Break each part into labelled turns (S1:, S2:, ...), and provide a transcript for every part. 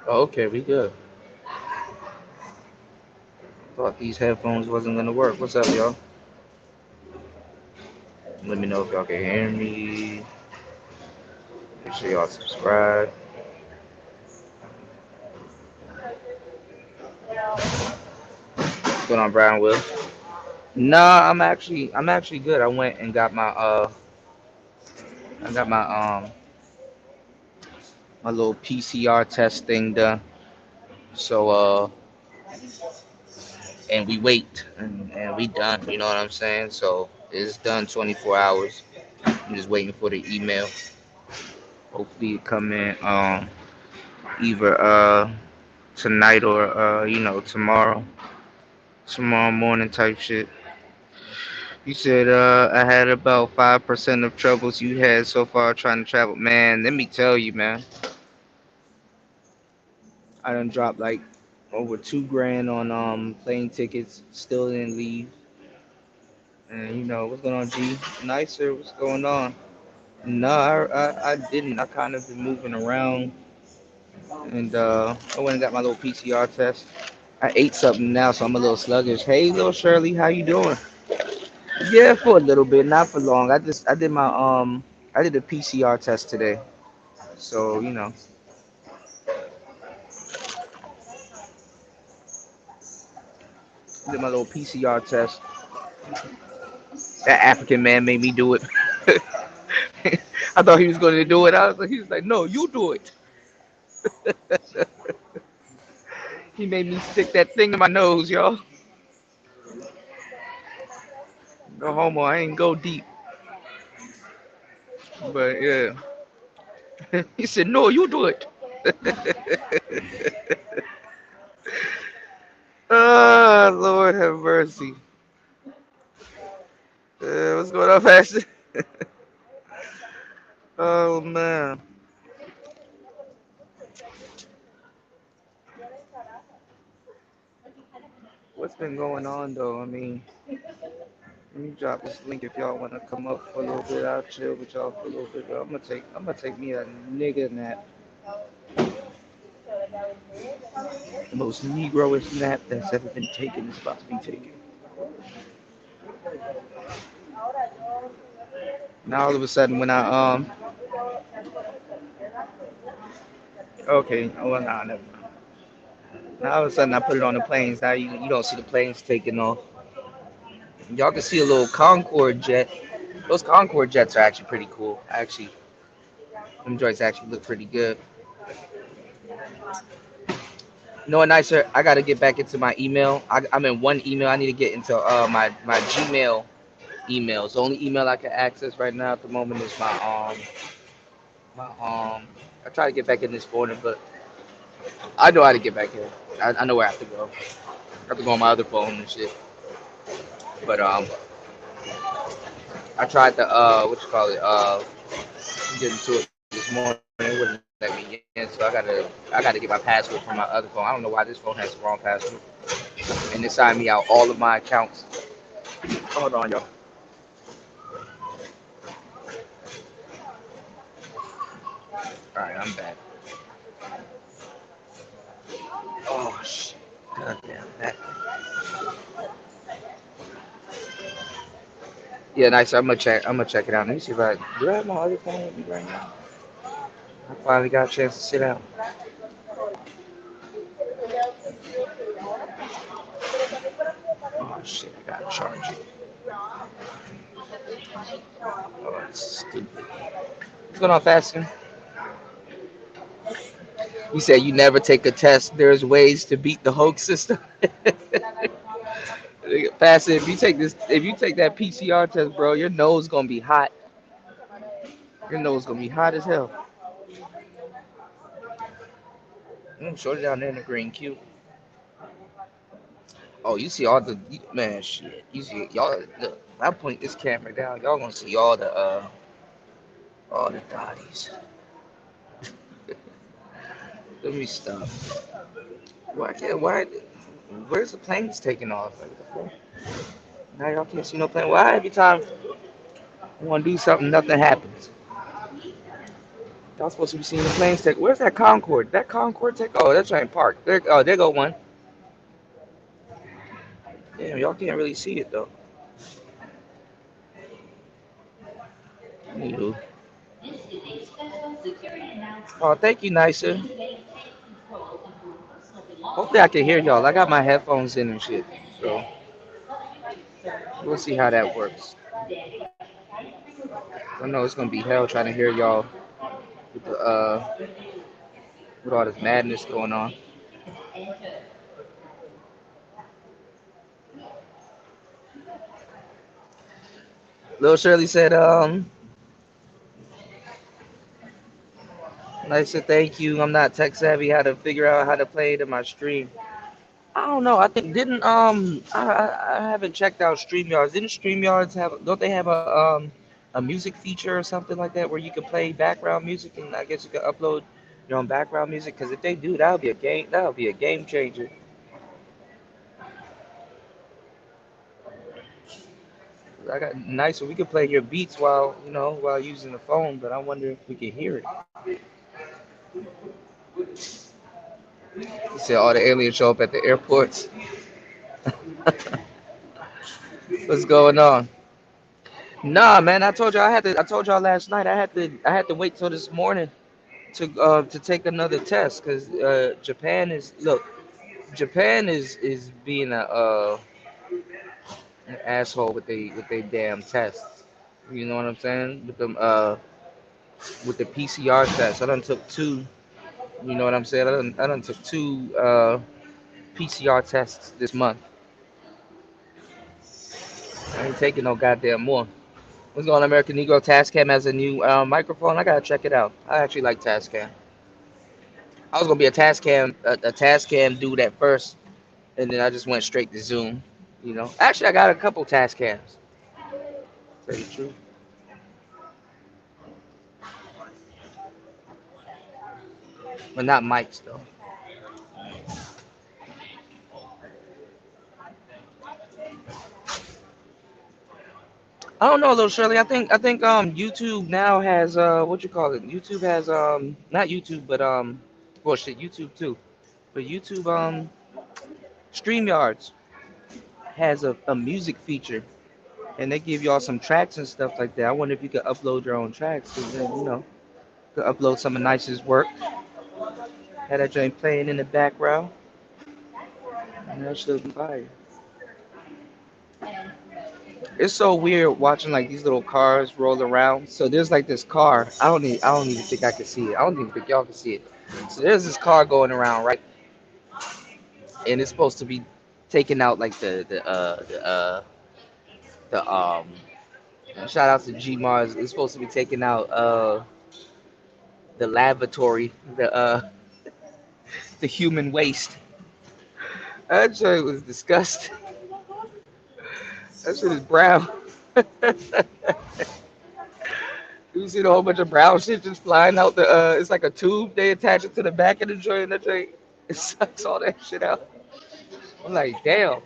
S1: Oh, okay, we good. Thought these headphones wasn't gonna work. What's up, y'all? Let me know if y'all can hear me. Make sure y'all subscribe. What's going on, Brian Will? Nah, I'm actually good. I went and got my little PCR test thing done. So and we wait and we done. You know what I'm saying? So it's done 24 hours. I'm just waiting for the email. Hopefully it come in either tonight or tomorrow morning type shit. You said I had about 5% of troubles you had so far trying to travel. Man, let me tell you, man, I done dropped like over 2 grand on plane tickets. Still didn't leave. And what's going on, G? Nicer, what's going on? No, I didn't. I kind of been moving around, and I went and got my little PCR test. I ate something now, so I'm a little sluggish. Hey, little Shirley, how you doing? Yeah, for a little bit, not for long. I did a PCR test today, so I did my little PCR test. That African man made me do it. I thought he was going to do it. He was like, no, you do it. He made me stick that thing in my nose, y'all. No homo, I ain't go deep, but yeah. He said, no, you do it. Oh, Lord have mercy. What's going on, Pastor? Oh, man. What's been going on, though? I mean, let me drop this link if y'all want to come up for a little bit. I'll chill with y'all for a little bit. But I'm gonna take me a nigga nap. The most Negroish nap that's ever been taken is about to be taken. Now all of a sudden, when okay, oh well, nah, never mind. Now all of a sudden I put it on the planes. Now you don't see the planes taking off. Y'all can see a little Concorde jet. Those Concorde jets are actually pretty cool. Actually, them joints actually look pretty good. You know what, nicer? I gotta get back into my email. I'm in one email. I need to get into my Gmail emails. The only email I can access right now at the moment is my. I try to get back in this morning, but I know how to get back in. I know where I have to go. I have to go on my other phone and shit. But I tried the get into it this morning. It wouldn't let me in, so I gotta get my password from my other phone. I don't know why this phone has the wrong password, and it signed me out all of my accounts. Hold on, y'all. All right, I'm back. Oh shit. Goddamn that. Yeah, nice. I'm gonna check. I'm gonna check it out. Let me see if I do. I have my other phone with me right now. I finally got a chance to sit down. Oh shit! I gotta charge it. Oh, it's stupid. What's going on, Fasting? You said you never take a test. There's ways to beat the hoax system. Fasting. If you take that PCR test, bro, your nose gonna be hot. Your nose gonna be hot as hell. Short it down there in the green cube. Oh, you see all the man shit. You see y'all. Look, when I point this camera down, y'all gonna see all the dotties. Let me stop. Why can't why? Where's the planes taking off? Like, now y'all can't see no plane. Why every time I want to do something, nothing happens? Y'all supposed to be seeing the planes take. Where's that Concorde? That Concorde take. Oh, that's right, park. There. Oh, there go one. Damn, y'all can't really see it though. Anywho. Oh, thank you, nicer. Hopefully I can hear y'all. I got my headphones in and shit. So we'll see how that works. I know it's gonna be hell trying to hear y'all with the with all this madness going on. Little Shirley said, nicer, thank you. I'm not tech savvy. How to figure out how to play it in my stream. I don't know. I think didn't I haven't checked out StreamYards. Didn't StreamYards have don't they have a music feature or something like that where you can play background music and I guess you can upload your own background music? Because if they do, that would be a game changer. I got nice so we can play your beats while while using the phone, but I wonder if we can hear it. You said all the aliens show up at the airports. What's going on? Nah, man. I told you I had to. I told y'all last night I had to. I had to wait till this morning to take another test because Japan is look. Japan is being an asshole with they damn tests. You know what I'm saying? With the PCR test. I done took two. You know what I'm saying? I done took two PCR tests this month. I ain't taking no goddamn more. What's going on, American Negro? Tascam has a new microphone. I gotta check it out. I actually like Tascam. I was gonna be a Tascam dude at first, and then I just went straight to Zoom. Actually, I got a couple Tascams. Tell you the truth, but not mics though. I don't know, little Shirley. I think YouTube now has what you call it? YouTube has not YouTube, but well shit, YouTube too. But YouTube StreamYards has a music feature, and they give y'all some tracks and stuff like that. I wonder if you could upload your own tracks, 'cause then could upload some of Nice's work, have that joint playing in the background, and that should be fire. It's so weird watching like these little cars roll around. So there's like this car. I don't even think I can see it. I don't even think y'all can see it. So there's this car going around, right? And it's supposed to be taking out like the shout out to G Mars. It's supposed to be taking out the lavatory, the human waste. That joint was disgusting. That shit is brown. You see a whole bunch of brown shit just flying out the it's like a tube they attach it to the back of the joint and that joint it sucks all that shit out. I'm like, damn.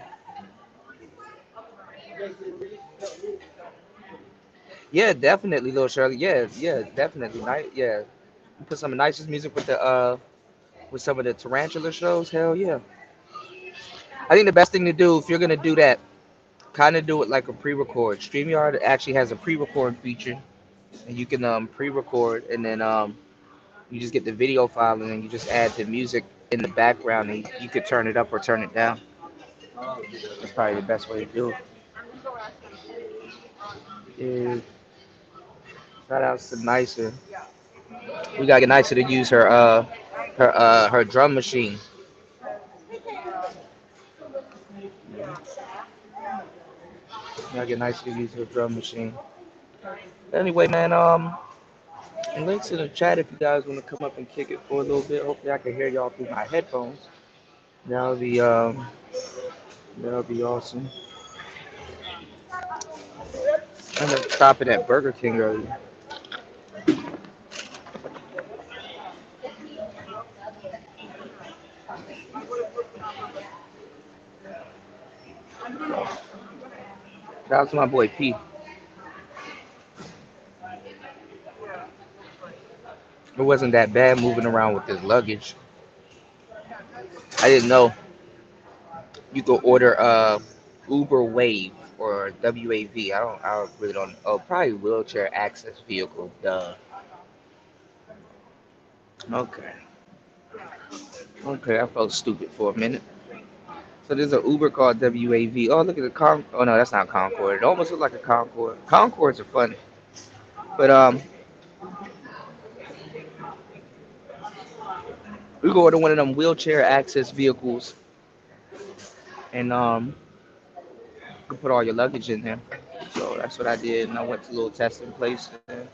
S1: Yeah, definitely, little Shirley. Yeah, yeah, definitely. Yeah. You put some nicest music with some of the tarantula shows, hell yeah. I think the best thing to do if you're gonna do that, kind of do it like a pre-record. StreamYard actually has a pre-record feature, and you can pre-record, and then you just get the video file, and then you just add the music in the background, and you could turn it up or turn it down. That's probably the best way to do it. Yeah, shout outs to Nicer. We gotta get Nicer to use her drum machine. We gotta get Nicer to use her drum machine. Anyway, man, links in the chat if you guys want to come up and kick it for a little bit. Hopefully, I can hear y'all through my headphones. That'll be um, that'll be awesome. I ended up stopping at Burger King earlier. Shout out to my boy P. It wasn't that bad moving around with his luggage. I didn't know you could order Uber Wave or WAV. I really don't. Oh, probably wheelchair access vehicle. Duh. Okay. Okay, I felt stupid for a minute. So there's an Uber called WAV. Oh, look at the Con. Oh no, that's not Concorde. It almost looks like a Concorde. Concords are funny, but we go to one of them wheelchair access vehicles, and you can put all your luggage in there. So that's what I did, and I went to a little testing place. And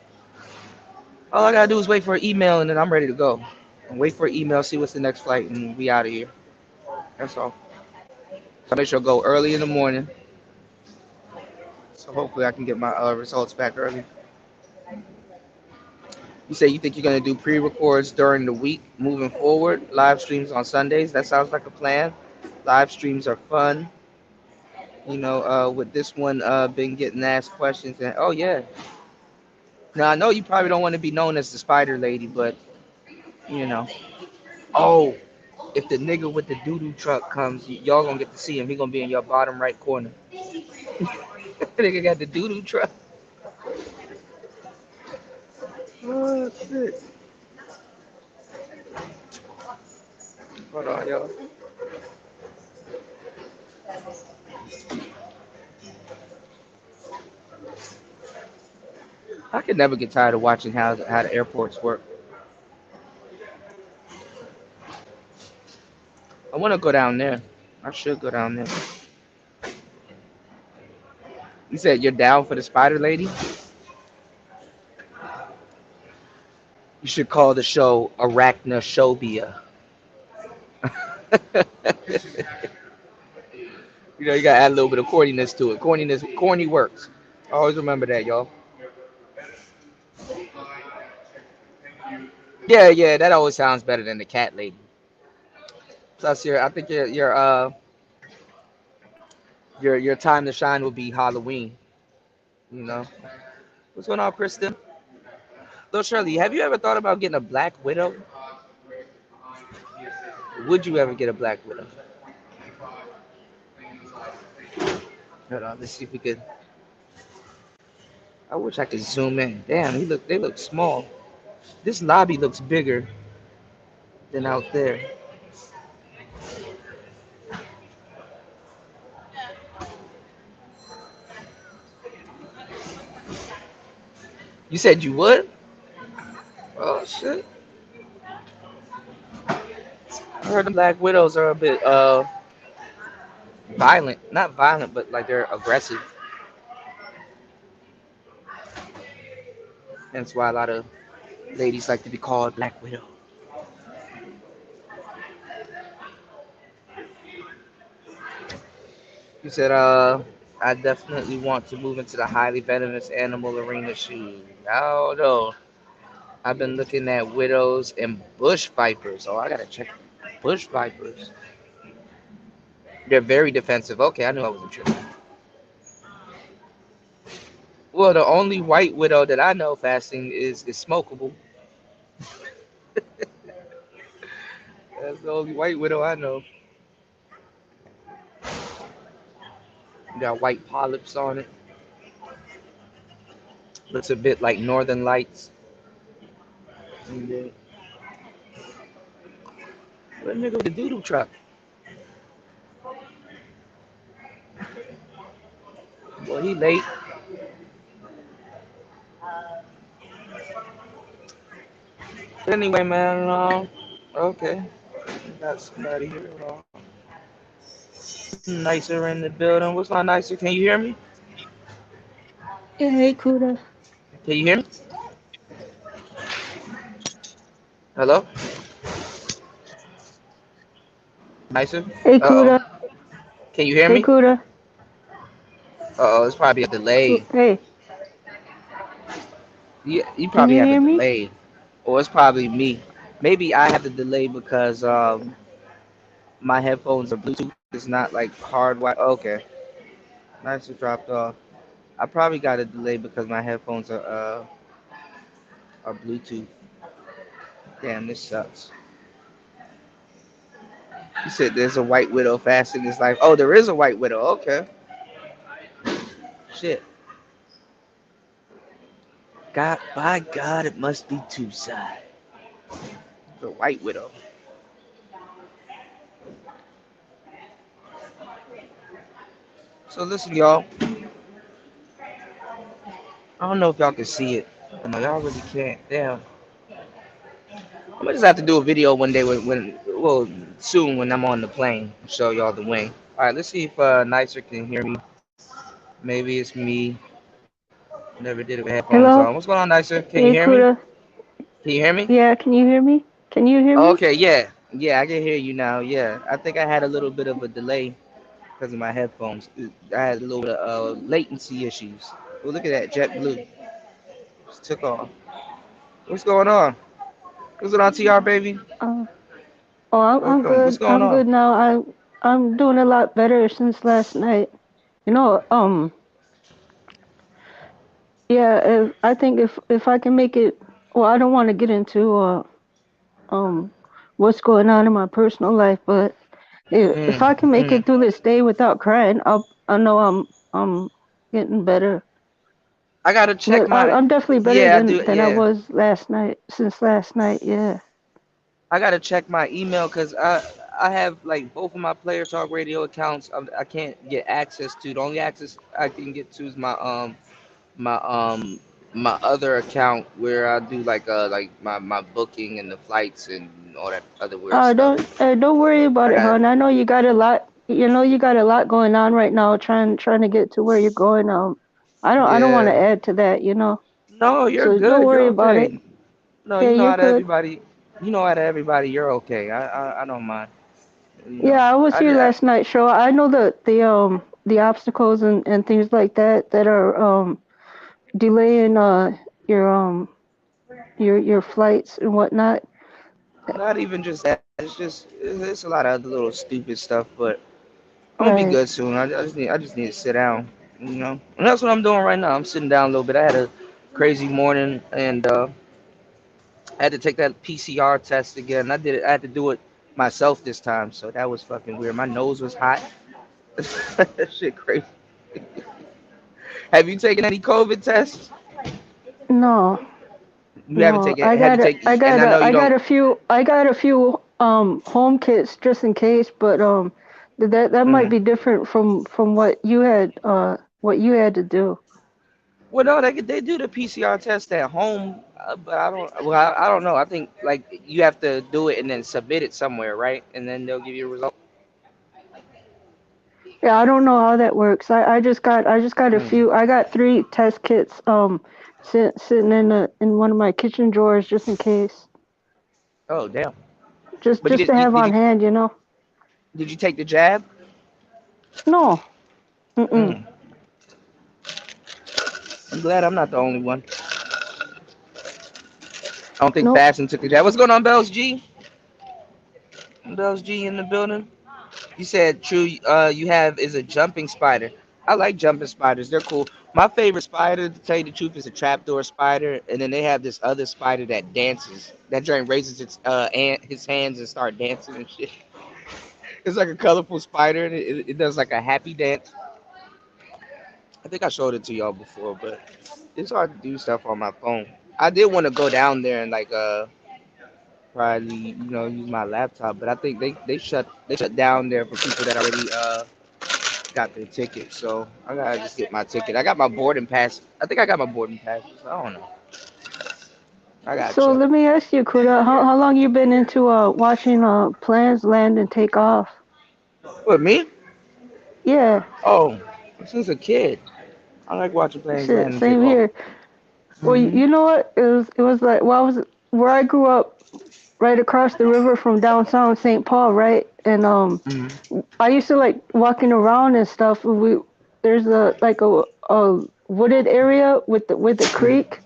S1: all I gotta do is wait for an email, and then I'm ready to go. And wait for an email, see what's the next flight, and we out of here. That's all. So I make sure I go early in the morning. So hopefully I can get my results back early. You say you think you're gonna do pre-records during the week moving forward, live streams on Sundays. That sounds like a plan. Live streams are fun. With this one, been getting asked questions and oh yeah. Now I know you probably don't want to be known as the Spider Lady, but you know. Oh, if the nigga with the doo doo truck comes, y'all gonna get to see him. He gonna be in your bottom right corner. Nigga got the doo doo truck. Oh shit. Hold on, y'all. I could never get tired of watching how the airports work. I want to go down there. I should go down there. You said you're down for the Spider Lady? You should call the show Arachnophobia. You gotta add a little bit of corniness to it. Corny works. Always remember that, y'all. Yeah, yeah, that always sounds better than the cat lady. Plus, I think your time to shine will be Halloween. You know, what's going on, Kristen? Little Shirley, have you ever thought about getting a Black Widow? Would you ever get a Black Widow? Hold on, let's see if we could. I wish I could zoom in. Damn, they look small. This lobby looks bigger than out there. You said you would? Oh shit! I heard the Black Widows are a bit violent. Not violent, but like they're aggressive. That's why a lot of ladies like to be called Black Widow. You said I definitely want to move into the highly venomous animal arena shoes. I don't know. I've been looking at widows and bush vipers. Oh, I gotta check bush vipers. They're very defensive. Okay, I knew I wasn't tripping. Well, the only white widow that I know fasting is smokable. That's the only white widow I know. Got white polyps on it. Looks a bit like Northern Lights. And then, what nigga with the doodle truck? Boy, he late. But anyway, man. Okay. Got somebody here. Nicer in the building. What's my nicer? Can you hear me?
S2: Yeah, hey, Kuda.
S1: Can you hear me? Hello? Nicer?
S2: Hey,
S1: Uh
S2: Kuda.
S1: oh. Can you hear
S2: Hey,
S1: me?
S2: Kuda.
S1: Uh oh, it's probably a delay.
S2: Hey,
S1: You
S2: can
S1: probably
S2: you
S1: have a
S2: hear me?
S1: delay. Or it's probably me. Maybe I have the delay because my headphones are Bluetooth. It's not like hardwired. Okay. Nicer dropped off. I probably got a delay because my headphones are Bluetooth. Damn, this sucks. You said there's a white widow fasting his life. Oh, there is a white widow. Okay. Shit. God, by God, it must be two sides. The white widow. So listen, y'all. I don't know if y'all can see it. No, y'all really can't. Damn. I'm gonna just have to do a video one day well, soon when I'm on the plane. Show y'all the wing. All right, let's see if Nicer can hear me. Maybe it's me. Never did it with headphones
S2: Hello?
S1: on. What's going on, Nicer? Can you
S2: Hey,
S1: hear me?
S2: Kuda.
S1: Can you hear me?
S2: Yeah, can you hear me? Can you hear
S1: Oh,
S2: me?
S1: okay, yeah, yeah, I can hear you now. Yeah, I think I had a little bit of a delay because of my headphones. I had a little bit of latency issues. Oh, look at that JetBlue just took off. What's going on? What's going on, TR baby?
S2: Uh, oh, I'm
S1: Welcome. What's
S2: good.
S1: going
S2: I'm
S1: on?
S2: good now. I'm doing a lot better since last night. You know, yeah, I think if I can make it, well, I don't want to get into um what's going on in my personal life, but if I can make
S1: Mm.
S2: it through this day without crying, I know I'm getting better.
S1: I gotta check
S2: But
S1: my.
S2: I'm definitely better
S1: Yeah, I do.
S2: than I
S1: Yeah,
S2: was last night. Since last night, yeah.
S1: I gotta check my email because I have like both of my Player Talk Radio accounts. I can't get access to. The only access I can get to is my my other account where I do like my booking and the flights and all that other weird stuff.
S2: Don't worry about
S1: I
S2: it,
S1: got
S2: hon. I know you got a lot. You know you got a lot going on right now, trying to get to where you're going. I don't want to
S1: yeah.
S2: add to that. You know,
S1: No, you're
S2: so don't
S1: good. You're
S2: worry about it.
S1: okay. No,
S2: Yeah,
S1: you know
S2: you're
S1: out of
S2: good.
S1: everybody. You know out of everybody, you're okay. I don't mind. You
S2: Yeah,
S1: know.
S2: I was here
S1: I
S2: last night, show. I know the obstacles and things like that that are delaying your your flights and whatnot.
S1: not even just that. It's a lot of other little stupid stuff, but I'm gonna be
S2: Right.
S1: good soon. I just need to sit down, And that's what I'm doing right now. I'm sitting down a little bit. I had a crazy morning and I had to take that PCR test again. I had to do it myself this time, so that was fucking weird. My nose was hot. That shit crazy. Have you taken any COVID tests?
S2: No.
S1: You haven't
S2: No,
S1: taken. Have you taken? And I know you don't.
S2: I got a few home kits just in case, but that might
S1: Mm.
S2: be different from what you had to do.
S1: Well, no, they do the PCR test at home, but I don't. Well, I don't know. I think like you have to do it and then submit it somewhere, right? And then they'll give you a result.
S2: Yeah, I don't know how that works. I just got a
S1: Mm.
S2: few. I got three test kits sitting in one of my kitchen drawers just in case,
S1: Oh damn! But
S2: just to have on hand, you know.
S1: did you take the jab?
S2: No. Mm-mm.
S1: Mm. I'm glad I'm not the only one. I don't think
S2: Nope.
S1: Bastion took the jab. What's going on, Bells G? Bells G in the building. You said true. You have is a jumping spider. I like jumping spiders. They're cool. My favorite spider, to tell you the truth, is a trapdoor spider. And then they have this other spider that dances. That joint raises his hands and start dancing and shit. It's like a colorful spider. And it does like a happy dance. I think I showed it to y'all before, but it's hard to do stuff on my phone. I did want to go down there and like probably use my laptop, but I think they shut down there for people that already got their ticket. So I gotta just get my ticket. I got my boarding pass. I think I got my boarding pass. I don't know. I gotta
S2: So
S1: check.
S2: let me ask you, Kuda, how long you been into watching planes land and take off?
S1: With me?
S2: Yeah,
S1: Oh, since a kid, I like watching planes
S2: shit,
S1: land and take
S2: same
S1: off.
S2: here. Well,
S1: Mhm.
S2: you know what? It was like, well, I was where I grew up, right across the river from downtown St. Paul, right? And
S1: Mhm.
S2: I used to like walking around and stuff. There's a wooded area with the
S1: Mhm.
S2: creek,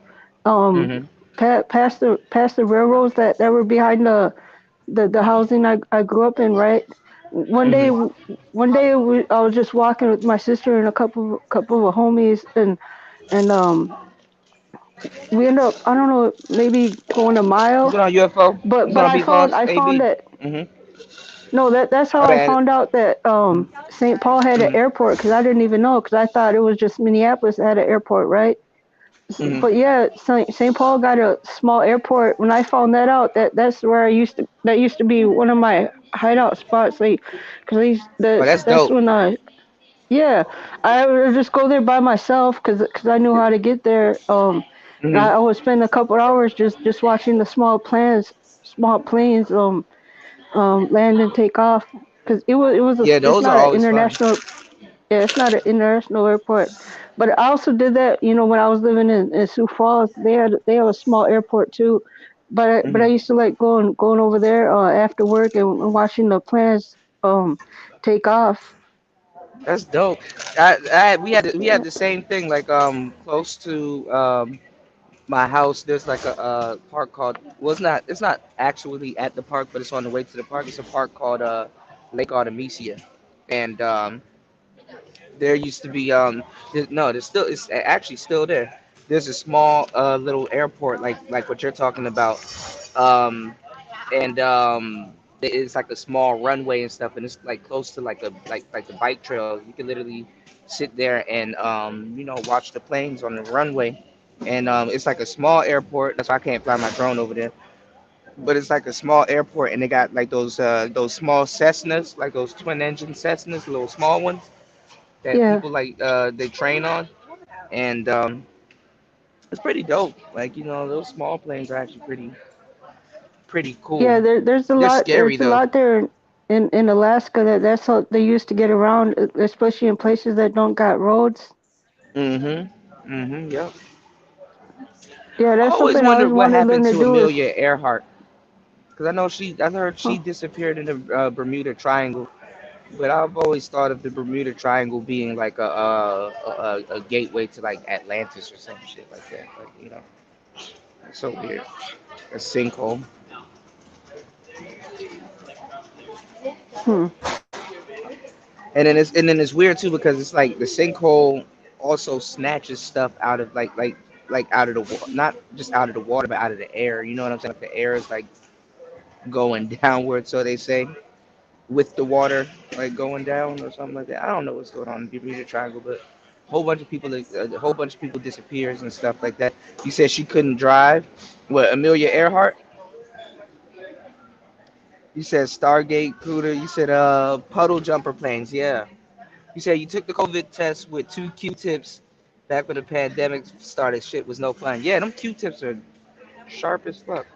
S2: um,
S1: Mhm.
S2: past the railroads that were behind the housing I grew up in, right? One day,
S1: Mhm.
S2: I was just walking with my sister and a couple of homies, and we end up, I don't know, maybe going a
S1: You
S2: mile.
S1: been on UFO? You
S2: But
S1: been on
S2: I
S1: beat
S2: found
S1: launch?
S2: I found
S1: AB.
S2: that
S1: Mhm.
S2: no, that's how
S1: My
S2: I
S1: bad.
S2: found out that St. Paul had an
S1: Mhm.
S2: airport because I didn't even know because I thought it was just Minneapolis that had an airport, right?
S1: Mhm.
S2: But yeah, St. Paul got a small airport. When I found that out, that's where I used to. That used to be one of my hideout spots, like, cause
S1: Oh, that's
S2: that's
S1: dope.
S2: when yeah, I would just go there by myself cause I knew how to get there. And
S1: Mhm.
S2: I would spend a couple hours just watching the small planes land and take off because
S1: Yeah,
S2: it's
S1: those are
S2: not an
S1: always fun.
S2: international, yeah, it's not an international airport. But I also did that, when I was living in Sioux Falls. They have a small airport too. But I
S1: Mhm.
S2: used to like going over there after work and watching the planes take off.
S1: That's dope. We had
S2: Yeah,
S1: the same thing. Like close to my house, there's like a park called. Well, it's not actually at the park, but it's on the way to the park. It's a park called Lake Artemisia, and there used to be no, there's still it's actually still there. There's a small little airport like what you're talking about, um, and it's like a small runway and stuff, and it's like close to like a like the bike trail. You can literally sit there and watch the planes on the runway, and it's like a small airport. That's why I can't fly my drone over there. But it's like a small airport, and they got like those small Cessnas, like those twin engine Cessnas, little small ones that
S2: yeah,
S1: people like they train on, and it's pretty dope. Like those small planes are actually pretty cool.
S2: yeah. There's a
S1: They're
S2: lot.
S1: scary
S2: There's a
S1: though.
S2: lot there in Alaska that's how they used to get around, especially in places that don't got roads.
S1: Mhm. Mhm. Yep.
S2: Yeah,
S1: I
S2: that's
S1: always
S2: something I always
S1: wondered what
S2: wanted to learn
S1: happened
S2: to
S1: to
S2: do. Is
S1: Amelia Earhart because I heard
S2: huh?
S1: she disappeared in the Bermuda Triangle, but I've always thought of the Bermuda Triangle being like a gateway to like Atlantis or some shit like that. Like it's so weird. A sinkhole.
S2: Hmm.
S1: And then it's weird too because it's like the sinkhole also snatches stuff out of like out of the not just out of the water but out of the air. You know what I'm saying? Like the air is like going downward, so they say, with the water like going down or something like that. I don't know what's going on in the Bermuda Triangle, but a whole bunch of people disappears and stuff like that. You said she couldn't drive. What, Amelia Earhart? You said Stargate, Cooter. You said puddle jumper planes. Yeah. You said you took the COVID test with two Q-tips back when the pandemic started. Shit was no fun. Yeah, them Q-tips are sharp as fuck.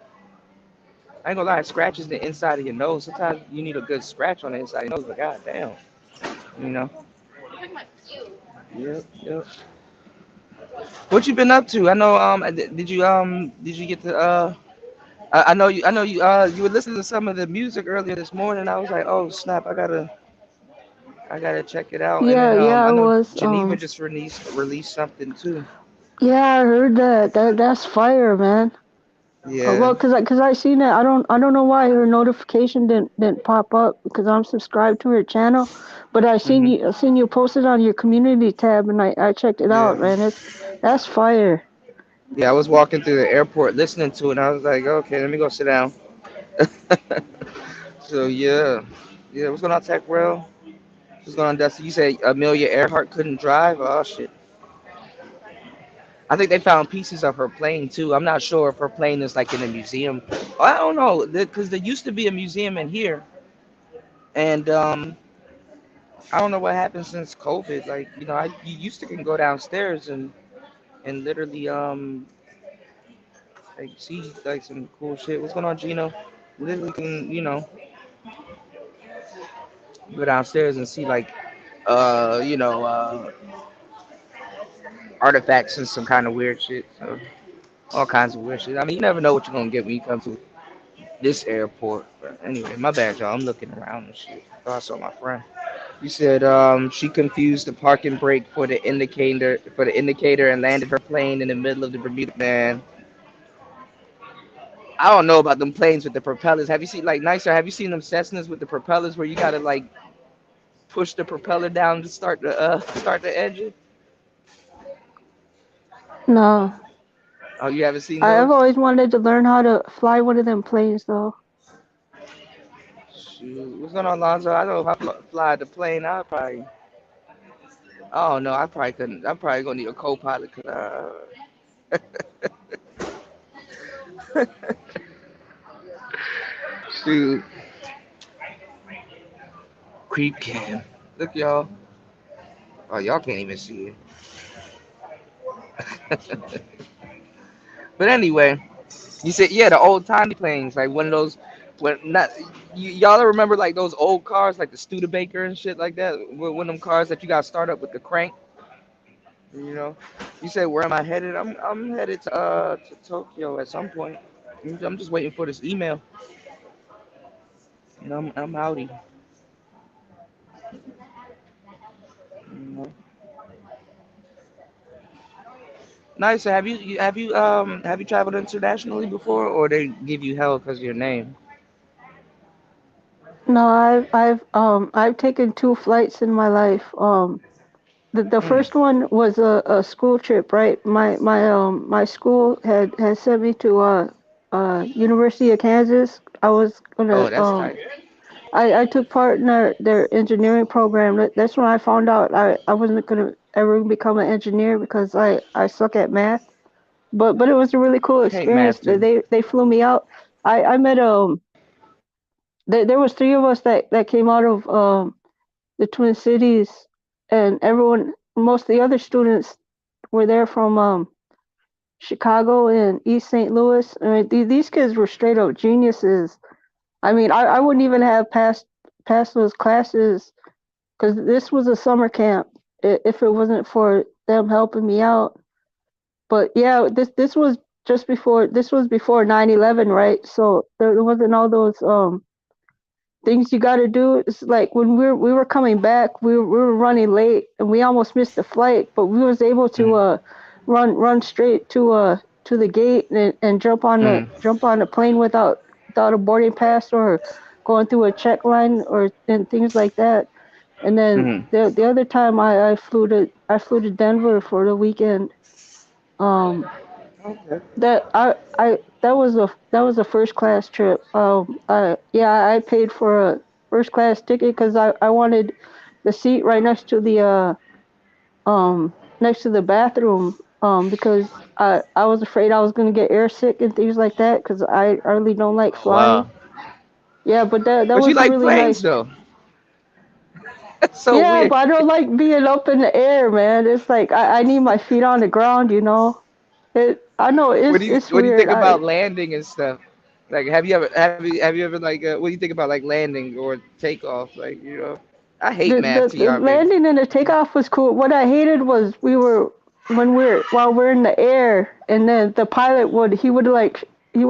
S1: I ain't gonna lie, it scratches the inside of your nose. Sometimes you need a good scratch on the inside of your nose, but god damn, you know. Yep, yep. What you been up to? I know. Did you get to I know you were listening to some of the music earlier this morning. I was like, oh snap, I gotta check it out. And
S2: Yeah,
S1: then
S2: yeah.
S1: I
S2: I
S1: know
S2: was.
S1: Geneva just released something too.
S2: Yeah, I heard that. That's fire, man.
S1: Yeah.
S2: Well, cause I seen it. I don't know why her notification didn't pop up because I'm subscribed to her channel, but
S1: Mhm.
S2: I seen you posted on your community tab and I checked it
S1: Yeah.
S2: out, man. That's fire.
S1: Yeah, I was walking through the airport listening to it, and I was like, okay, let me go sit down. So yeah, yeah. What's going on, Tech Rail? What's going on, Dusty? You said Amelia Earhart couldn't drive. Oh shit. I think they found pieces of her plane too. I'm not sure if her plane is like in a museum. I don't know because there used to be a museum in here, and I don't know what happened since COVID. Like you used to can go downstairs and literally like see like some cool shit. What's going on, Gino? Literally can go downstairs and see like uh you know uh artifacts and some kind of weird shit. So all kinds of weird shit. I mean, you never know what you're gonna get when you come to this airport. But anyway, my bad, y'all. I'm looking around and shit. I thought I saw my friend. You said she confused the parking brake for the indicator and landed her plane in the middle of the Bermuda. Man, I don't know about them planes with the propellers. Have you seen like nicer? Have you seen them Cessnas with the propellers where you gotta like push the propeller down to start the engine?
S2: No.
S1: Oh, you haven't seen
S2: I've
S1: those?
S2: always wanted to learn how to fly one of them planes though.
S1: Shoot, what's going on, Lonzo? I know if I fly the plane, I probably. Oh no, I probably couldn't. I'm probably gonna need a co-pilot. Cause shoot, creep cam. Look, y'all. Oh, y'all can't even see it. But anyway, you said yeah, the old timey planes, like one of those. When not, y'all remember like those old cars, like the Studebaker and shit like that. One of them cars that you got to start up with the crank. You know, you said where am I headed? I'm headed to Tokyo at some point. I'm just waiting for this email. You know, I'm outie. You know. Nice. So have you traveled internationally before, or they give you hell because of your name?
S2: No, I've taken two flights in my life. The
S1: Mm.
S2: first one was a school trip, right? My school had sent me to University of Kansas. I was gonna
S1: Oh, that's tight.
S2: I took part in their engineering program. That's when I found out I wasn't gonna ever become an engineer because I suck at math. But it was a really cool
S1: Hate
S2: experience.
S1: math too.
S2: They flew me out. I met there was three of us that came out of the Twin Cities, and most of the other students were there from Chicago and East St. Louis. I mean, these kids were straight up geniuses. I mean, I wouldn't even have passed those classes because this was a summer camp if it wasn't for them helping me out. But yeah, this was this was before 9/11, right? So there wasn't all those things you got to do. It's like when we were coming back, we were running late and we almost missed the flight, but we was able to
S1: Mm.
S2: run straight to the gate and
S1: Mm.
S2: jump on the plane without a boarding pass or going through a check line or and things like that. And then
S1: Mm.
S2: the other time I flew to Denver for the weekend. Um,
S1: Okay.
S2: that was a first class trip. Yeah, I paid for a first class ticket because I wanted the seat right next to the bathroom because I was afraid I was gonna get air sick and things like that because I really don't like
S1: Oh
S2: flying.
S1: wow.
S2: Yeah, but that
S1: But you
S2: was a
S1: like
S2: really
S1: planes
S2: nice.
S1: though. That's so
S2: Yeah,
S1: weird.
S2: but I don't like being up in the air, man. It's like I need my feet on the ground, you know. I know it's
S1: What do you think
S2: weird.
S1: about landing and stuff? Like, have you ever like what do you think about like landing or takeoff? Like, you know, I hate math,
S2: The
S1: Tr, baby.
S2: landing and the takeoff was cool. What I hated was while we're in the air, and then the pilot would he would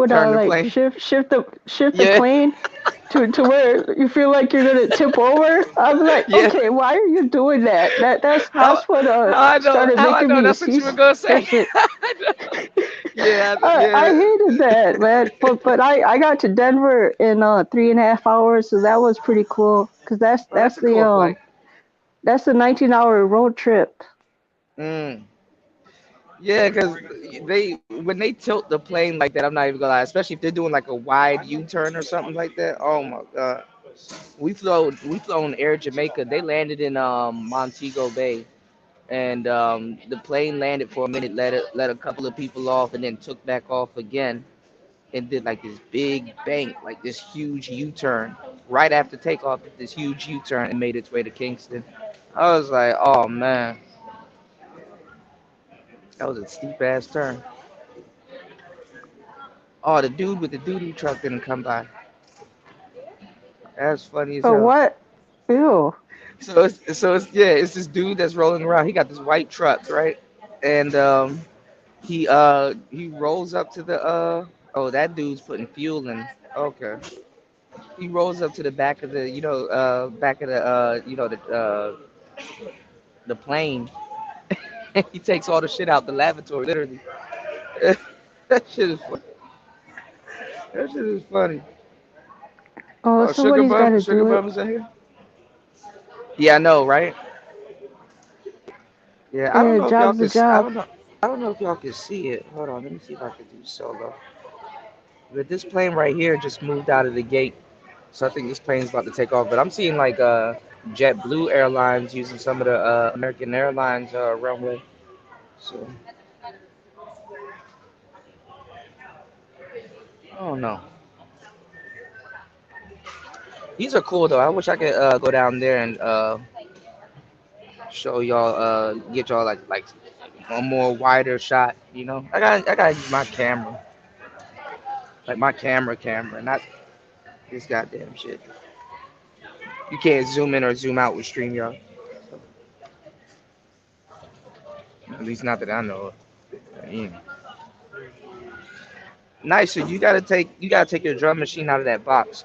S1: Turn the
S2: like
S1: plane.
S2: shift the
S1: Yeah.
S2: plane to where you feel like you're gonna tip over. I'm like,
S1: Yeah.
S2: okay, why are you doing that?
S1: How
S2: That's what started
S1: how I
S2: making
S1: know
S2: me
S1: that's what you were gonna say.
S2: seasick.
S1: Yeah,
S2: I
S1: yeah.
S2: hated that, man. But I got to Denver in 3.5 hours, so that was pretty cool. Cause
S1: Oh, that's a cool flight.
S2: that's a 19-hour road trip.
S1: Mm. Yeah, because they when they tilt the plane like that, I'm not even gonna lie, especially if they're doing like a wide U-turn or something like that. Oh my God. We flown Air Jamaica. They landed in Montego Bay, and the plane landed for a minute, let a couple of people off, and then took back off again, and did like this big bank, like this huge U-turn right after takeoff. This huge U-turn and made its way to Kingston. I was like, oh man, that was a steep ass turn. Oh, the dude with the doo-doo truck didn't come by. That's funny as
S2: But
S1: hell.
S2: what? Ew.
S1: So it's yeah, it's this dude that's rolling around. He got this white truck, right? And he rolls up to the oh, that dude's putting fuel in. Okay. He rolls up to the back of the back of the the plane. He takes all the shit out the lavatory, literally. That shit is that shit is funny.
S2: Oh,
S1: Oh, sugar
S2: somebody's got
S1: bum,
S2: to
S1: sugar
S2: do it.
S1: bum is in here. Yeah, I know, right? Yeah, I don't
S2: Yeah,
S1: know if y'all
S2: job's a
S1: could. I
S2: job.
S1: don't know. I don't know if y'all can see it. Hold on, let me see if I can do solo. But this plane right here just moved out of the gate, so I think this plane's about to take off. But I'm seeing like JetBlue Airlines using some of the American Airlines runway. So I don't know. These are cool though. I wish I could go down there and show y'all, get y'all like a more wider shot. You know, I gotta use my camera, like my camera, not this goddamn shit. You can't zoom in or zoom out with StreamYard. At least not that I know of. Yeah. Nice. So you gotta take your drum machine out of that box.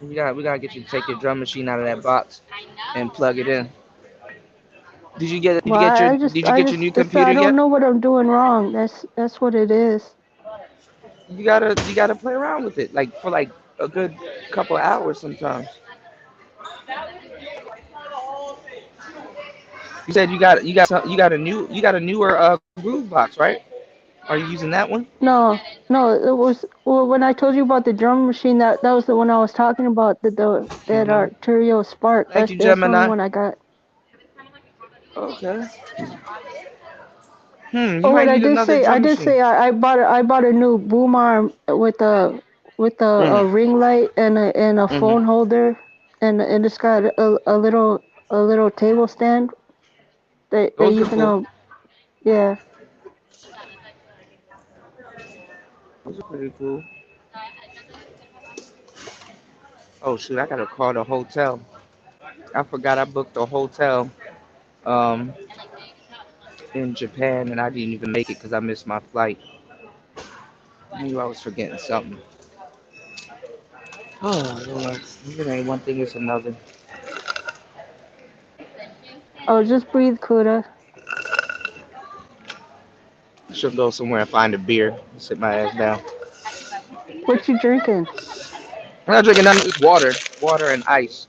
S1: We gotta get you to take your drum machine out of that box and plug it in.
S2: Well,
S1: Did you get your new
S2: it's
S1: computer
S2: I don't
S1: yet?
S2: know what I'm doing wrong. That's what it is.
S1: You gotta play around with it like for like a good couple of hours sometimes. You said you got a newer groove box, right? Are you using that one?
S2: No, no, it was well when I told you about the drum machine. That was the one I was talking about. That
S1: Hmm.
S2: Arturio Spark.
S1: Thank you,
S2: That's the only
S1: Gemini.
S2: one I got.
S1: Okay. You
S2: Oh
S1: might
S2: wait,
S1: need another
S2: I
S1: drum
S2: did
S1: machine.
S2: say I bought a new boom arm with a
S1: Mm.
S2: ring light and a
S1: Hmm.
S2: phone holder and it's got a little table stand that
S1: Those
S2: you
S1: are
S2: can
S1: cool.
S2: yeah.
S1: Those are pretty cool. Oh shoot, I gotta call the hotel. I forgot I booked a hotel um in Japan and I didn't even make it because I missed my flight. I knew I was forgetting something. Oh Lord, it ain't one thing, it's another.
S2: Oh, just breathe, Kuda.
S1: I should go somewhere and find a beer. Sit my ass down.
S2: What you drinking?
S1: I'm not drinking nothing. It's water and ice.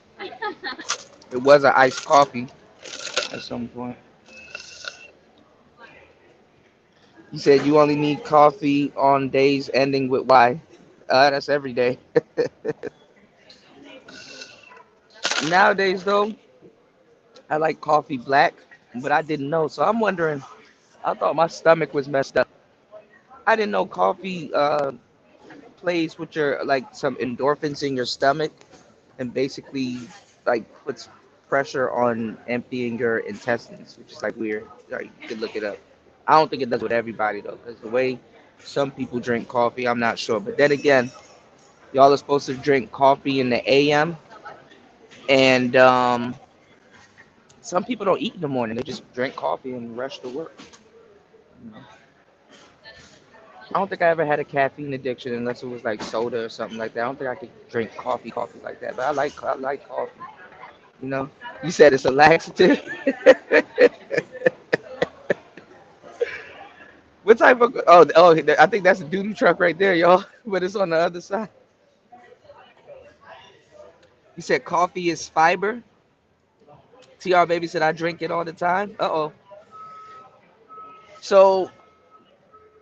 S1: It was an iced coffee at some point. You said you only need coffee on days ending with Y. That's every day. Nowadays, though, I like coffee black, but I didn't know. So I'm wondering, I thought my stomach was messed up. I didn't know coffee plays with your, like, some endorphins in your stomach and basically, like, puts pressure on emptying your intestines, which is, like, weird. Like, you could look it up. I don't think it does with everybody, though, because the way some people drink coffee, I'm not sure. But then again, y'all are supposed to drink coffee in the AM, and some people don't eat in the morning. They just drink coffee and rush to work. You know? I don't think I ever had a caffeine addiction unless it was like soda or something like that. I don't think I could drink coffee like that. But I like coffee. You know, you said it's a laxative. What type of? Oh, I think that's a duty truck right there, y'all. But it's on the other side. You said coffee is fiber. TR baby said I drink it all the time. Uh oh. So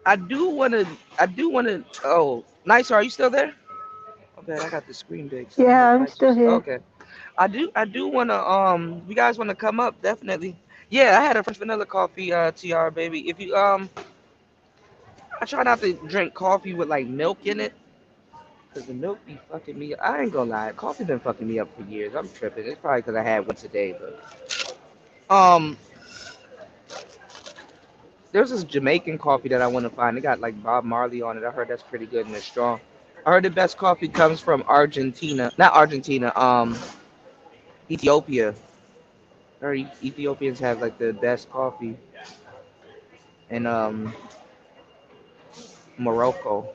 S1: I do wanna. I do wanna. Oh, nice. Are you still there? Okay, I got the screen big, so I
S2: Yeah,
S1: hope
S2: I'm
S1: nice
S2: still
S1: was.
S2: here.
S1: Okay. I do wanna. You guys wanna come up? Definitely. Yeah, I had a French vanilla coffee. TR baby. If you I try not to drink coffee with like milk in it. Cause the milk be fucking me up. I ain't gonna lie, coffee been fucking me up for years. I'm tripping. It's probably cause I had once a day, but there's this Jamaican coffee that I want to find. It got like Bob Marley on it. I heard that's pretty good and it's strong. I heard the best coffee comes from Argentina, not Argentina, Ethiopia. Or Ethiopians have like the best coffee in Morocco.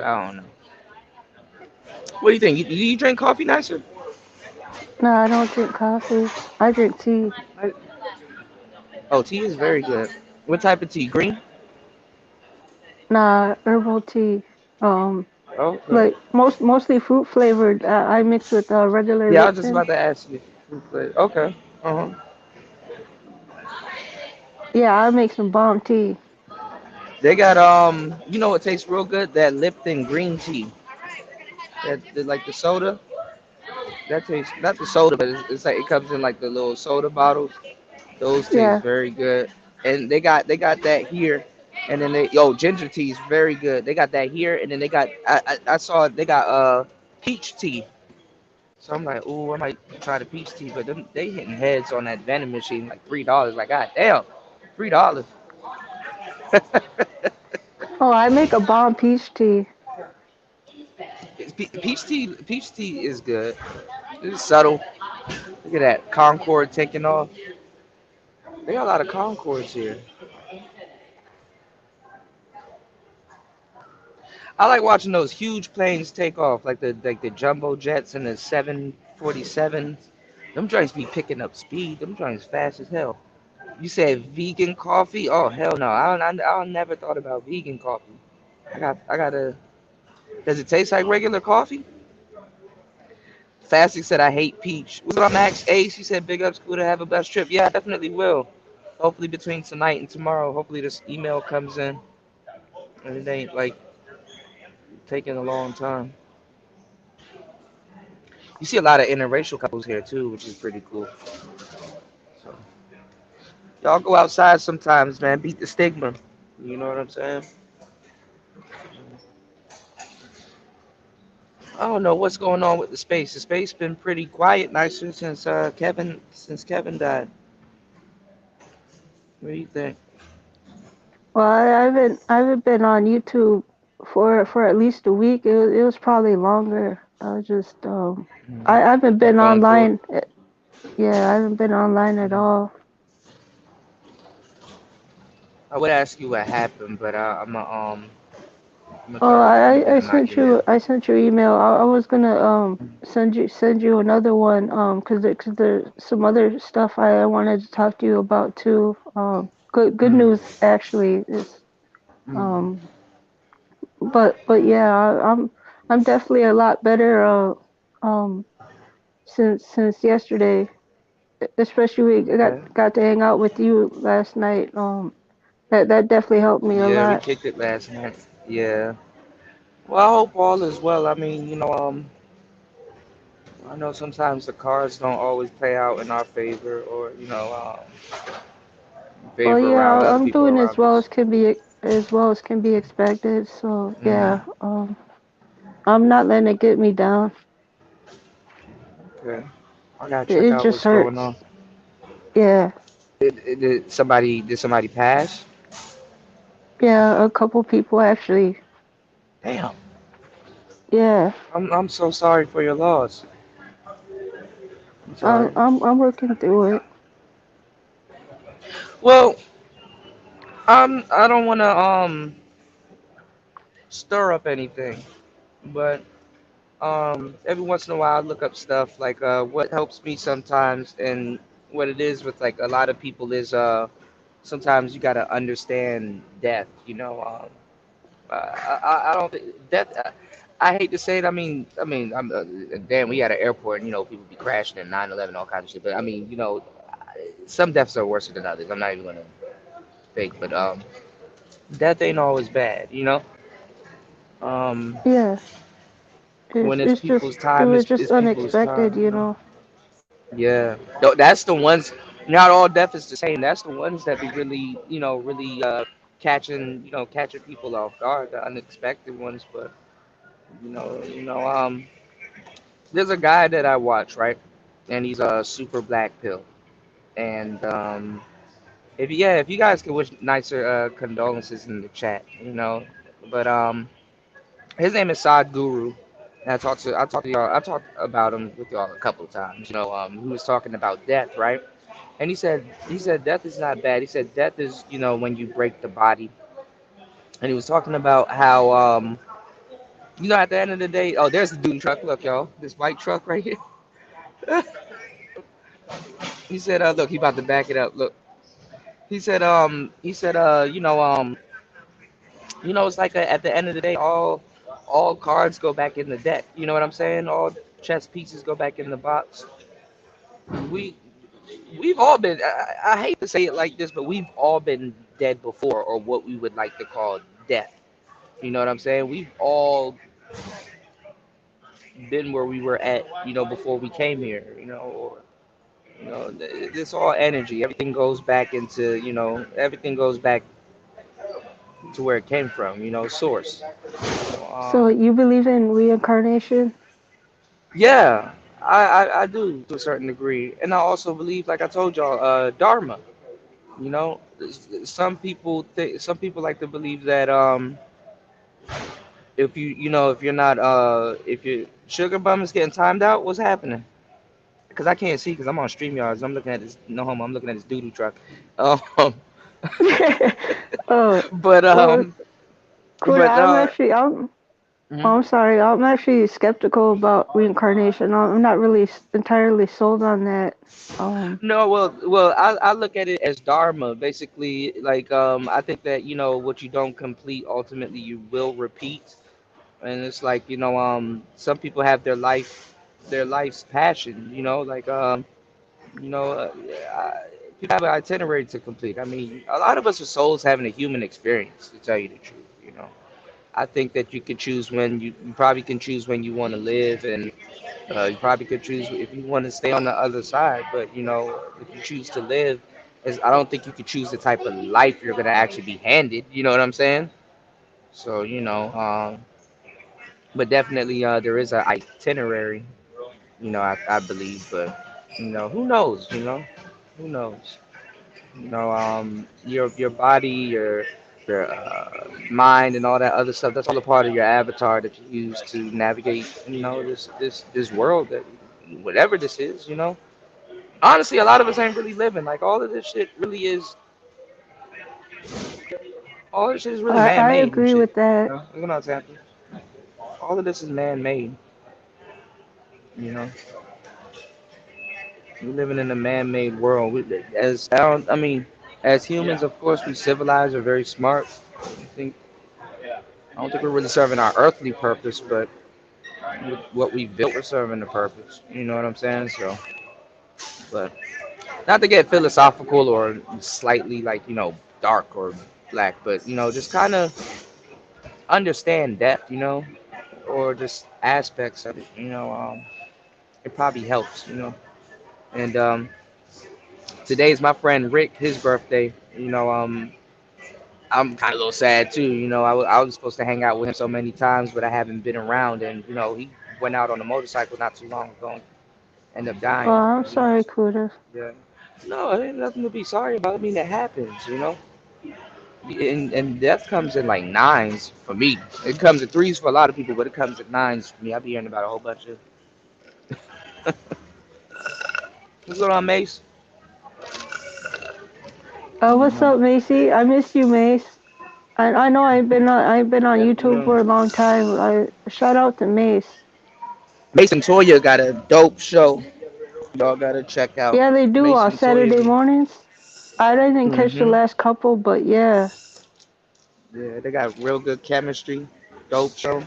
S1: I don't know. What do you think? Do you drink coffee, nicer?
S2: No, I don't drink coffee. I drink tea.
S1: Oh, tea is very good. What type of tea? Green?
S2: Nah, herbal tea. Um,
S1: Okay.
S2: like mostly fruit flavored. I mix with regular
S1: Yeah, I was just
S2: Lipton.
S1: about to ask you. Okay. Uh huh.
S2: Yeah, I make some bomb tea.
S1: They got you know what tastes real good? That Lipton green tea. Like the soda. That tastes not the soda, but it's like it comes in like the little soda bottles. Those taste
S2: Yeah.
S1: very good. And they got that here. And then they yo ginger tea is very good. They got that here, and then they got I saw they got peach tea. So I'm like, ooh, I might try the peach tea, but them, they hitting heads on that vending machine like $3. Like, god damn, $3.
S2: Oh, I make a bomb peach tea.
S1: Peach tea is good. It's subtle. Look at that Concord taking off. They got a lot of Concords here. I like watching those huge planes take off, like the jumbo jets and the 747s. Them joints be picking up speed. Them joints fast as hell. You said vegan coffee? Oh hell no! I never thought about vegan coffee. I gotta. Does it taste like regular coffee? Fastic said I hate peach. What's up, Max? Ace, you said big ups, cool to have a best trip. Yeah, I definitely will. Hopefully between tonight and tomorrow. Hopefully this email comes in and it ain't like taking a long time. You see a lot of interracial couples here too, which is pretty cool. So y'all go outside sometimes, man. Beat the stigma. You know what I'm saying? I don't know what's going on with the space. The space been pretty quiet, nicer since Kevin died. What do you think?
S2: Well, I haven't been on YouTube for at least a week. It was probably longer. I was just I haven't
S1: Just
S2: been
S1: going through it.
S2: online. Yeah, I haven't been online at all.
S1: I would ask you what happened, but I'm gonna
S2: Oh,
S1: try to keep it
S2: I
S1: in my
S2: sent
S1: email.
S2: you email. I was gonna send you another one 'cause there's some other stuff I wanted to talk to you about too. Good
S1: Mm,
S2: news actually is
S1: mm,
S2: um but yeah, I'm definitely a lot better um since yesterday, especially we
S1: okay.
S2: got to hang out with you last night. That definitely helped me a
S1: Yeah, we
S2: lot.
S1: kicked it last night. Yeah. Well, I hope all is well. I mean, I know sometimes the cards don't always play out in our favor, or
S2: Well,
S1: favor
S2: yeah,
S1: around other
S2: I'm
S1: people
S2: doing
S1: around us.
S2: as well as can be expected. So yeah,
S1: Mm,
S2: I'm not letting it get me down.
S1: okay. I gotta check
S2: It
S1: out
S2: just
S1: what's going
S2: hurts.
S1: on.
S2: Yeah,
S1: Did somebody pass?
S2: yeah, a couple people actually.
S1: Damn.
S2: Yeah,
S1: I'm so sorry for your loss. I'm
S2: I'm
S1: sorry.
S2: I'm I'm working through it.
S1: Well, I don't want to stir up anything, but every once in a while I look up stuff like what helps me sometimes, and what it is with like a lot of people is sometimes you gotta understand death. I don't think death. I hate to say it. Damn, we at an airport, and people be crashing in 9/11, all kinds of shit. But I mean, some deaths are worse than others. I'm not even gonna fake, but death ain't always bad. Um,
S2: Yeah,
S1: when it's
S2: it's
S1: people's
S2: just it
S1: time,
S2: was
S1: it's,
S2: just
S1: it's people's
S2: unexpected,
S1: time.
S2: you know.
S1: Yeah, that's the ones. Not all death is the same. That's the ones that be really, really catching people off guard, the unexpected ones. But there's a guy that I watch, right, and he's a super black pill. And if you guys could wish nicer condolences in the chat, but his name is Sad Guru. And I talked to y'all, I talked about him with y'all a couple of times. He was talking about death, right? And he said death is not bad. He said death is, when you break the body. And he was talking about how at the end of the day, oh, there's the dude truck. Look, y'all, this white truck right here. He said, look, he about to back it up. Look, it's like at the end of the day, all cards go back in the deck. You know what I'm saying? All chess pieces go back in the box. We we've all been. I hate to say it like this, but we've all been dead before, or what we would like to call death. You know what I'm saying? We've all been where we were at, before we came here. Or it's all energy. Everything goes back into, everything goes back to where it came from. Source.
S2: So you believe in reincarnation?
S1: Yeah, I do to a certain degree, and I also believe, like I told y'all, dharma. Some people like to believe that if if you're not if your sugar bum is getting timed out, what's happening? Because I can't see because I'm on StreamYards. I'm looking at this, no homo. I'm looking at this doo-doo truck. Um,
S2: Oh,
S1: but
S2: well,
S1: um,
S2: Kuda,
S1: but mhm.
S2: I'm sorry, I'm actually skeptical about reincarnation. I'm not really entirely sold on that. Um,
S1: No, well, I look at it as dharma. Basically, like I think that what you don't complete, ultimately you will repeat. And it's like some people have their life's passion. Like you know, uh, people have an itinerary to complete. I mean, a lot of us are souls having a human experience, to tell you the truth. I think that you could choose when you probably can choose when you want to live, and you probably could choose if you want to stay on the other side. But if you choose to live, I don't think you could choose the type of life you're gonna actually be handed. You know what I'm saying? So but definitely there is an itinerary. I believe, but who knows? Who knows? Your body, your mind, and all that other stuff. That's all a part of your avatar that you use to navigate. This world that whatever this is. Honestly, a lot of us ain't really living. Like all of this shit really is. All this shit is really
S2: I
S1: man-made and
S2: agree
S1: shit.
S2: with that.
S1: You know what's happening? All of this is man-made. You know, we're living in a man-made world. I mean, as humans, of course, we civilized are very smart. Think I don't think we're really serving our earthly purpose, but with what we built, we're serving the purpose. You know what I'm saying? So, but not to get philosophical or slightly like dark or black, but just kind of understand depth, or just aspects of it. It probably helps. And today's my friend Rick, his birthday. I'm kind of a little sad too. I was supposed to hang out with him so many times, but I haven't been around. And he went out on a motorcycle not too long ago and ended up
S2: Oh,
S1: dying.
S2: I'm sorry, Kuda.
S1: Yeah. No, it ain't nothing to be sorry about. I mean, it happens. And death comes in like nines for me. It comes in threes for a lot of people, but it comes in nines for me. I be hearing about a whole bunch of. What's going on, Mace?
S2: What's up, Macy? I miss you, Mace. I know I've been on
S1: Yes,
S2: YouTube for a long time. I shout out to Mace.
S1: Mason Toya got a dope show. Y'all gotta check out
S2: Yeah, they do on
S1: Mason
S2: Saturday
S1: Toya's.
S2: mornings. I didn't catch the
S1: Mm-hmm.
S2: last couple, but yeah.
S1: Yeah, they got real good chemistry. Dope show.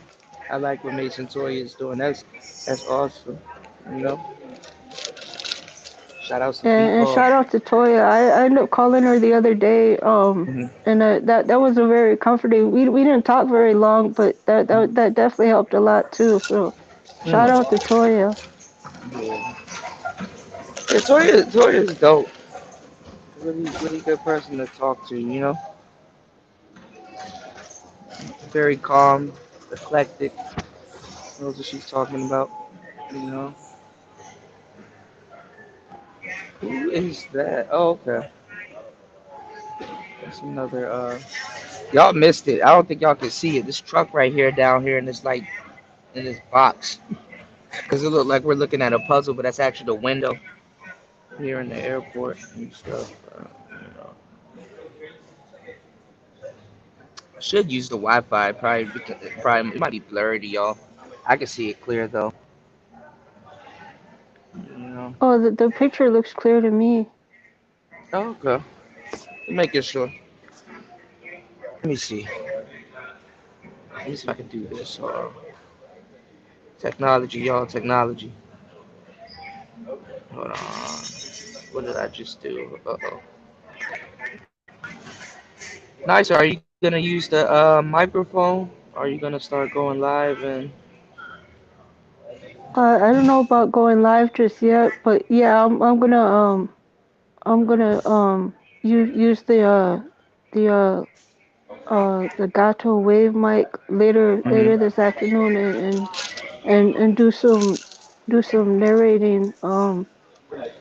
S1: I like what Mason Toya is doing. That's awesome. You know. Shout outs to
S2: And
S1: people.
S2: shout out to Toya. I ended up calling her the other day.
S1: Hmm.
S2: And that was a very comforting. We didn't talk very long, but that definitely helped a lot too. So shout out to Toya.
S1: Yeah. Yeah, Toya is dope. Really, really good person to talk to. Very calm, eclectic. Knows what she's talking about. You know. Who is that? Oh, okay. That's another. Y'all missed it. I don't think y'all can see it. This truck right here, down here, in this in this box, because it looked like we're looking at a puzzle, but that's actually the window here in the airport and stuff. You know. I should use the Wi-Fi. Probably it might be blurry to y'all. I can see it clear though. You know.
S2: Oh, the picture looks clear to me.
S1: Oh, okay. Making sure. Let me see. Let me see if I can do this. Technology, y'all. Technology. Hold on. What did I just do? Uh-oh. Nice. Are you gonna use the microphone? Are you gonna start going live and
S2: I don't know about going live just yet, but yeah, I'm gonna use the Gato Wave mic later
S1: hmm
S2: this afternoon and do some narrating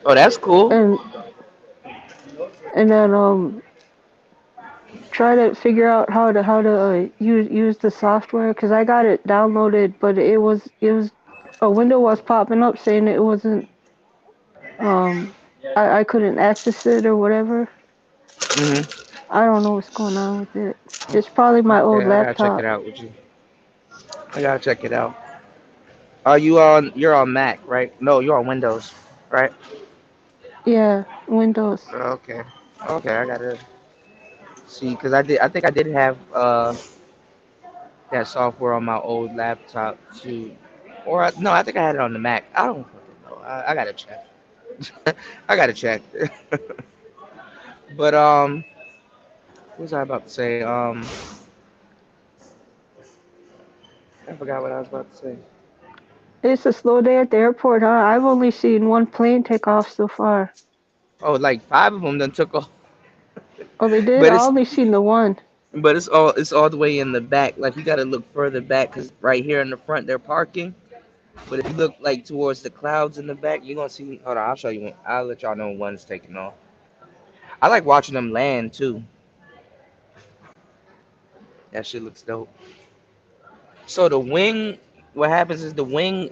S1: Oh, that's cool.
S2: and then try to figure out how to use the software because I got it downloaded, but it was a window was popping up saying it wasn't I couldn't access it or whatever.
S1: hmm
S2: I don't know what's going on with it. It's probably my old
S1: Okay, I gotta check it
S2: laptop.
S1: out with you. I gotta check it out. Are you on? You're on Mac, right? No, you're on Windows, right?
S2: Yeah, Windows.
S1: Okay. Okay, I gotta see because I did. I think I did have that software on my old laptop too, or no, I think I had it on the Mac. I don't fucking know. I gotta check. I gotta check. But what was I about to say? I forgot what I was about to say.
S2: It's a slow day at the airport, huh? I've only seen one plane take off so far.
S1: Oh, like five of them done took off,
S2: Oh, they did?
S1: but
S2: I
S1: it's
S2: only seen the one.
S1: it's all the way in the back. Like you gotta look further back because right here in the front they're parking. But if you look like towards the clouds in the back, you're gonna see. Hold on, I'll show you. I'll let y'all know when one's taking off. I like watching them land too. That shit looks dope. So the wing, what happens is the wing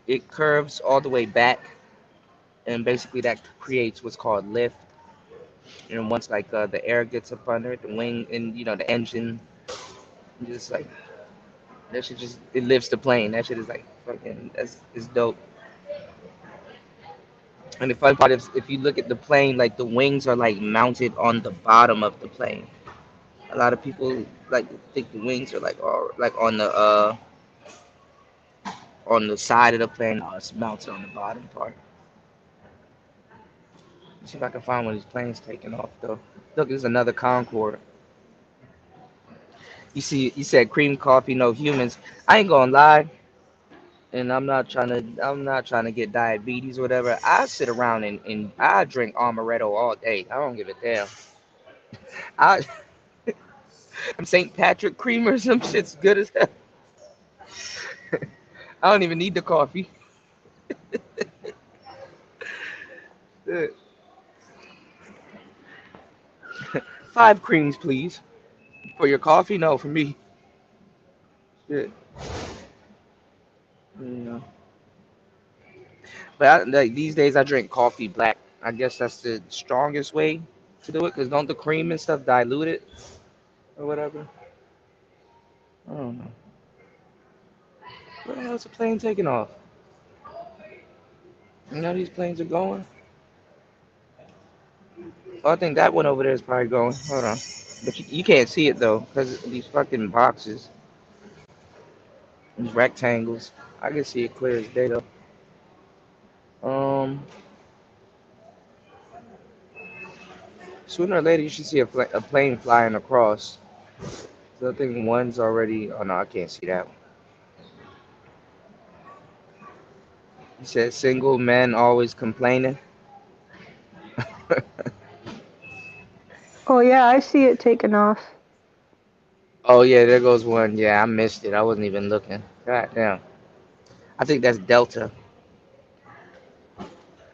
S1: it curves all the way back, and basically that creates what's called lift. And once like the air gets up under it, the wing and the engine just like that shit just it lifts the plane. That shit is like fucking that's it's dope. And the fun part is if you look at the plane, like the wings are like mounted on the bottom of the plane. A lot of people like think the wings are like all like on the side of the plane. No, it's mounted on the bottom part. Let's see if I can find one of these planes taking off though. Look, there's another Concorde. You see, you said cream coffee, no humans. I ain't gonna lie, and I'm not trying to get diabetes or whatever. I sit around and I drink amaretto all day. I don't give a damn. I I'm St. Patrick creamer, some shit's good as hell. I don't even need the coffee. Uh, Five creams, please. For your coffee? No, for me. Shit. You know. But like these days, I drink coffee black. I guess that's the strongest way to do it, cause don't the cream and stuff dilute it or whatever? I don't know. Where the hell's the plane taking off? You know these planes are going. Oh, I think that one over there is probably going. Hold on. But you can't see it though, cause of these fucking boxes, these rectangles. I can see it clear as day though. Um, Sooner or later you should see a plane flying across. So I think one's already. Oh no, I can't see that one. He said single men always complaining.
S2: Oh yeah, I see it taking off.
S1: Oh yeah, there goes one. Yeah, I missed it. I wasn't even looking. God damn. I think that's Delta.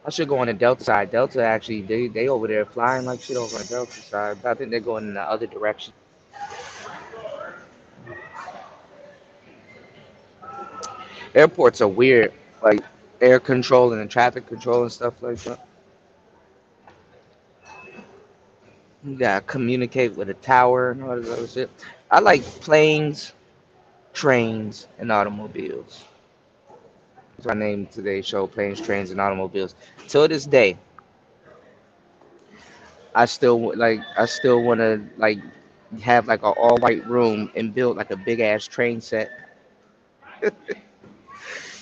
S1: I should go on the Delta side. Delta actually, they over there flying like shit over on Delta side. But I think they're going in the other direction. Airports are weird, like air control and traffic control and stuff like that. You gotta communicate with a tower and all this other shit. I like planes, trains, and automobiles. That's my name today's show: planes, trains, and automobiles. Till this day, I still want to like have like an all white room and build like a big ass train set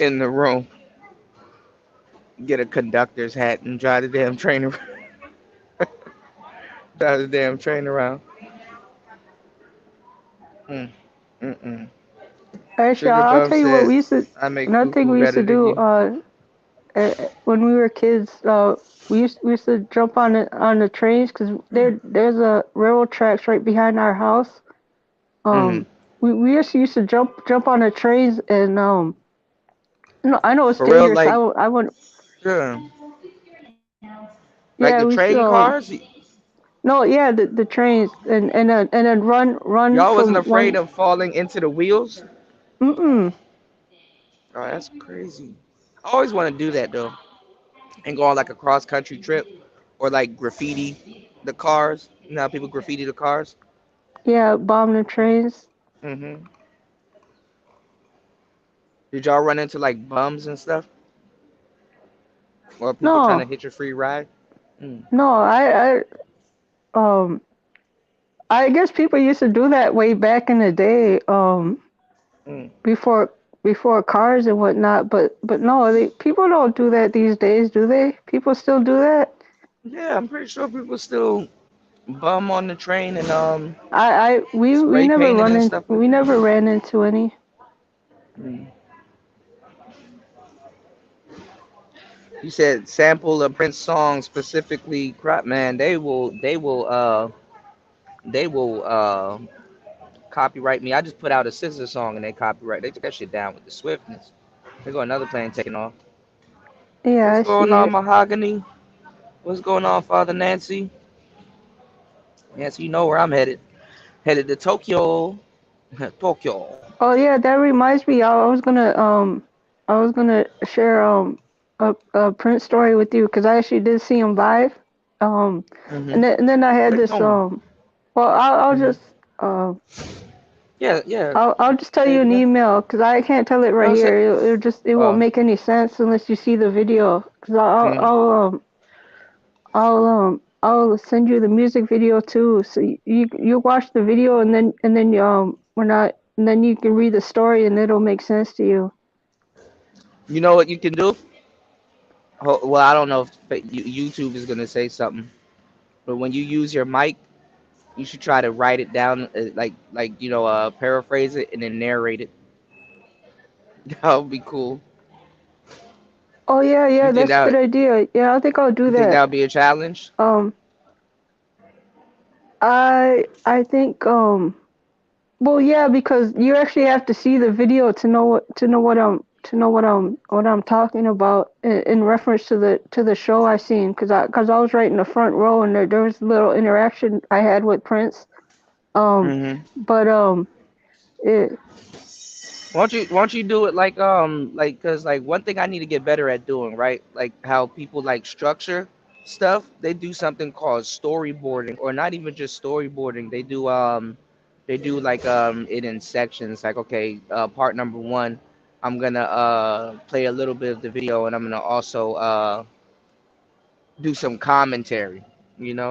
S1: in the room. Get a conductor's hat and drive the damn train around. Drive the damn train around. Mm, mm-mm.
S2: Actually,
S1: Sugar
S2: I'll
S1: Bum
S2: tell you what
S1: said,
S2: we used to.
S1: I make
S2: Another thing
S1: fufu
S2: we used to
S1: better than
S2: do.
S1: you.
S2: When we were kids, we used to jump on the trains because there's a railroad tracks right behind our house.
S1: Hmm.
S2: We just used to jump on the trains and no, I know it's
S1: For real,
S2: dangerous.
S1: like,
S2: I wouldn't.
S1: yeah. Like
S2: Yeah,
S1: the
S2: we used to,
S1: train cars?
S2: no, yeah, the trains and then run
S1: Y'all wasn't
S2: from
S1: afraid
S2: one.
S1: of falling into the wheels?
S2: Mm-mm.
S1: Oh, that's crazy. I always want to do that though, and go on like a cross country trip, or like graffiti the cars. You know how people graffiti the cars?
S2: Yeah, bomb the trains.
S1: Hmm. Did y'all run into like bums and stuff, or people trying to
S2: No,
S1: hit your free ride? Mm,
S2: no, I guess people used to do that way back in the day,
S1: mm.
S2: before cars and whatnot. But no, people don't do that these days, do they? People still do that.
S1: Yeah, I'm pretty sure people still bum on the train and
S2: We
S1: spray
S2: never
S1: painting and stuff like
S2: we
S1: that.
S2: never ran into any.
S1: Mm. You said sample a Prince song specifically, crap man. They will copyright me. I just put out a scissor song and they copyright. They took that shit down with the swiftness. They got another plane taking off.
S2: Yeah,
S1: What's
S2: I
S1: going
S2: see
S1: on,
S2: it.
S1: Mahogany? What's going on, Father Nancy? Nancy, you know where I'm headed. Headed to Tokyo. Tokyo.
S2: Oh yeah, that reminds me. I was gonna share a Prince story with you because I actually did see him live. Um,
S1: Hmm.
S2: and then I had
S1: Wait,
S2: this
S1: no.
S2: Well, I'll
S1: Hmm.
S2: just um
S1: Yeah, yeah.
S2: I'll just tell
S1: Say
S2: you
S1: it
S2: an
S1: again.
S2: email because I can't tell it right
S1: No, say.
S2: here. It won't
S1: Oh.
S2: make any sense unless you see the video. Because
S1: Mm.
S2: I'll send you the music video too. So you watch the video and then we're not and then you can read the story and it'll make sense to you.
S1: You know what you can do? Well, I don't know if YouTube is gonna say something, but when you use your mic, you should try to write it down, paraphrase it and then narrate it. That would be cool.
S2: Oh yeah,
S1: You
S2: yeah,
S1: think
S2: that's a good
S1: that
S2: idea. Yeah, I think I'll do
S1: you think that
S2: that.
S1: would be a challenge?
S2: Um, I think well yeah, because you actually have to see the video to know what I'm talking about in reference to the show I seen because I was right in the front row and there was a little interaction I had with Prince. Um,
S1: Hmm.
S2: but it,
S1: Why don't you do it cause like one thing I need to get better at doing, right? Like how people like structure stuff. They do something called storyboarding, or not even just storyboarding. They do like it in sections. Like okay, part number one, I'm gonna play a little bit of the video, and I'm gonna also do some commentary.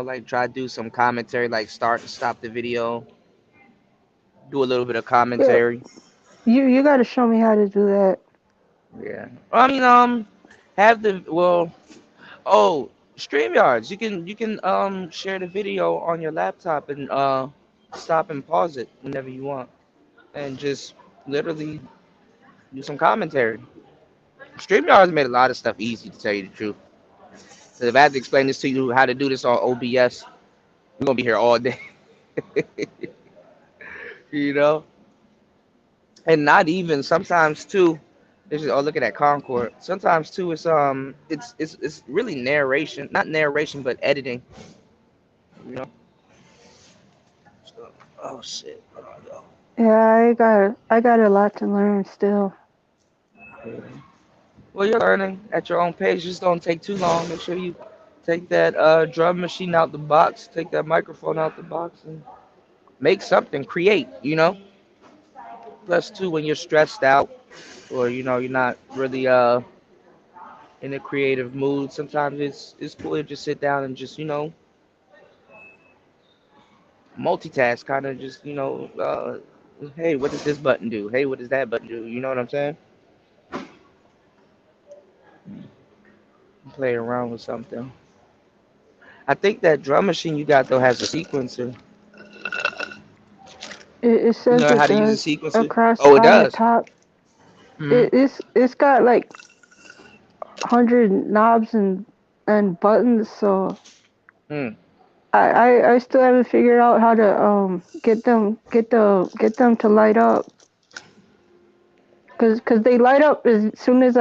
S1: Like try to do some commentary, like start and stop the video, do a little bit of
S2: yeah,
S1: commentary.
S2: you got to show me how to do that.
S1: Yeah. I mean, have the well. Oh, StreamYards. You can share the video on your laptop and stop and pause it whenever you want, and just literally do some commentary. StreamYards made a lot of stuff easy to tell you the truth. 'Cause if I had to explain this to you how to do this on OBS, we're gonna be here all day. you know. And not even sometimes too. This is oh look at that Concord. Sometimes too it's really narration, not narration but editing. You know. So, oh shit. Where do I go?
S2: Yeah, I got a lot to learn still.
S1: Yeah. Well, you're learning at your own pace. Just don't take too long. Make sure you take that drum machine out the box, take that microphone out the box, and make something. Create. Plus too when you're stressed out or you're not really in a creative mood. Sometimes it's cool to just sit down and just multitask, kind of just hey, what does this button do? Hey, what does that button do? You know what I'm saying? Play around with something. I think that drum machine you got though has a sequencer.
S2: It
S1: You
S2: says
S1: know
S2: it
S1: how to use
S2: does
S1: a sequencer?
S2: across
S1: Oh, it
S2: on the
S1: does.
S2: top.
S1: Hmm.
S2: It's got like 100 knobs and buttons. So
S1: Hmm.
S2: I still haven't figured out how to get them to light up. Cause they light up as soon as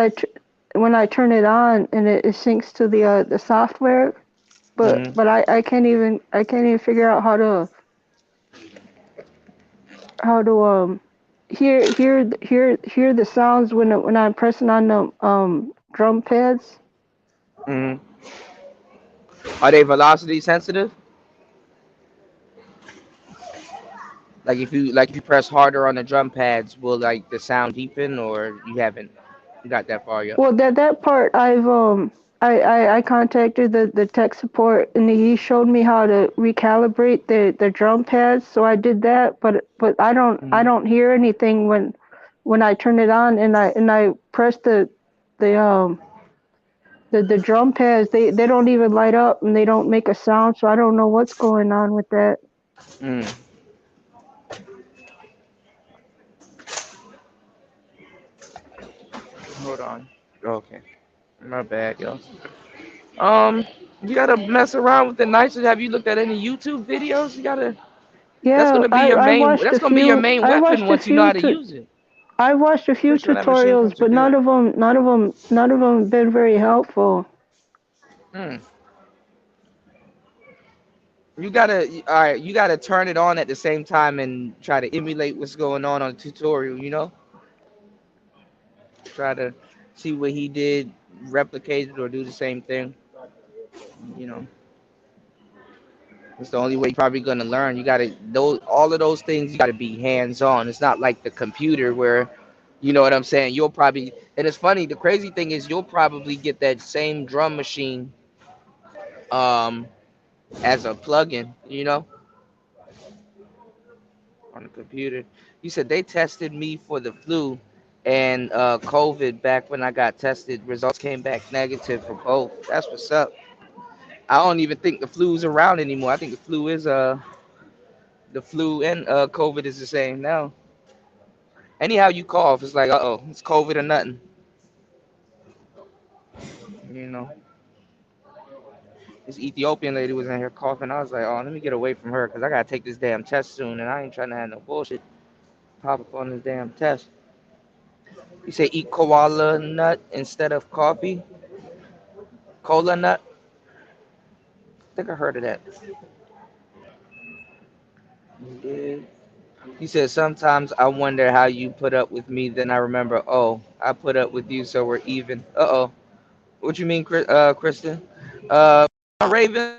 S2: when I turn it on, and it syncs to the software.
S1: Hmm.
S2: But I can't even figure out how to hear the sounds when I'm pressing on the drum pads.
S1: Hmm. Are they velocity sensitive? Like if you press harder on the drum pads, will like the sound deepen, or you haven't got that far yet?
S2: Well, that part I contacted the tech support, and he showed me how to recalibrate the drum pads. So I did that, but I
S1: Hmm.
S2: don't hear anything when I turn it on, and I press the the drum pads. They don't even light up, and they don't make a sound. So I don't know what's going on with that.
S1: Mm. Hold on. Okay. My bad, yo. Um, you gotta mess around with the nicer. Have you looked at any YouTube videos? You gotta. That's
S2: Yeah,
S1: gonna be your main. That's gonna be your main
S2: I
S1: weapon
S2: watched a
S1: once you know
S2: few
S1: how to use it.
S2: I watched a few
S1: Especially when that machine
S2: tutorials,
S1: comes
S2: but
S1: together.
S2: none of them been very helpful.
S1: Hmm. You gotta. All right. You gotta turn it on at the same time and try to emulate what's going on the tutorial. You know. Try to see what he did, replicate it, or do the same thing. You know. It's the only way you're probably gonna learn. You gotta those all of those things. You gotta be hands on. It's not like the computer where, you know what I'm saying. You'll probably and it's funny. The crazy thing is you'll probably get that same drum machine um as a plugin. You know, on the computer. You said they tested me for the flu and COVID back when I got tested. Results came back negative for both. That's what's up. I don't even think the flu's around anymore. I think the flu and COVID is the same now. Anyhow you cough, it's like, uh-oh, it's COVID or nothing. You know, this Ethiopian lady was in here coughing. I was like, oh, let me get away from her because I got to take this damn test soon, and I ain't trying to have no bullshit pop up on this damn test. You say eat koala nut instead of coffee? Cola nut? I think I heard of that. You did. You said sometimes I wonder how you put up with me. Then I remember, oh, I put up with you, so we're even. Uh-oh. What you mean, Kristen? Uh, Raven?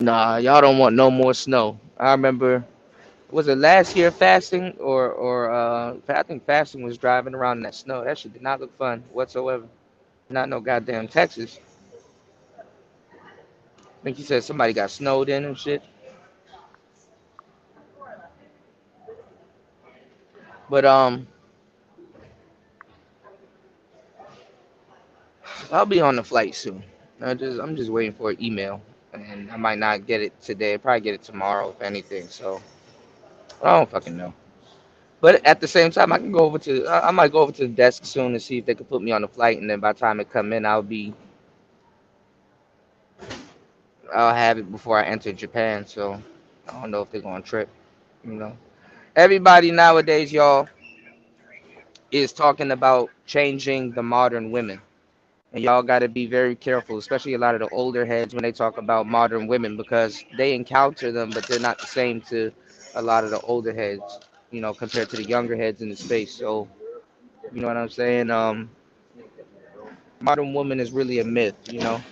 S1: Nah, y'all don't want no more snow. I remember, was it last year fasting or I think fasting was driving around in that snow. That shit did not look fun whatsoever. Not no goddamn Texas. I think you said somebody got snowed in and shit. But I'll be on the flight soon. I'm just waiting for an email, and I might not get it today. I'll probably get it tomorrow if anything. So I don't fucking know. But at the same time, I can go over to I might go over to the desk soon and see if they could put me on the flight, and then by the time it come in, I'll have it before I enter Japan. So I don't know if they're gonna trip. You know, everybody nowadays, y'all, is talking about changing the modern women, and y'all got to be very careful, especially a lot of the older heads when they talk about modern women because they encounter them, but they're not the same to a lot of the older heads. You know, compared to the younger heads in the space. So you know what I'm saying? Modern woman is really a myth. You know,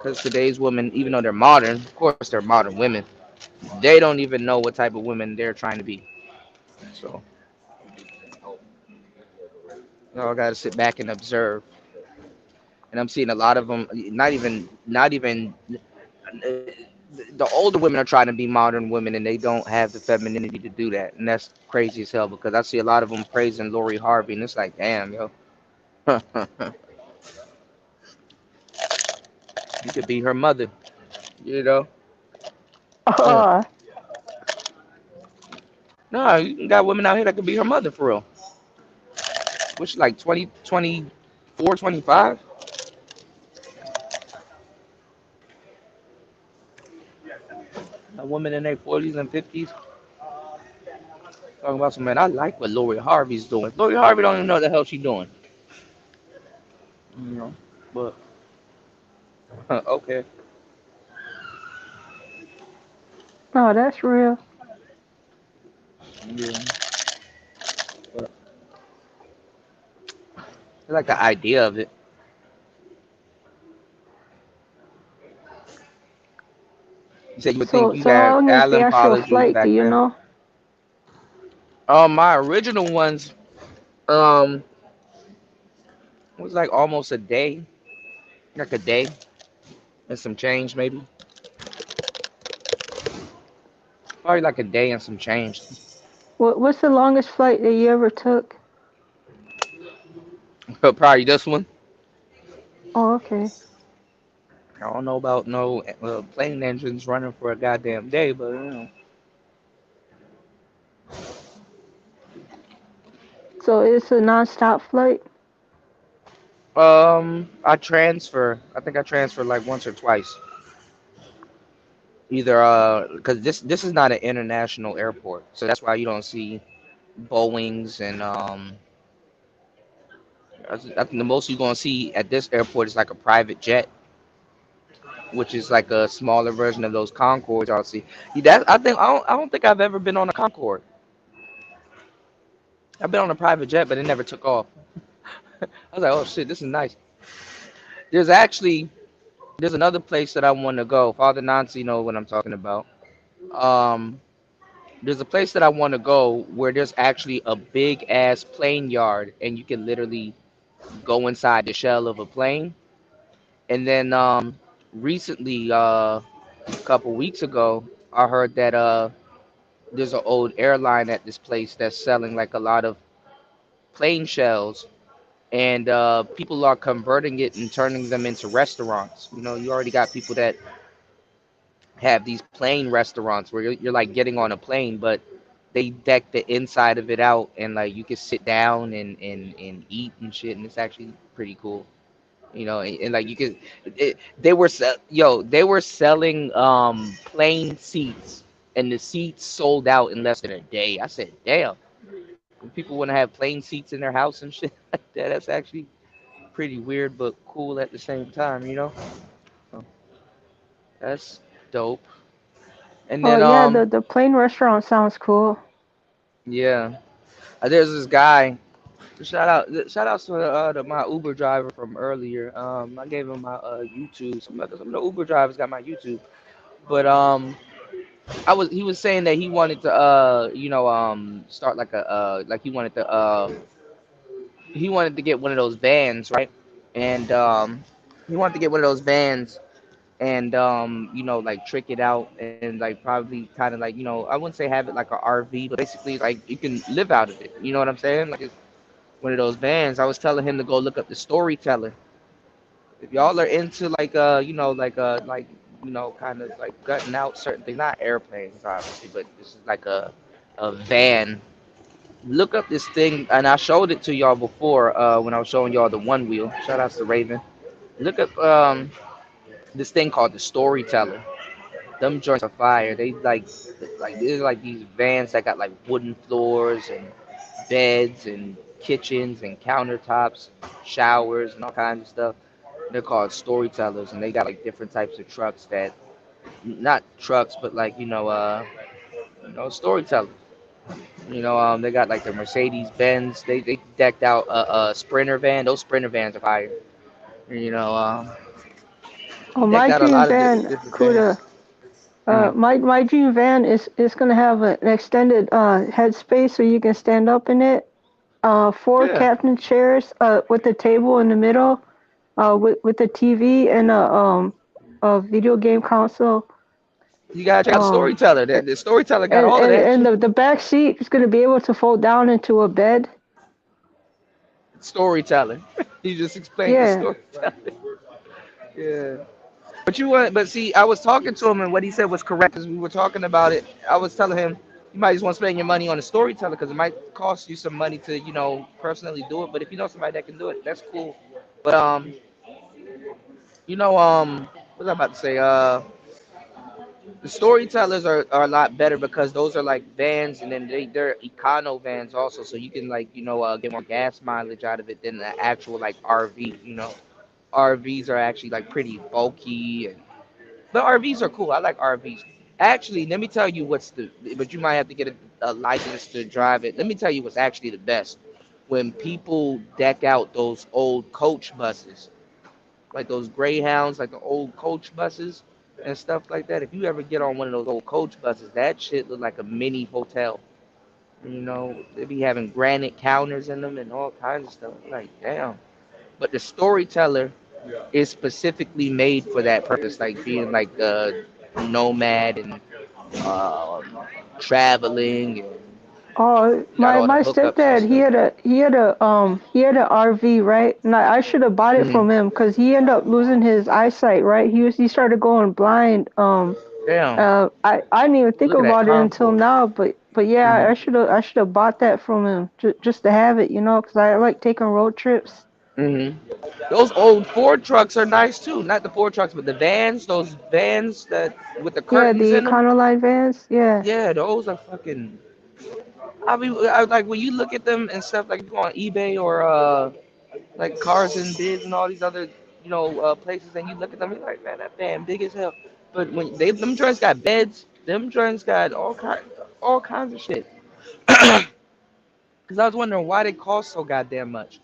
S1: Because today's women, even though they're modern, of course they're modern women, they don't even know what type of women they're trying to be. So I gotta sit back and observe. And I'm seeing a lot of them. Not even. The older women are trying to be modern women, and they don't have the femininity to do that, and that's crazy as hell. Because I see a lot of them praising Lori Harvey, and it's like, damn, yo, you could be her mother, you know? Yeah.
S2: Uh,
S1: No, you got women out here that could be her mother for real. Which like 20, 24, 25. A woman in their 40s and 50s talking about some man. I like what Lori Harvey's doing. Lori Harvey don't even know what the hell she's doing. You know, but okay.
S2: no, that's real.
S1: Yeah. But I like the idea of it. You said you would think you
S2: So how
S1: got
S2: long is the
S1: Allen
S2: actual
S1: polishes
S2: flight? Do
S1: back
S2: you
S1: then.
S2: know?
S1: My original ones, um, was like almost a day, like a day and some change, maybe. Probably like a day and some change.
S2: What's the longest flight that you ever took?
S1: But probably this one.
S2: Oh, okay.
S1: I don't know about no plane engines running for a goddamn day, but you know.
S2: So it's a non-stop flight.
S1: I transfer. I think I transferred like once or twice. Either because this is not an international airport, so that's why you don't see Boeing's and I think the most you're gonna see at this airport is like a private jet, which is like a smaller version of those Concords y'all see. That I don't think I've ever been on a Concorde. I've been on a private jet, but it never took off. I was like, oh shit, this is nice. There's actually there's another place that I want to go. Father Nancy know what I'm talking about. Um, there's a place that I want to go where there's actually a big ass plane yard, and you can literally go inside the shell of a plane. And then recently, a couple weeks ago, I heard that there's an old airline at this place that's selling like a lot of plane shells, and people are converting it and turning them into restaurants. You know, you already got people that have these plane restaurants where you're like getting on a plane, but they deck the inside of it out, and like you can sit down and eat and shit, and it's actually pretty cool. You know, and like you could, they were selling plane seats, and the seats sold out in less than a day. I said, damn, people want to have plane seats in their house and shit like that. That's actually pretty weird, but cool at the same time. You know, so that's dope. And
S2: Oh
S1: then
S2: yeah, the plane restaurant sounds cool.
S1: yeah, there's this guy. Shout out to my Uber driver from earlier. I gave him my YouTube. Some of the Uber drivers got my YouTube, but he was saying that he wanted to start like a he wanted to get one of those vans, right? And he wanted to get one of those vans and like trick it out and like probably kind of like I wouldn't say have it like a RV, but basically like you can live out of it. You know what I'm saying? Like it's one of those vans. I was telling him to go look up the Storyteller. If y'all are into like kind of like gutting out certain things, not airplanes obviously, but this is like a van. Look up this thing, and I showed it to y'all before when I was showing y'all the one wheel. Shout outs to Raven. Look up this thing called the Storyteller. Them joints are fire. They like they're like these vans that got like wooden floors and beds and kitchens and countertops, showers and all kinds of stuff. They're called storytellers, and they got like different types of trucks that, not trucks, but like storytellers. They got like the Mercedes Benz. They decked out a Sprinter van. Those Sprinter vans are fire. You know,
S2: Oh,
S1: Decked
S2: my
S1: out a
S2: dream
S1: lot of
S2: van
S1: different
S2: could
S1: things. Mm.
S2: my dream van is gonna have an extended headspace so you can stand up in it. Four
S1: Yeah,
S2: captain chairs with a table in the middle with a TV and a video game console.
S1: you gotta check out the
S2: Um,
S1: storyteller. The storyteller got
S2: and
S1: all of
S2: and
S1: that
S2: and
S1: shit.
S2: the back seat is gonna be able to fold down into a bed.
S1: Storyteller. You just explained the
S2: Yeah.
S1: storyteller. Yeah. But you want, but see, I was talking to him, and what he said was correct because we were talking about it. I was telling him you might just want to spend your money on a storyteller because it might cost you some money to, personally do it. But if you know somebody that can do it, that's cool. But what was I about to say? The storytellers are a lot better because those are like vans, and then they're econo vans also, so you can like get more gas mileage out of it than the actual like RV. RVs are actually like pretty bulky, but RVs are cool. I like RVs. Actually, let me tell you but you might have to get a license to drive it. Let me tell you what's actually the best. When people deck out those old coach buses, like those Greyhounds, like the old coach buses and stuff like that. If you ever get on one of those old coach buses, that shit look like a mini hotel. They be having granite counters in them and all kinds of stuff. Like, damn. But the storyteller is specifically made for that purpose, like being like a nomad and um, traveling, and
S2: Oh,
S1: you got
S2: my
S1: all the
S2: my
S1: hookups and
S2: stepdad,
S1: stuff.
S2: he had a RV, right? And I should have bought it
S1: Hmm.
S2: from him because he ended up losing his eyesight, right? He started going blind.
S1: Damn.
S2: I didn't even think
S1: Look at that
S2: about it until
S1: concourse.
S2: now, but yeah,
S1: Hmm.
S2: I should have bought that from him just to have it, because I like taking road trips.
S1: Hmm. Those old Ford trucks are nice too. Not the Ford trucks, but the vans. Those vans that with the
S2: Yeah,
S1: curtains
S2: the
S1: in them.
S2: Econoline vans. Yeah.
S1: Yeah, those are fucking. Like when you look at them and stuff, like you go on eBay or like Cars and Bids and all these other places, and you look at them, you're like, man, that van big as hell. But when them joints got beds, them joints got all kinds of shit. Because I was wondering why they cost so goddamn much.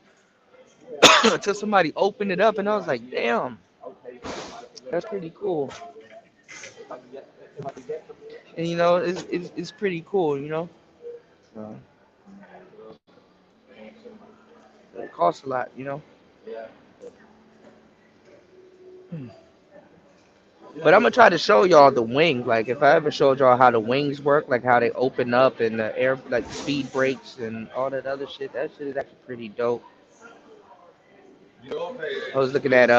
S1: Until somebody opened it up, and I was like, damn, that's pretty cool. And it's pretty cool. So it costs a lot. But I'm gonna try to show y'all the wings. Like if I ever showed y'all how the wings work, like how they open up and the air, like speed brakes and all that other shit. That shit is actually pretty dope. I was looking at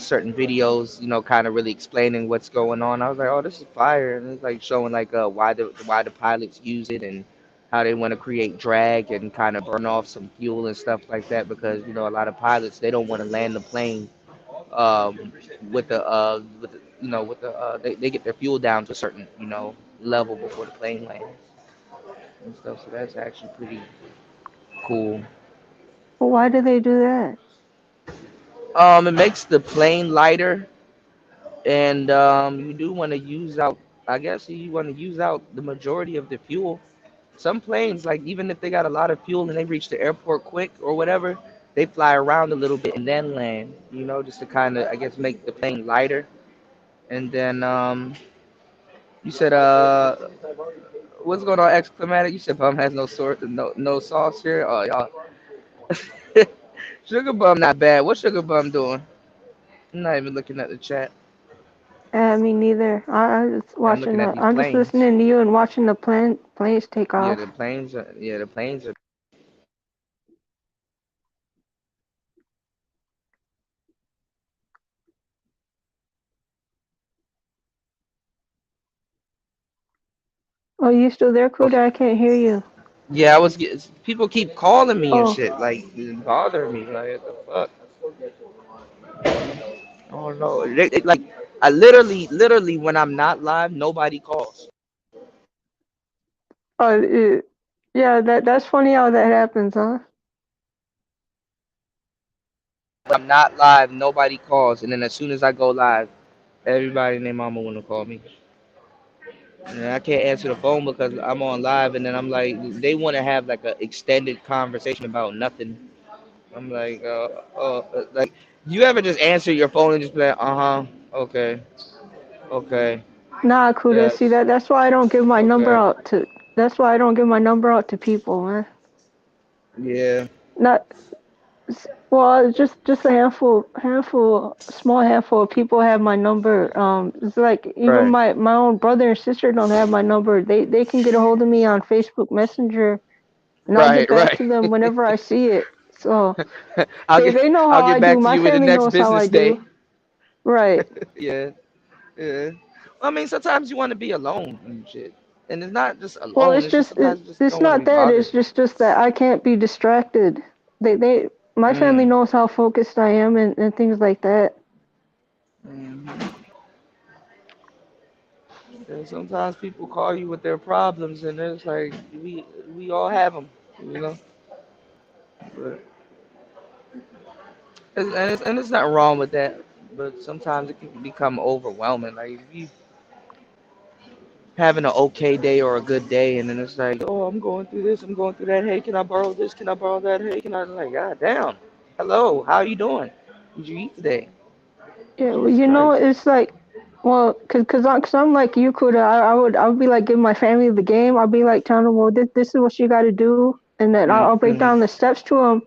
S1: certain videos, kind of really explaining what's going on. I was like, oh, this is fire, and it's like showing like why the pilots use it and how they want to create drag and kind of burn off some fuel and stuff like that because a lot of pilots they don't want to land the plane they get their fuel down to a certain level before the plane lands and stuff. So that's actually pretty cool.
S2: Well, why do they do that?
S1: It makes the plane lighter, and you do want to use out. I guess you want to use out the majority of the fuel. Some planes, like even if they got a lot of fuel and they reach the airport quick or whatever, they fly around a little bit and then land. Just to kind of I guess make the plane lighter. And then you said what's going on, exclamatic? You said bum has no sort, no sauce here. Oh y'all, sugar bum not bad. What's sugar bum doing? I'm not even looking at the chat.
S2: Me neither. I just
S1: I'm looking
S2: watching
S1: at
S2: the.
S1: these
S2: I'm just
S1: planes.
S2: listening to you and watching the planes take
S1: Yeah,
S2: off.
S1: the planes are.
S2: Oh, you still there, Kuda? I can't hear you.
S1: Yeah, people keep calling me and
S2: Oh,
S1: shit, like bothering me. Like what the fuck? I don't know. Like I literally, when I'm not live, nobody calls.
S2: it, yeah. That's funny how that happens, huh?
S1: When I'm not live, nobody calls, and then as soon as I go live, everybody and their mama wanna call me. And I can't answer the phone because I'm on live, and then I'm like, they want to have like an extended conversation about nothing. I'm like, like You ever just answer your phone and just be like, okay, okay,
S2: Nah, Kuda. See
S1: yes,
S2: that's why I don't give my number
S1: okay,
S2: out to. That's why I don't give my number out to people, man.
S1: yeah,
S2: Not well, just a small handful of people have my number. It's like even
S1: right,
S2: my own brother and sister don't have my number. They can get a hold of me on Facebook Messenger, and I'll get
S1: right,
S2: back
S1: right.
S2: to them whenever I see it. So
S1: I'll
S2: they
S1: get
S2: they know
S1: I'll
S2: how
S1: get
S2: I do.
S1: back to
S2: My
S1: you in the
S2: family
S1: next
S2: knows how I
S1: business
S2: do.
S1: day.
S2: Right.
S1: Yeah, yeah. Well, I mean, sometimes you want to be alone and shit, and it's not just
S2: Well,
S1: alone. It's just sometimes you just
S2: it's
S1: don't want to
S2: not
S1: be
S2: that.
S1: bothered.
S2: It's just that I can't be distracted. They my family
S1: Mm.
S2: knows how focused I am and things like that.
S1: Hmm. And sometimes people call you with their problems, and it's like we all have them, you know. But and it's not wrong with that. But sometimes it can become overwhelming. Like if you having an okay day or a good day, and then it's like, oh, I'm going through this, I'm going through that. Hey, can I borrow this? Can I borrow that? Hey, can I? Like, God damn. Hello, how you doing? Did you eat today?
S2: Yeah, well,
S1: Jesus Christ.
S2: it's like, well, cause I'm like you, Kuda. I would be like giving my family the game. I'll be like telling them, well, this is what you got to do, and then I'll break
S1: Mm-hmm.
S2: down the steps to them.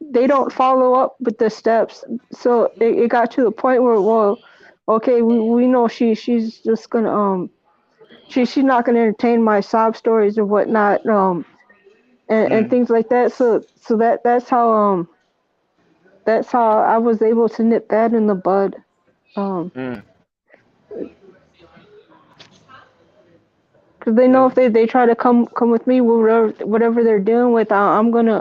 S2: They don't follow up with the steps, so it got to the point where, well, okay, we know she's just gonna she's not gonna entertain my sob stories or whatnot, and
S1: Mm,
S2: things like that. So that's how I was able to nip that in the bud. Um,
S1: mm,
S2: Cause they know
S1: yeah.
S2: if they try to come with me, whatever they're dealing with, I'm gonna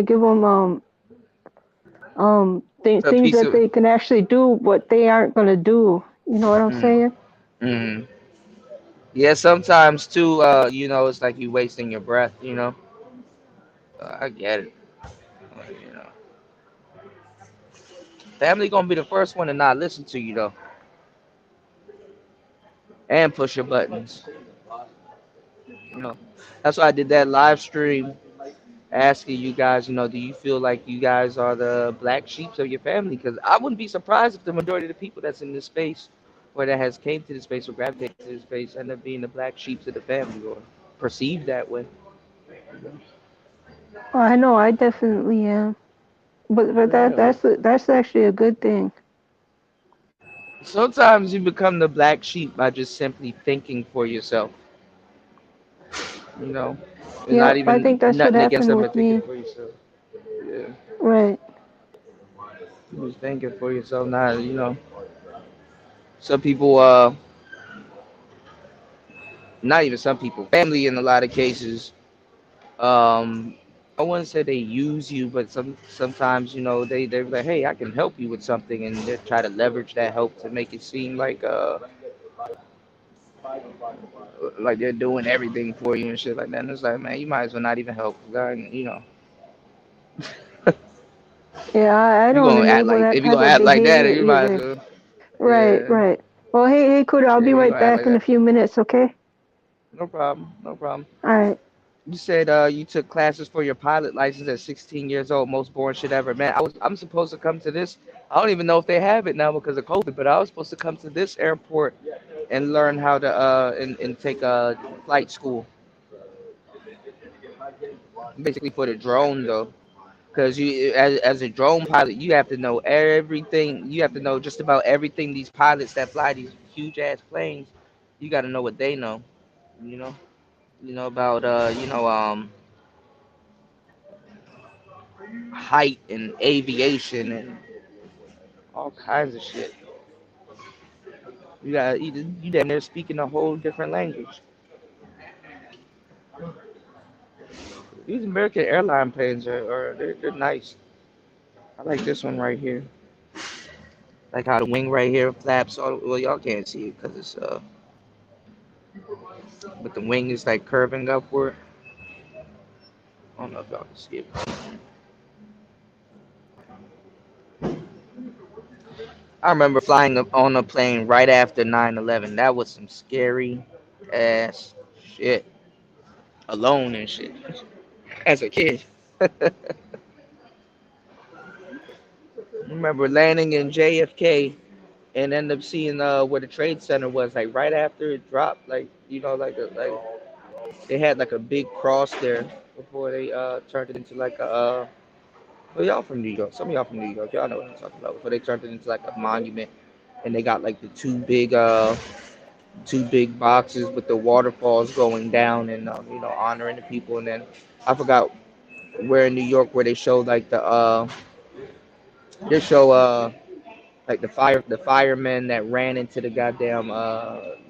S2: give them
S1: A
S2: things
S1: piece
S2: that
S1: of.
S2: they can actually do, what they aren't gonna do. You know what I'm
S1: Mm,
S2: saying?
S1: mm. Yeah, sometimes too, it's like you wasting your breath, I get it. You know, family gonna be the first one to not listen to you though, and push your buttons. You know, that's why I did that live stream asking you guys, do you feel like you guys are the black sheeps of your family? Because I wouldn't be surprised if the majority of the people that's in this space, or that has came to this space or gravitated to this space, end up being the black sheeps of the family or perceived that way.
S2: Oh, I know, I definitely am. But
S1: Yeah.
S2: that's actually a good thing.
S1: Sometimes you become the black sheep by just simply thinking for yourself, you know, and not
S2: Yep, I
S1: even
S2: think that's what
S1: nothing against
S2: happened
S1: them, but
S2: with
S1: thinking
S2: me.
S1: for yourself. Yeah,
S2: Right.
S1: just thinking for yourself. Not, some people, not even some people, family in a lot of cases. Um, I wouldn't say they use you, but sometimes they're like, hey, I can help you with something, and they try to leverage that help to make it seem like they're doing everything for you and shit like that. And it's like, man, you might as well not even help. 'Cause
S2: Yeah, I
S1: you
S2: don't
S1: gonna act
S2: enable
S1: like
S2: that
S1: if you
S2: type
S1: gonna
S2: of
S1: act like that,
S2: behavior
S1: you might as
S2: either.
S1: well.
S2: Right,
S1: Yeah,
S2: right. Well, hey, Kuda, I'll
S1: yeah,
S2: be
S1: you
S2: right
S1: gonna act like
S2: back in a
S1: that.
S2: few minutes, okay?
S1: No problem, no problem.
S2: All right.
S1: You said you took classes for your pilot license at 16 years old, most boring shit ever. Man, I'm supposed to come to this. I don't even know if they have it now because of COVID, but I was supposed to come to this airport and learn how to and take a flight school, basically for the drone though. Because you, as a drone pilot, you have to know everything. You have to know just about everything. These pilots that fly these huge ass planes, you got to know what they know. You know, about height and aviation and all kinds of shit. You damn near speaking a whole different language. These American airline planes they're nice. I like this one right here. Like how the wing right here flaps. All well, y'all can't see it because it's but the wing is like curving upward. I don't know if y'all can see it. I remember flying up on a plane right after 9/11. That was some scary ass shit. Alone and shit. As a kid. I remember landing in JFK and end up seeing where the Trade Center was, like right after it dropped. Like like they had like a big cross there before they turned it into like a well, y'all from New York. Some of y'all from New York. Y'all know what I'm talking about. Before they turned it into like a monument, and they got like the two big boxes with the waterfalls going down, and honoring the people. And then I forgot where in New York where they showed like they show like the firemen that ran into the goddamn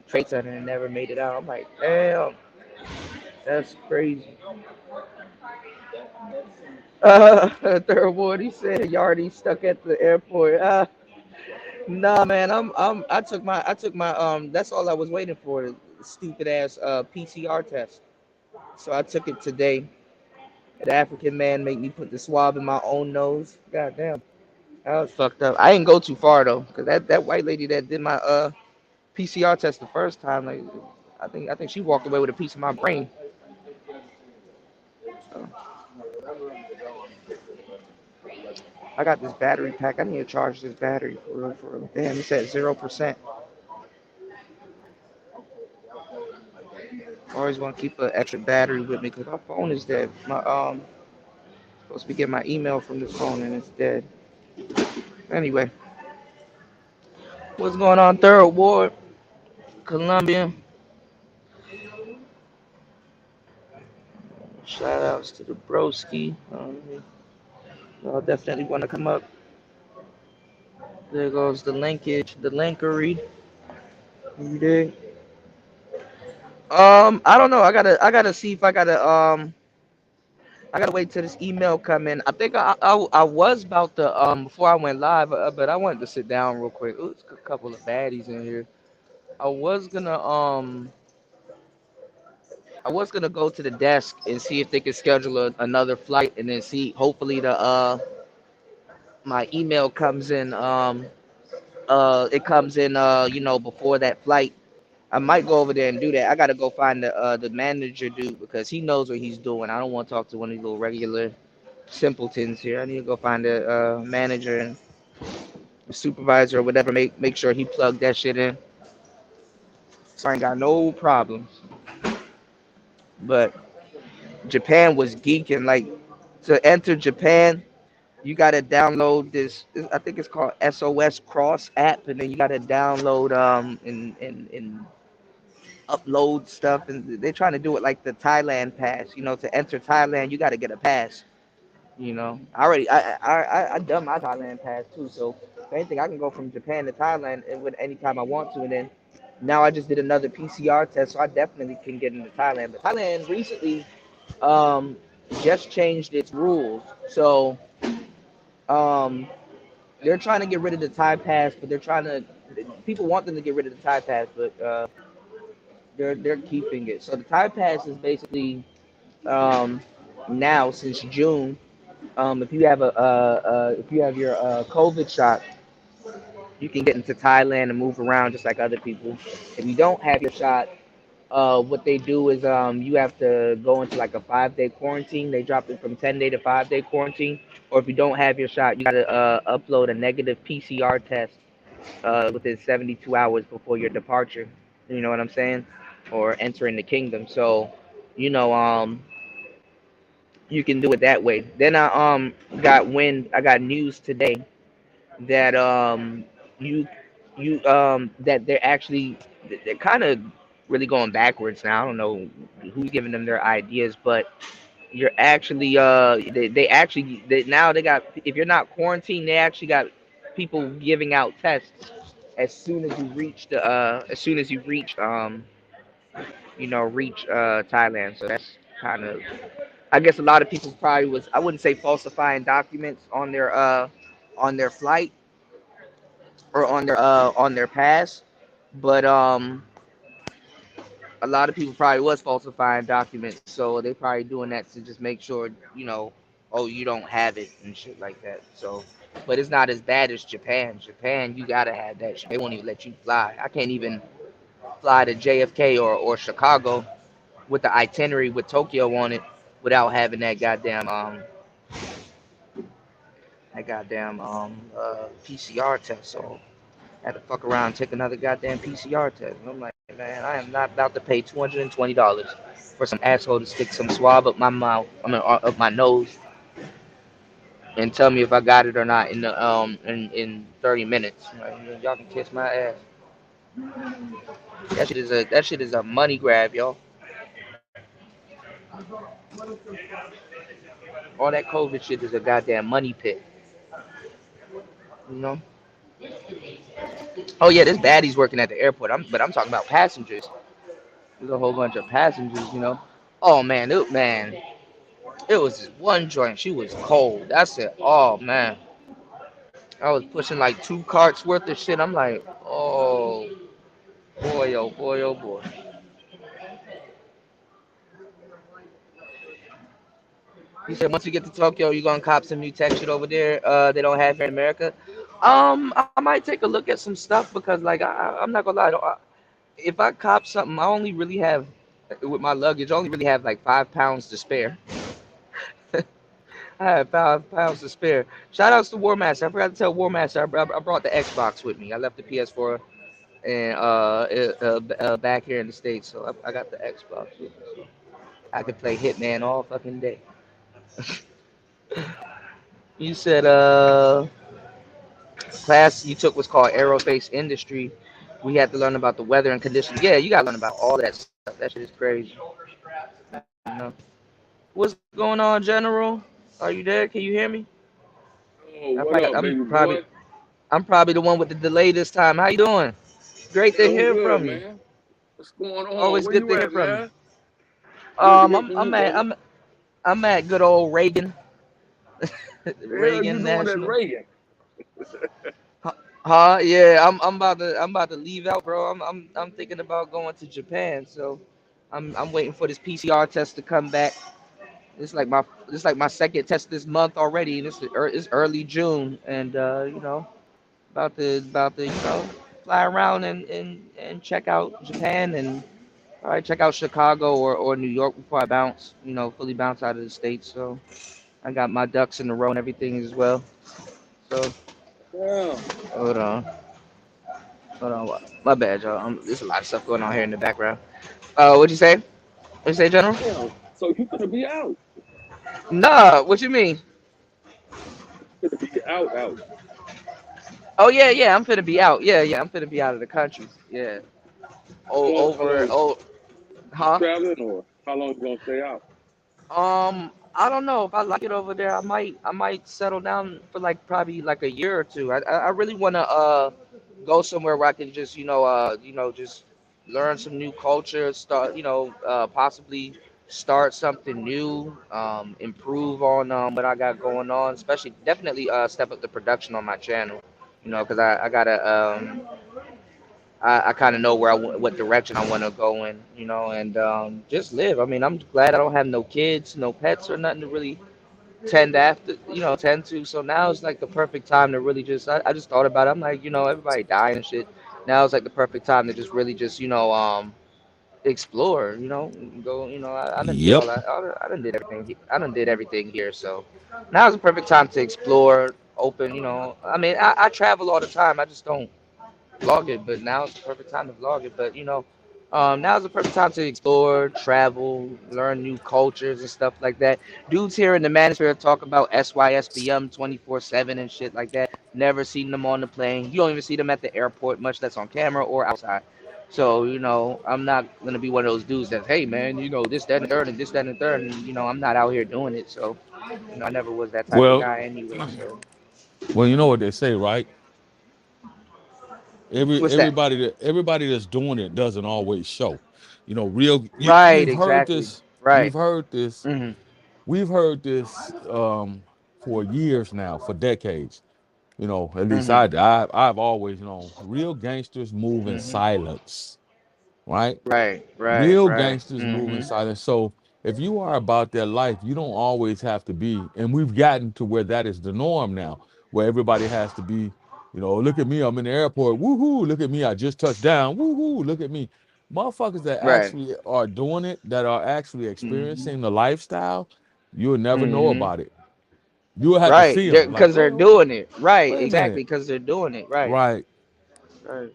S1: Trade Center and never made it out. I'm like, damn, that's crazy. Third ward, he said, you already stuck at the airport. Nah, man, I took my that's all I was waiting for, the stupid ass PCR test. So I took it today. The African man made me put the swab in my own nose. God damn, that was fucked up. I didn't go too far though, cause that white lady that did my PCR test the first time, like I think she walked away with a piece of my brain. So I got this battery pack. I need to charge this battery for real, for real. Damn, it's at 0%. I always want to keep an extra battery with me because my phone is dead. My supposed to be getting my email from this phone and it's dead. Anyway, what's going on? Third Ward, Columbia. Shout outs to the broski. Y'all definitely want to come up. There goes the linkage, the linkery. You dig? I don't know. I gotta see if I gotta wait till this email come in. I think I was about to before I went live, but I wanted to sit down real quick. Ooh, there's a couple of baddies in here. I was gonna um I was gonna go to the desk and see if they could schedule another flight, and then see hopefully the my email comes in it comes in before that flight. I might go over there and do that. I gotta go find the manager dude because he knows what he's doing. I don't want to talk to one of these little regular simpletons here. I need to go find the manager and the supervisor or whatever. Make sure he plugged that shit in. So I ain't got no problems. But Japan was geeking. Like to enter Japan, you gotta download this. I think it's called SOS Cross app, and then you gotta download and upload stuff. And they're trying to do it like the Thailand pass. To enter Thailand, you gotta get a pass. I already I done my Thailand pass too. So if anything, I can go from Japan to Thailand and with anytime I want to. And then now I just did another PCR test, so I definitely can get into Thailand. But Thailand recently um just changed its rules. So um they're trying to get rid of the Thai pass, but they're trying to people want them to get rid of the Thai pass, but they're keeping it. So the Thai pass is basically um now since June. If you have if you have your COVID shot, you can get into Thailand and move around just like other people. If you don't have your shot, what they do is you have to go into like a 5 day quarantine. They dropped it from 10 day to 5 day quarantine. Or if you don't have your shot, you gotta upload a negative PCR test within 72 hours before your departure. You know what I'm saying? Or entering the kingdom. So, you know, you can do it that way. Then I got news today that you that they're kind of really going backwards now. I don't know who's giving them their ideas, but you're actually now they got, if you're not quarantined, they actually got people giving out tests as soon as you reach the as soon as you reach Thailand. So that's kind of, I guess a lot of people probably was, I wouldn't say falsifying documents on their flight or on their pass, but a lot of people probably was falsifying documents, so they probably doing that to just make sure, oh, you don't have it and shit like that. So, but it's not as bad as Japan. Japan, you gotta have that shit. They won't even let you fly. I can't even fly to JFK or Chicago with the itinerary with Tokyo on it without having that goddamn that goddamn PCR test. So I had to fuck around and take another goddamn PCR test. And I'm like, man, I am not about to pay $220 for some asshole to stick some swab up my mouth, I mean, up my nose, and tell me if I got it or not in the in 30 minutes. Like, y'all can kiss my ass. That shit is a money grab, y'all. All that COVID shit is a goddamn money pit. You know. Oh yeah, this baddie's working at the airport. But I'm talking about passengers. There's a whole bunch of passengers. You know. Oh man, it was this one joint. She was cold. That's it. Oh man, I was pushing like 2 carts worth of shit. I'm like, oh boy, oh boy, oh boy. You said once you get to Tokyo, you're gonna cop some new tech shit over there. They don't have here in America. I might take a look at some stuff because like I'm not gonna lie. If I cop something, I only really have with my luggage. I only really have like 5 pounds to spare. I have 5 pounds to spare. Shout outs to War Master. I forgot to tell War Master I brought the Xbox with me. I left the PS4 and back here in the States, so I got the Xbox with me. So I could play Hitman all fucking day. You said class you took was called aerospace industry. We had to learn about the weather and conditions. Yeah, you gotta learn about all that stuff. That shit is crazy. You know. What's going on, General? Are you there? Can you hear me?
S3: Oh, what up, baby boy?
S1: I'm probably the one with the delay this time. How you doing? Great to
S3: Doing
S1: hear
S3: good,
S1: from you.
S3: man. What's going on?
S1: Always
S3: Where
S1: good
S3: you
S1: to hear
S3: at,
S1: from you.
S3: man? Good to hear
S1: I'm
S3: from
S1: I'm
S3: you,
S1: at
S3: brother.
S1: I'm I'm at good old Reagan,
S3: The hell you
S1: Reagan
S3: doing at
S1: National.
S3: Reagan?
S1: Huh? Yeah, I'm about to leave out, bro. I'm thinking about going to Japan, so I'm waiting for this PCR test to come back. It's like my second test this month already, and it's early June, and about to fly around and check out Japan and probably check out Chicago or New York before I bounce, fully bounce out of the States. So I got my ducks in a row and everything as well. So
S3: Yeah,
S1: hold on, hold on, my bad, y'all. There's a lot of stuff going on here in the background. What'd you say? What'd you say, General?
S3: yeah. So you gonna be out?
S1: Nah, what you mean?
S3: Gonna be out.
S1: Oh yeah, yeah, I'm finna be out. Yeah, yeah, I'm finna be out of the country. Yeah. Oh,
S3: How long
S1: huh?
S3: traveling, or how long you gonna stay out?
S1: I don't know if I like it over there. I might settle down for like probably like a year or two. I really wanna go somewhere where I can just just learn some new culture, start possibly start something new, improve on what I got going on, especially definitely step up the production on my channel. Because I gotta I kind of know what direction I want to go in, and just live. I mean, I'm glad I don't have no kids, no pets, or nothing to really tend to. So now it's like the perfect time to really I just thought about it. I'm like, everybody dying and shit. Now it's like the perfect time to just really just explore. Go. I done did all
S4: Yep.
S1: that. I done did everything. I done did everything here. So now is the perfect time to explore, open. I mean, I travel all the time. I just don't vlog it, but now it's the perfect time to vlog it. But now is the perfect time to explore, travel, learn new cultures and stuff like that. Dudes here in the manosphere talk about SYSBM 24/7 and shit like that. Never seen them on the plane. You don't even see them at the airport, much less on camera or outside. So I'm not gonna be one of those dudes that, hey man, this, that, and the third, and this, that, and the third, and I'm not out here doing it. So I never was that type of
S4: Well,
S1: guy anyway. So
S4: well, you know what they say, right?
S1: what's that?
S4: Everybody that's doing it doesn't always show. Real.
S1: Right,
S4: You've heard
S1: exactly.
S4: this. You've
S1: Right.
S4: heard this.
S1: Hmm.
S4: We've heard this for years now, for decades. At least
S1: Hmm.
S4: I've always known real gangsters move in
S1: Hmm.
S4: silence, right?
S1: Right, right,
S4: Real
S1: right.
S4: gangsters move in
S1: Hmm.
S4: silence. So if you are about their life, you don't always have to be. And we've gotten to where that is the norm now, where everybody has to be, look at me, I'm in the airport. Woohoo, look at me, I just touched down. Woohoo, look at me. Motherfuckers that
S1: Right.
S4: actually are doing it, that are actually
S1: Hmm.
S4: experiencing the lifestyle, you'll never know
S1: Hmm.
S4: about it. You will have to
S1: Right,
S4: see them. Like,
S1: because they're
S4: well,
S1: doing it. Right,
S4: wait a
S1: exactly,
S4: minute.
S1: because they're doing it. Right,
S4: Right.
S1: right,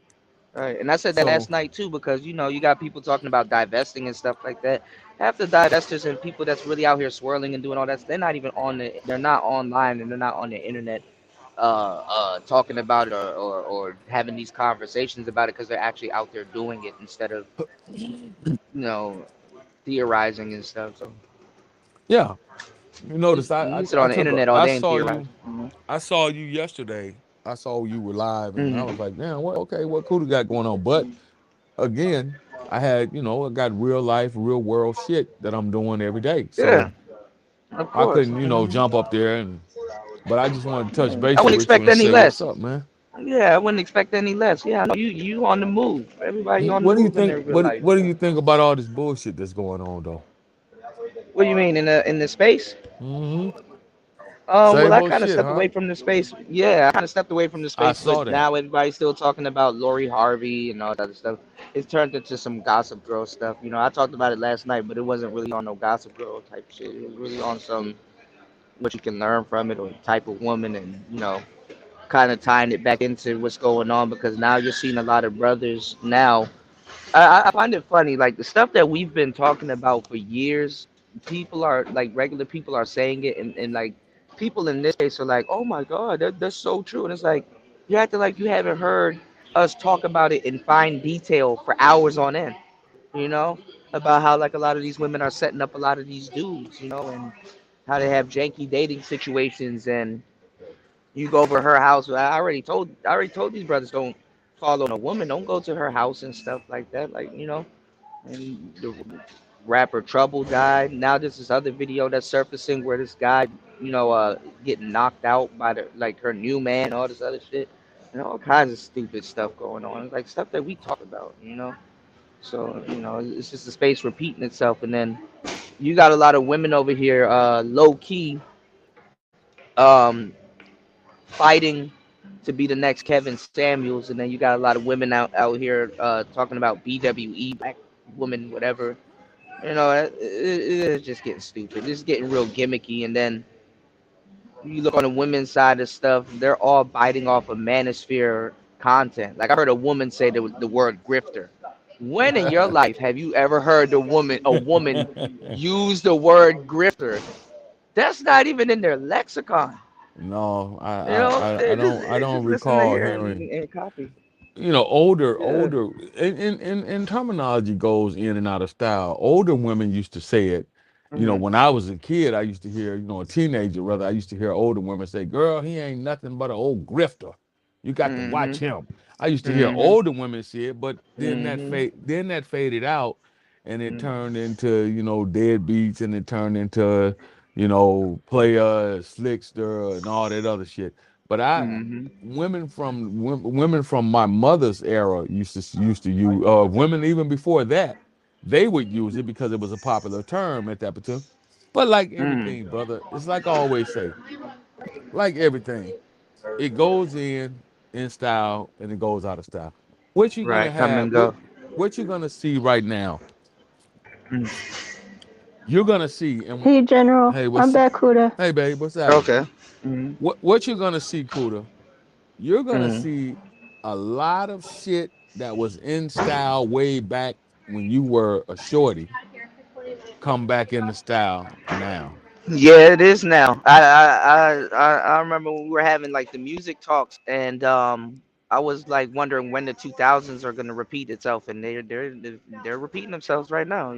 S1: right. And I said that
S4: So
S1: last night too, because you got people talking about divesting and stuff like that. Half the divestors and people that's really out here swirling and doing all that, they're not even they're not online and they're not on the internet talking about it or having these conversations about it because they're actually out there doing it instead of you know theorizing and stuff. So
S4: yeah, you notice
S1: you sit on the internet all
S4: I
S1: day and
S4: saw
S1: theorize.
S4: you I saw you yesterday. I saw you were live, and I was
S1: Hmm.
S4: like, man, what? Okay, what Kuda got going on? But again, I had, I got real life, real world shit that I'm doing every day.
S1: Yeah,
S4: So
S1: of
S4: I
S1: course.
S4: couldn't,
S1: Hmm.
S4: jump up there and. But I just wanted to touch
S1: I
S4: bases
S1: wouldn't
S4: with you
S1: expect
S4: and
S1: any
S4: say, what's
S1: less.
S4: up, man?
S1: Yeah, I wouldn't expect any less. Yeah, I know you on the move. Everybody on the
S4: What do you
S1: move in
S4: think?
S1: their real life.
S4: What do
S1: So.
S4: you think about all this bullshit that's going on, though?
S1: What do you mean in the space?
S4: Hmm.
S1: Well,
S4: Same
S1: I
S4: old
S1: kind of
S4: shit,
S1: stepped
S4: huh?
S1: away from the space. Yeah, I kind of stepped away from the
S4: I
S1: space,
S4: saw
S1: but
S4: that.
S1: now everybody's still talking about Lori Harvey and all that other stuff. It's turned into some gossip girl stuff. I talked about it last night, but it wasn't really on no gossip girl type shit. It was really on some what you can learn from it or type of woman, and kind of tying it back into what's going on because now you're seeing a lot of brothers now. I find it funny, like the stuff that we've been talking about for years, people are like regular people are saying it, and like people in this case are like, oh my God, that's so true. And it's like, you acting like you haven't heard us talk about it in fine detail for hours on end, you know, about how like a lot of these women are setting up a lot of these dudes, and how they have janky dating situations and you go over her house. I already told these brothers don't follow no woman, don't go to her house and stuff like that. Like, and the rapper Trouble died. Now there's this other video that's surfacing where this guy, getting knocked out by like her new man, all this other shit. And all kinds of stupid stuff going on. It's like stuff that we talk about. So, it's just a space repeating itself and then you got a lot of women over here, low key, um, fighting to be the next Kevin Samuels, and then you got a lot of women out here talking about BWE, black woman, whatever. It's just getting stupid. It's getting real gimmicky, and then you look on the women's side of stuff; they're all biting off of manosphere content. Like I heard a woman say the word grifter. When in your life have you ever heard a woman use the word grifter? That's not even in their lexicon.
S4: No, I don't
S1: Just listen to
S4: recall
S1: hear and,
S4: hearing.
S1: and copy. Yeah.
S4: Older, and terminology goes in and out of style. Older women used to say it.
S1: Mhm.
S4: When I was a kid, I used to hear, a teenager rather, I used to hear older women say, "Girl, he ain't nothing but an old grifter. You got to watch
S1: Mhm.
S4: him." I used to hear
S1: Mhm.
S4: older women say it, but
S1: Mhm.
S4: then that faded out, and it
S1: Mhm.
S4: turned into deadbeats, and it turned into player, slickster, and all that other shit. But
S1: Mhm.
S4: women from my mother's era used to use, women even before that, they would use it because it was a popular term at that particular. But like
S1: Mhm.
S4: everything, brother, it's like I always say, like everything, it goes in style and it goes out of style. What you gonna
S1: Right. Come
S4: have?
S1: and go.
S4: What you're gonna see right now?
S1: Mhm.
S4: You're gonna see, and
S2: Hey, General.
S4: hey,
S2: I'm back, Huda.
S4: hey, babe, what's happening?
S1: Okay. Mhm.
S4: What you're gonna see, Kuda? You're gonna
S1: Mhm.
S4: see a lot of shit that was in style way back when you were a shorty come back into style now.
S1: Yeah, it is now. I remember when we were having like the music talks, and I was like wondering when the 2000s are gonna repeat itself, and they're repeating themselves right now.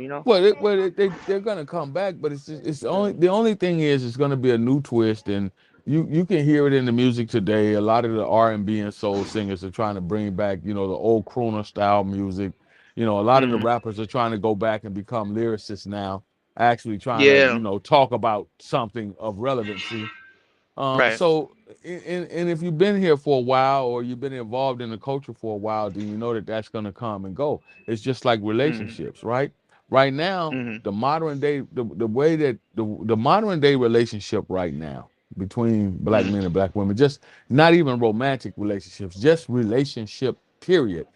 S4: They're gonna come back, but it's only the only thing is it's gonna be a new twist, and you can hear it in the music today. A lot of the R&B and soul singers are trying to bring back the old crooner style music. A lot of the
S1: Mhm.
S4: rappers are trying to go back and become lyricists now, actually trying to
S1: Yeah.
S4: talk about something of relevancy.
S1: Right.
S4: So, and if you've been here for a while or you've been involved in the culture for a while, then you know that that's going to come and go. It's just like
S1: Mhm.
S4: relationships, right? Right now,
S1: Mhm.
S4: the modern day, the way that the modern day relationship right now between black
S1: Mhm.
S4: men and black women, just not even romantic relationships, just relationship, period.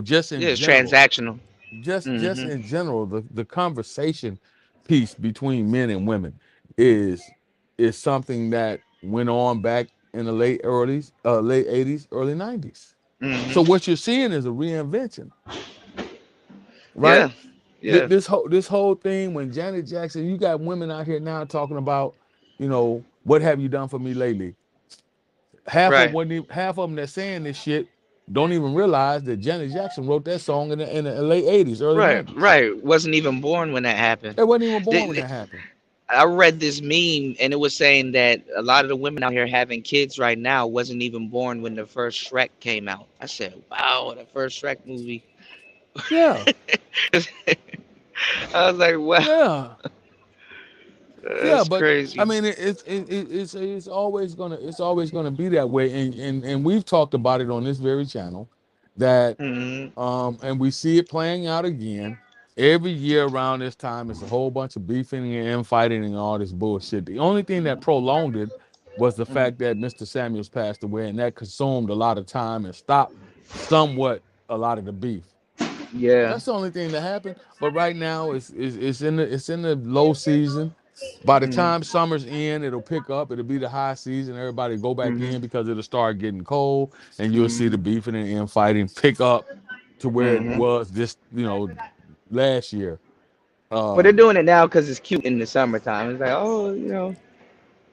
S4: Just in
S1: Yeah, it's
S4: general,
S1: transactional.
S4: just
S1: Mhm.
S4: in general, the conversation piece between men and women is. is something that went on back in the late 80s, early 90s. So
S1: Hmm.
S4: what you're seeing is a reinvention, right?
S1: Yeah. Yeah.
S4: This whole thing when Janet Jackson, you got women out here now talking about, what have you done for me lately?
S1: Right.
S4: Half of them that saying this shit don't even realize that Janet Jackson wrote that song in the late 80s, early
S1: Right.
S4: 90s.
S1: Right. Wasn't even born when that happened.
S4: They wasn't even born
S1: They,
S4: when
S1: they-
S4: that happened.
S1: I read this meme and it was saying that a lot of the women out here having kids right now wasn't even born when the first Shrek came out. I said, "Wow, the first Shrek movie."
S4: Yeah,
S1: I was like, "Wow,
S4: yeah. Yeah,
S1: that's
S4: but I
S1: crazy."
S4: mean, it's always gonna be that way, and we've talked about it on this very channel, that
S1: Hmm.
S4: and we see it playing out again every year around this time. It's a whole bunch of beefing and infighting and all this bullshit. The only thing that prolonged it was the
S1: Hmm.
S4: fact that Mr. Samuels passed away, and that consumed a lot of time and stopped somewhat a lot of the beef.
S1: Yeah.
S4: That's the only thing that happened. But right now, it's in the low season. By the
S1: Hmm.
S4: time summer's in, it'll pick up. It'll be the high season. Everybody go back
S1: Hmm.
S4: in because it'll start getting cold, and you'll see the
S1: Hmm.
S4: beefing and infighting pick up to where it
S1: Hmm.
S4: was this, last year.
S1: But they're
S4: Um,
S1: doing it now because it's cute in the summertime. It's like, oh,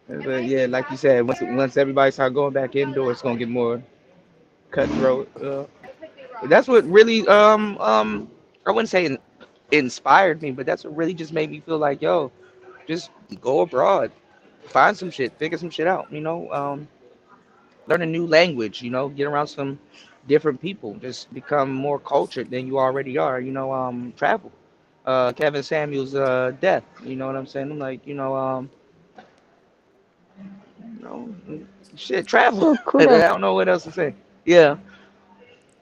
S1: but yeah, like you said, once everybody start going back indoors, it's gonna get more cutthroat. That's what really I wouldn't say inspired me, but that's what really just made me feel like, yo, just go abroad, find some shit, figure some shit out. Learn a new language. Get around some different people. Just become more cultured than you already are. Travel. Kevin Samuel's death. You know what I'm saying? I'm like, you know, shit, travel.
S2: So
S1: I
S2: Kuda,
S1: don't know what else to say. Yeah.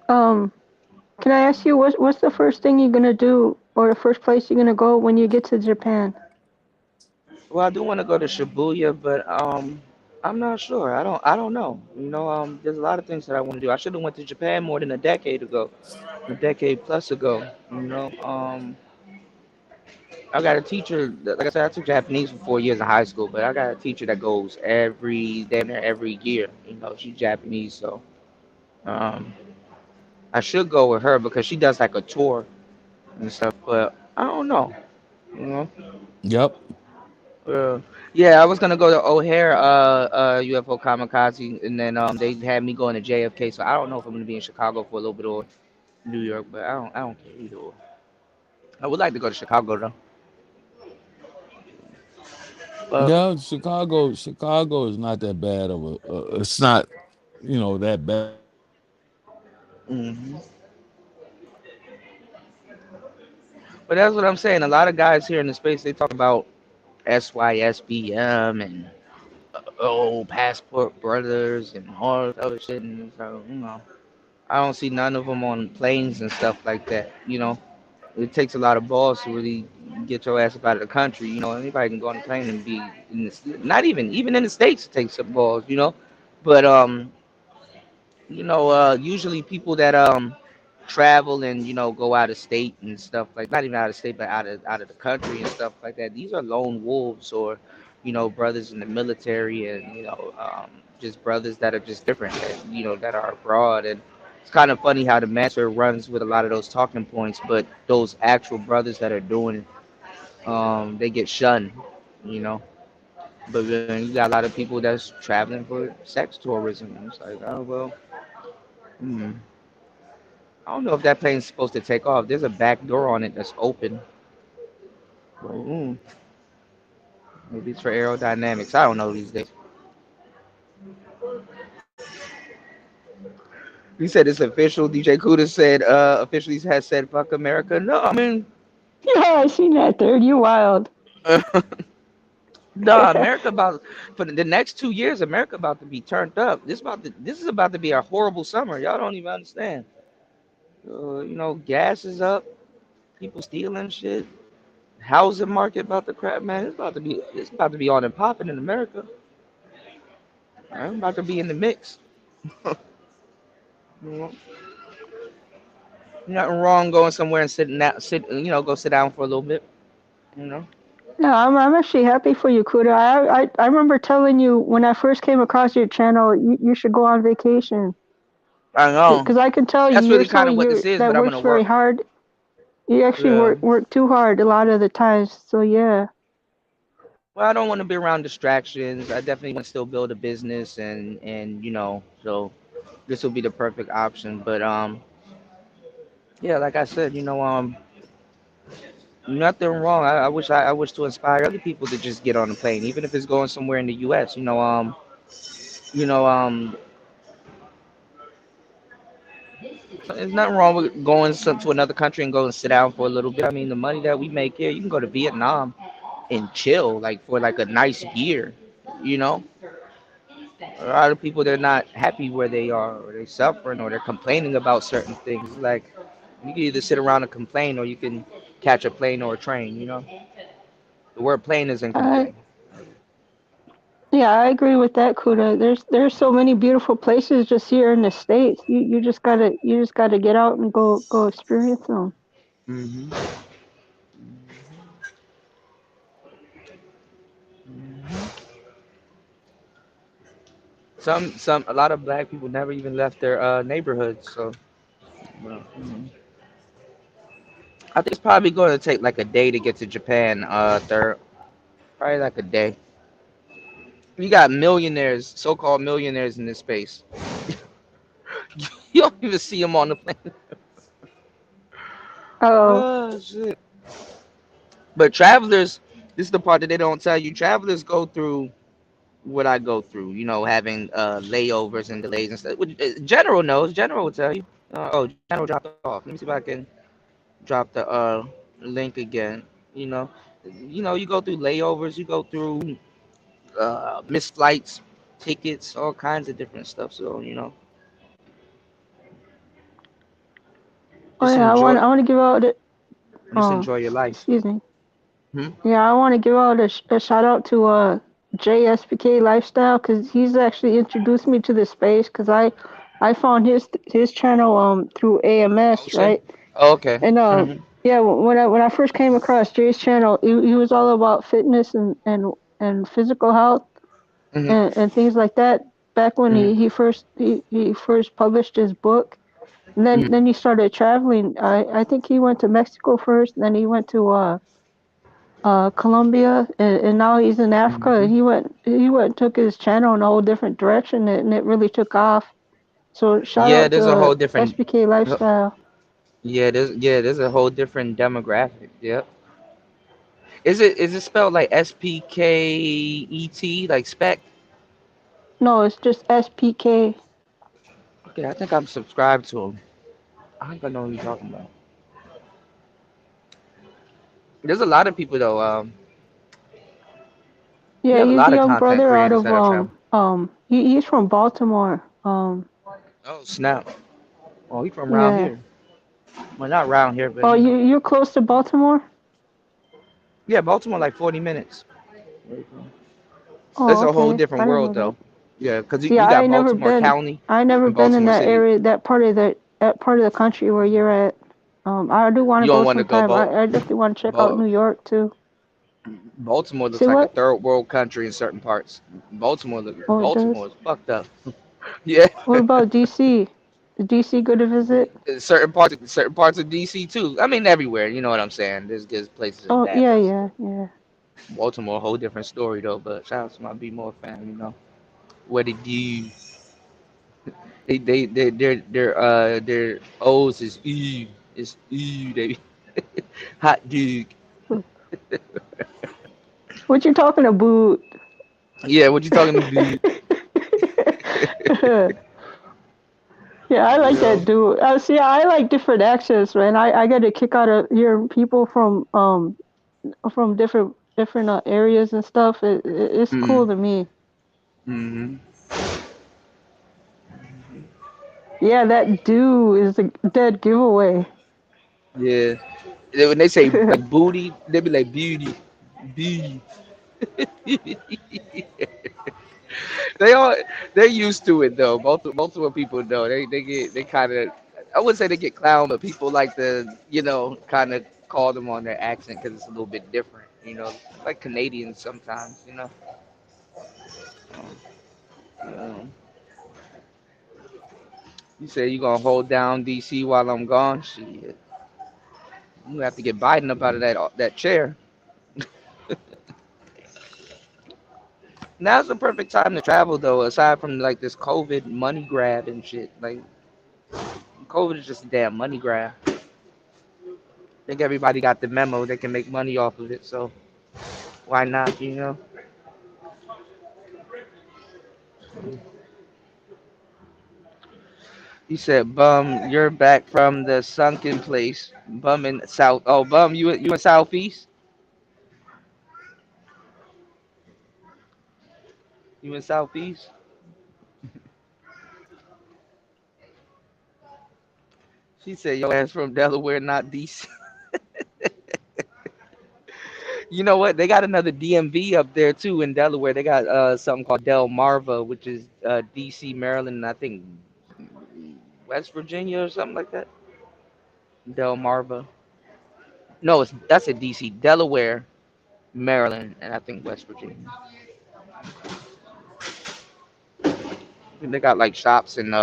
S2: um, can I ask you what's the first thing you're gonna do, or the first place you're gonna go when you get to Japan?
S1: Well, I do want to go to Shibuya, but I'm not sure. I don't know. There's a lot of things that I want to do. I should have went to Japan more than a decade ago, a decade plus ago. I got a teacher. Like I said, I took Japanese for 4 years in high school, but I got a teacher that goes damn near every year. She's Japanese, so um, I should go with her because she does like a tour and stuff. But I don't know. You know.
S4: yep.
S1: Uh, yeah, I was gonna go to O'Hare, UFO Kamikaze, and then they had me going to JFK. So I don't know if I'm gonna be in Chicago for a little bit or New York, but I don't care either. Or. I would like to go to Chicago though. But
S4: Yeah, Chicago is not that bad of a. It's not, that bad of a city.
S1: hmm but that's what I'm saying. A lot of guys here in the space they talk about SYSBM and Passport Brothers and all this other shit, and so I don't see none of them on planes and stuff like that. It takes a lot of balls to really get your ass up out of the country. Anybody can go on a plane and be in this. Not even in the states, it takes some balls. But usually people that travel and go out of state and stuff like not even out of state, but out of the country and stuff like that. These are lone wolves or brothers in the military and just brothers that are just different that are abroad and. It's kind of funny how the master runs with a lot of those talking points, but those actual brothers that are doing it, they get shunned, you know. But then you got a lot of people that's traveling for sex tourism. And it's like, oh well, hmm. I don't know if that plane's supposed to take off. There's a back door on it that's open. But, maybe it's for aerodynamics. I don't know these days. He said it's official. DJ Kuda said officially has said fuck America. No, I mean
S2: Yeah, I seen that third. You wild.
S1: nah, America about for the next 2 years, America about to be turned up. This is about to be a horrible summer. Y'all don't even understand. Gas is up. People stealing shit. Housing market about to crap, man. It's about to be on and popping in America. I'm about to be in the mix. You know, nothing wrong going somewhere and sitting out, go sit down for a little bit. You know.
S2: Yeah, I'm actually happy for you, Kuda. I remember telling you when I first came across your channel, you should go on vacation.
S1: I know.
S2: Because I can tell you,
S1: That's
S2: you're
S1: really kind
S2: someone
S1: of what this is,
S2: that
S1: but I'm
S2: works
S1: gonna
S2: very
S1: work.
S2: hard. You actually
S1: Yeah.
S2: work too hard a lot of the times. So yeah.
S1: Well, I don't want to be around distractions. I definitely want to still build a business and so this will be the perfect option. But yeah, like I said, nothing wrong. I wish to inspire other people to just get on a plane, even if it's going somewhere in the U.S. You know there's nothing wrong with going to another country and go and sit down for a little bit. I mean, the money that we make here, you can go to Vietnam and chill like for like a nice year. You know, a lot of people they're not happy where they are, or they're suffering, or they're complaining about certain things. Like you can either sit around and complain, or you can catch a plane or a train. The word plane is
S2: I
S1: incomplete.
S2: Yeah, I agree with that, Kuda. There's so many beautiful places just here in the States. You just gotta get out and go experience them.
S1: Hmm. A lot of black people never even left their neighborhoods. So, well, I think it's probably going to take like a day to get to Japan. Third, probably like a day. You got millionaires, so-called millionaires in this space. You don't even see them on the plane.
S2: Oh,
S1: Oh shit! But travelers, this is the part that they don't tell you. Travelers go through what I go through. Having layovers and delays and stuff. General knows. General will tell you. Oh, General dropped off. Let me see if I can drop the link again. You know, you go through layovers. You go through missed flights, tickets, all kinds of different stuff. So
S2: oh
S1: just
S2: yeah,
S1: enjoy,
S2: I want to give out
S1: just enjoy your life.
S2: excuse me.
S1: Hmm?
S2: Yeah, I want to give out a shout out to JSPK Lifestyle because he's actually introduced me to this space because I found his channel through AMS,
S1: Ocean.
S2: right?
S1: Oh, okay.
S2: And
S1: Hmm.
S2: yeah, when I first came across Jay's channel, he was all about fitness and physical health
S1: Hmm.
S2: and things like that. Back when
S1: Hmm.
S2: he first published his book, and
S1: Hmm.
S2: then he started traveling. I think he went to Mexico first, then he went to Colombia, and now he's in Africa. And
S1: Hmm.
S2: he went and took his channel in a whole different direction, and it really took off. So shout
S1: Yeah,
S2: out
S1: there's a
S2: to
S1: whole different.
S2: SBK Lifestyle.
S1: Yeah, there's a whole different demographic. Yep. Is it spelled like SPKET like spec?
S2: No, it's just SPK.
S1: Okay, I think I'm subscribed to him. I think I know who you're talking about. There's a lot of people though. You
S2: Yeah,
S1: have a
S2: he's a
S1: lot of
S2: young
S1: content
S2: brother out
S1: creators
S2: of
S1: that have traveled.
S2: he's from Baltimore.
S1: Oh snap! Oh, he's from around
S2: Yeah.
S1: here. Well, not around here, but
S2: Oh, you're close to Baltimore?
S1: yeah, Baltimore like 40 minutes. It's
S2: Oh,
S1: a whole
S2: okay. I
S1: different
S2: didn't
S1: world
S2: know that.
S1: though. Yeah, because you,
S2: Yeah,
S1: you got Baltimore County
S2: I never
S1: and
S2: been in
S1: Baltimore
S2: that
S1: City.
S2: area, that part of the country where you're at. I do want to
S1: You
S2: go
S1: don't want to go
S2: sometime. I definitely want to check out
S1: Bal-
S2: New York too.
S1: Baltimore looks
S2: See
S1: like a
S2: what?
S1: third world country in certain parts.
S2: Oh, it
S1: Baltimore
S2: does.
S1: is fucked up. Yeah,
S2: What about DC? Is DC good to visit?
S1: certain parts of DC too. I mean everywhere. You know what I'm saying? There's good places and
S2: Oh,
S1: bad
S2: yeah,
S1: places.
S2: yeah, yeah.
S1: Baltimore, a whole different story though. But shout out to my B more fan. What they do? Their O's is ooh, it's ooh. They hot dog.
S2: What you talking about?
S1: Yeah, what you talking about?
S2: Yeah, I
S1: You
S2: like
S1: know.
S2: that dude. See, I like different accents, man. I get a kick out of hearing people from different areas and stuff. It's
S1: Mm-hmm.
S2: cool to me.
S1: Mm-hmm.
S2: Yeah, that dude is a dead giveaway.
S1: Yeah. When they say like booty, they be like beauty, beauty. They all they're used to it though. Multiple people know they kind of I wouldn't say they get clown, but people like to kind of call them on their accent because it's a little bit different. You know, like Canadians sometimes. Um, you say you gonna hold down DC while I'm gone? Shit, you gonna have to get Biden up out of that chair. Now's the perfect time to travel though, aside from like this COVID money grab and shit. Like COVID is just a damn money grab. I think everybody got the memo. They can make money off of it, so why not? He said, "Bum, you're back from the sunken place. Bum in south. Oh, bum, you in southeast? You in southeast?" She said, "Your ass from Delaware, not DC." You know what? They got another DMV up there too in Delaware. They got something called Delmarva, which is DC, Maryland, and I think West Virginia or something like that. Delmarva. No, that's a DC, Delaware, Maryland, and I think West Virginia. And they got like shops and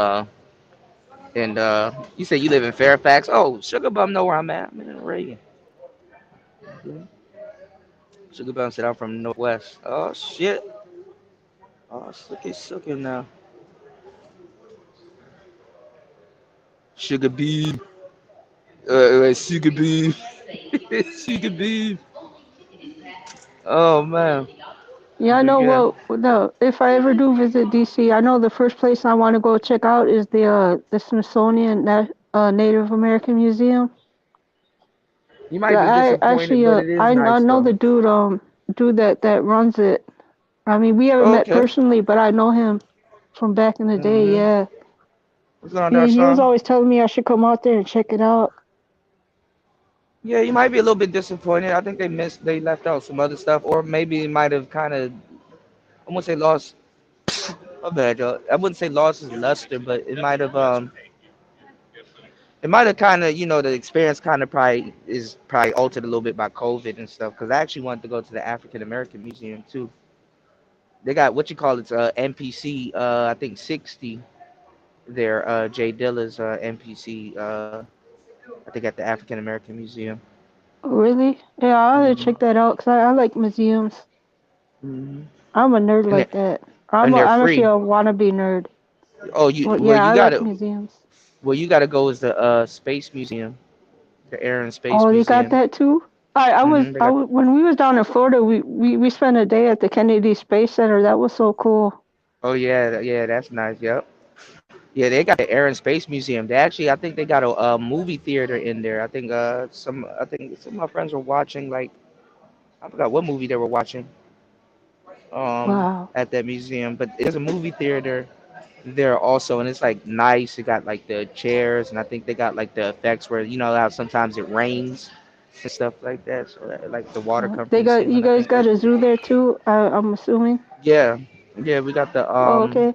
S1: you say you live in Fairfax. Oh, Sugar Bum know where I'm at. I'm in Reagan. Sugar Bum said I'm from Northwest. Oh shit. Oh, sucky now. Sugar Bee. Sugar Bee. Sugar Bee. Oh man.
S2: Yeah, I
S1: But
S2: know.
S1: yeah.
S2: Well, no, if I ever do visit DC, I know the first place I want to go check out is the Smithsonian Native American Museum.
S1: You might be
S2: I
S1: disappointed,
S2: actually
S1: but it is
S2: I
S1: nice
S2: know
S1: though.
S2: the dude that runs it. I mean, we haven't
S1: Oh,
S2: met
S1: okay.
S2: personally, but I know him from back in the day.
S1: Mm-hmm.
S2: Yeah,
S1: What's going on, Dark
S2: he was
S1: Star?
S2: always telling me I should come out there and check it out.
S1: Yeah, you might be a little bit disappointed. I think they left out some other stuff, or maybe it might have kind of, I wouldn't say lost. My bad, y'all. I wouldn't say lost his luster, but it might have kind of, the experience kind of probably altered a little bit by COVID and stuff. Because I actually wanted to go to the African American Museum too. They got what you call it, NPC, I think 60 there, Jay Dilla's NPC, I think at the African American Museum.
S2: Really? Yeah, I'll have to
S1: Hmm
S2: check that out because I like museums.
S1: hmm
S2: I'm a nerd
S1: And they
S2: like that.
S1: and they're
S2: I'm actually
S1: free.
S2: a wannabe nerd.
S1: Oh,
S2: Well, yeah, I like
S1: you
S2: museums.
S1: gotta go is the Space Museum, the Air and Space
S2: Oh, they got
S1: Museum.
S2: that too.
S1: They got
S2: When we was down in Florida, we spent a day at the Kennedy Space Center. That was so cool.
S1: Oh yeah, yeah, that's nice. Yep. Yeah, they got the Air and Space Museum. They actually, I think they got a movie theater in there. I think some of my friends were watching like I forgot what movie they were watching
S2: Wow.
S1: at that museum, but there's a movie theater there also, and it's like nice. It got like the chairs, and I think they got like the effects where you know how sometimes it rains and stuff like that. So that, like the water come from
S2: They
S1: the
S2: got you
S1: ceiling. I
S2: guys
S1: think
S2: got
S1: that's
S2: a
S1: pretty
S2: zoo
S1: cool.
S2: there too. I'm assuming.
S1: Yeah, yeah,
S2: Oh, okay.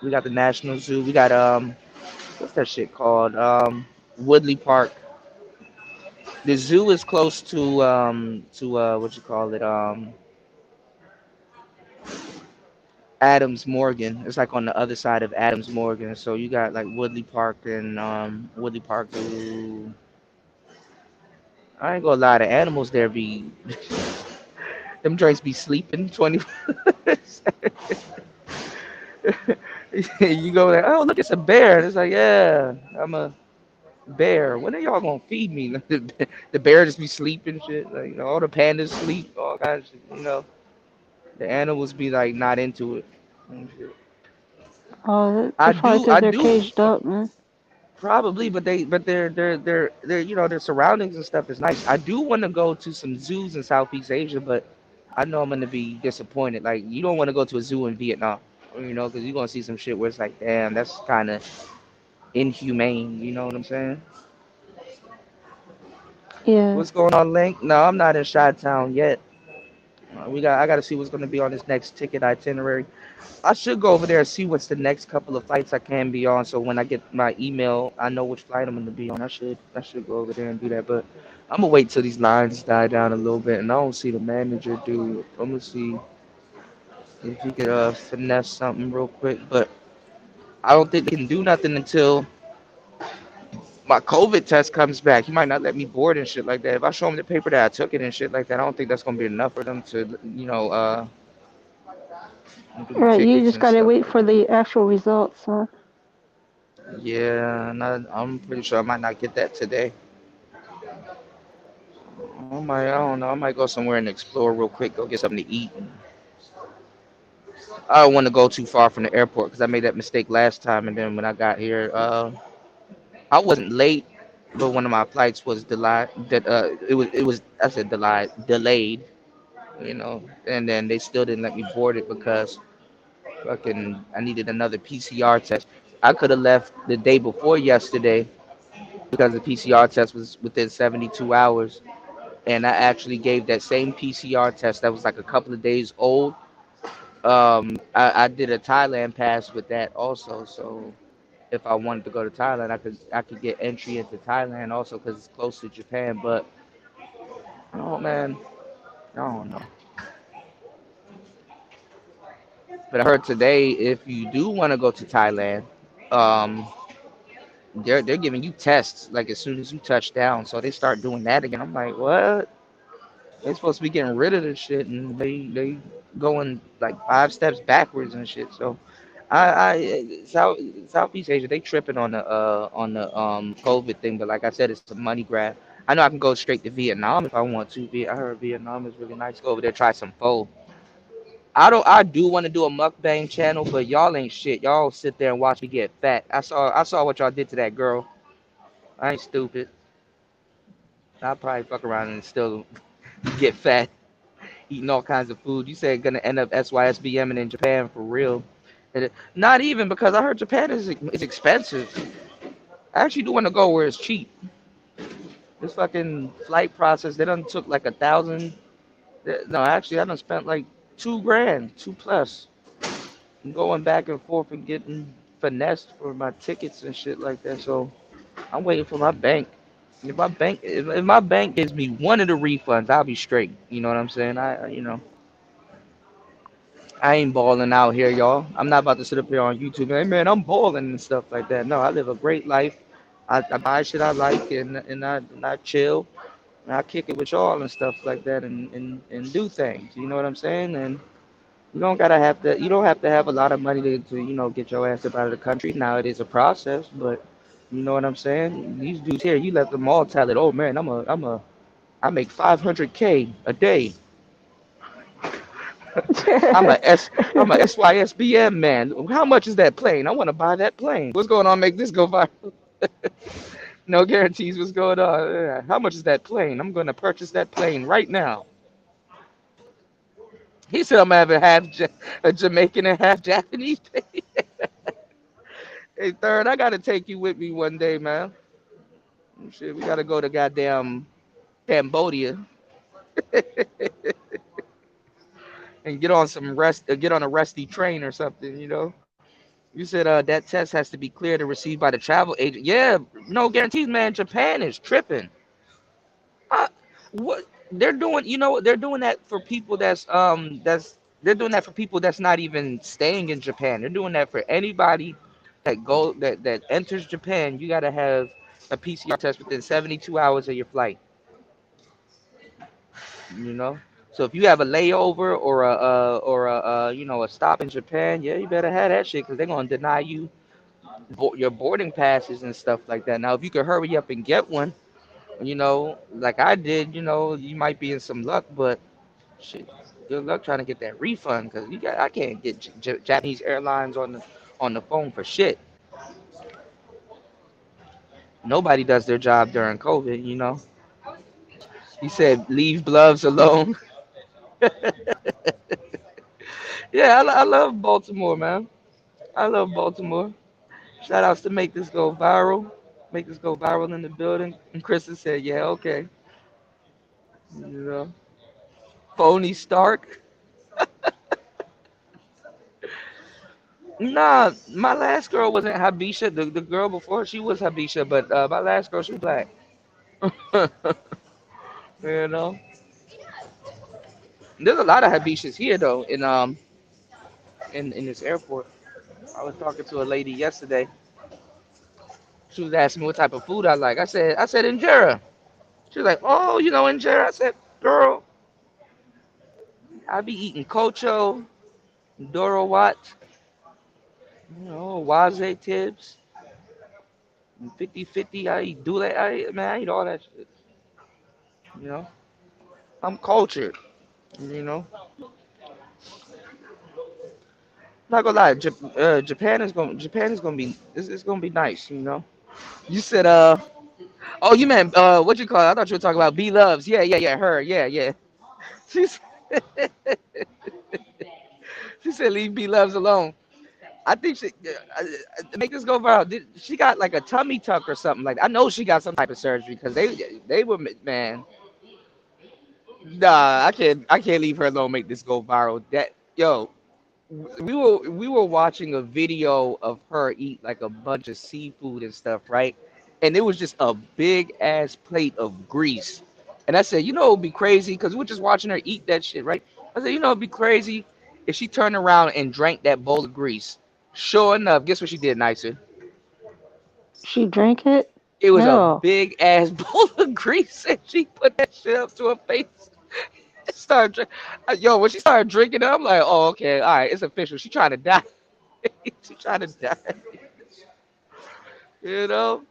S1: we got the National Zoo. We got what's that shit called? Woodley Park. The zoo is close to what you call it Adams Morgan. It's like on the other side of Adams Morgan. So you got like Woodley Park and Woodley Park Zoo. I ain't gonna lie, the animals there be them joints be sleeping 20. You go like, oh look, it's a bear. It's like, yeah, I'm a bear. When are y'all gonna feed me? The bear just be sleeping shit. Like, all the pandas sleep, all kinds of shit, The animals be like not into it. And shit.
S2: Oh,
S1: I
S2: that's probably
S1: do,
S2: because
S1: I
S2: they're
S1: do
S2: caged up, man.
S1: probably, but their their surroundings and stuff is nice. I do want to go to some zoos in Southeast Asia, but I know I'm gonna be disappointed. Like you don't want to go to a zoo in Vietnam, because you're gonna see some shit where it's like, damn, that's kind of inhumane. You know what I'm saying?
S2: Yeah.
S1: What's going on, Link? No, I'm not in Chi Town yet. I got to see what's going to be on this next ticket itinerary. I should go over there and see what's the next couple of flights I can be on. So when I get my email, I know which flight I'm going to be on. I should go over there and do that. But I'm gonna wait till these lines die down a little bit, and I don't see the manager do. I'm gonna see if he could finesse something real quick. But I don't think they can do nothing until my COVID test comes back. He might not let me board and shit like that. If I show him the paper that I took it and shit like that, I don't think that's gonna be enough for them to, do the
S2: Right, you
S1: tickets
S2: just
S1: and
S2: gotta
S1: stuff
S2: wait
S1: like
S2: for
S1: that.
S2: the actual results, huh?
S1: Yeah, and I'm pretty sure I might not get that today. I don't know. I might go somewhere and explore real quick, go get something to eat. I don't want to go too far from the airport because I made that mistake last time, and then when I got here, I wasn't late, but one of my flights was delayed. It was I said delayed, and then they still didn't let me board it because fucking I needed another PCR test. I could have left the day before yesterday because the PCR test was within 72 hours, and I actually gave that same PCR test that was like a couple of days old. I did a Thailand pass with that also, so if I wanted to go to Thailand, I could get entry into Thailand also because it's close to Japan. But oh man, I don't know. But I heard today if you do want to go to Thailand, um, they're giving you tests like as soon as you touch down. So they start doing that again. I'm like, what? They supposed to be getting rid of this shit, and they going like 5 steps backwards and shit. So Southeast Asia, they tripping on the COVID thing, but like I said, it's a money grab. I know I can go straight to Vietnam if I want to. I heard Vietnam is really nice. Go over there, try some pho. I do want to do a mukbang channel, but y'all ain't shit. Y'all sit there and watch me get fat. I saw what y'all did to that girl. I ain't stupid. I'll probably fuck around and still get fat, eating all kinds of food. You said gonna end up SYSBM in Japan for real. Not even because I heard Japan is expensive. I actually do want to go where it's cheap. This fucking flight process, they done took like 1,000. No, actually, I done spent like 2 grand, two plus, going back and forth and getting finessed for my tickets and shit like that. So I'm waiting for my bank. If my bank gives me one of the refunds, I'll be straight. You know what I'm saying? I ain't balling out here, y'all. I'm not about to sit up here on YouTube. Hey man, I'm balling and stuff like that. No, I live a great life. I buy shit I like and I chill. And I kick it with y'all and stuff like that and do things. You know what I'm saying? And you don't have to have a lot of money to get your ass up out of the country. Now it is a process, but you know what I'm saying? These dudes here, you let them all tell it, oh man, I make 500K a day. I'm a S I'm a SYSBM man. How much is that plane? I want to buy that plane. What's going on? Make this go viral. No guarantees. What's going on? Yeah. How much is that plane? I'm going to purchase that plane right now. He said I'm having a Jamaican and half Japanese. Hey, third, I gotta take you with me one day, man. Shit, we gotta go to goddamn Cambodia and get on a rusty train or something. You said that test has to be cleared and received by the travel agent. Yeah, no guarantees, man. Japan is tripping. Uh, what they're doing, they're doing that for people that's they're doing that for people that's not even staying in Japan. They're doing that for anybody that enters Japan. You gotta have a PCR test within 72 hours of your flight. You know. So if you have a layover or a stop in Japan, yeah, you better have that shit because they're gonna deny you your boarding passes and stuff like that. Now, if you could hurry up and get one, like I did, you might be in some luck, but shit, good luck trying to get that refund because I can't get Japanese Airlines on the phone for shit. Nobody does their job during COVID. He said leave gloves alone. Yeah, I love Baltimore, man. I love Baltimore. Shout outs to make this go viral. Make this go viral in the building. And Kristen said, yeah, okay. You know. Tony Stark. Nah, my last girl wasn't Habisha. The girl before she was Habisha, but my last girl she was black. You know, there's a lot of Habishas here though in this airport. I was talking to a lady yesterday. She was asking me what type of food I like. I said injera. She was like, oh, injera. I said, girl, I be eating cocho, Doro Wat, Waze tips, 50-50. I eat do that. Man, I eat all that shit. You know, I'm cultured. You know, not gonna lie. Japan is gonna be it's gonna be nice. You said oh you meant what you call it? I thought you were talking about B Loves. Yeah, yeah, yeah. Her. Yeah, yeah. She's she said leave B Loves alone. I think to make this go viral. She got like a tummy tuck or something like that. I know she got some type of surgery because they were man. Nah, I can't leave her alone. Make this go viral. That yo, we were watching a video of her eat like a bunch of seafood and stuff, right? And it was just a big ass plate of grease. And I said, it'd be crazy because we're just watching her eat that shit, right? I said, it'd be crazy if she turned around and drank that bowl of grease. Sure enough, guess what she did, nicer?
S2: She drank it?
S1: It was a
S2: No.
S1: big ass bowl of grease, and she put that shit up to her face. Started drink. Yo, when she started drinking it, I'm like, oh, okay, all right, it's official. She trying to die. She trying to die. You know?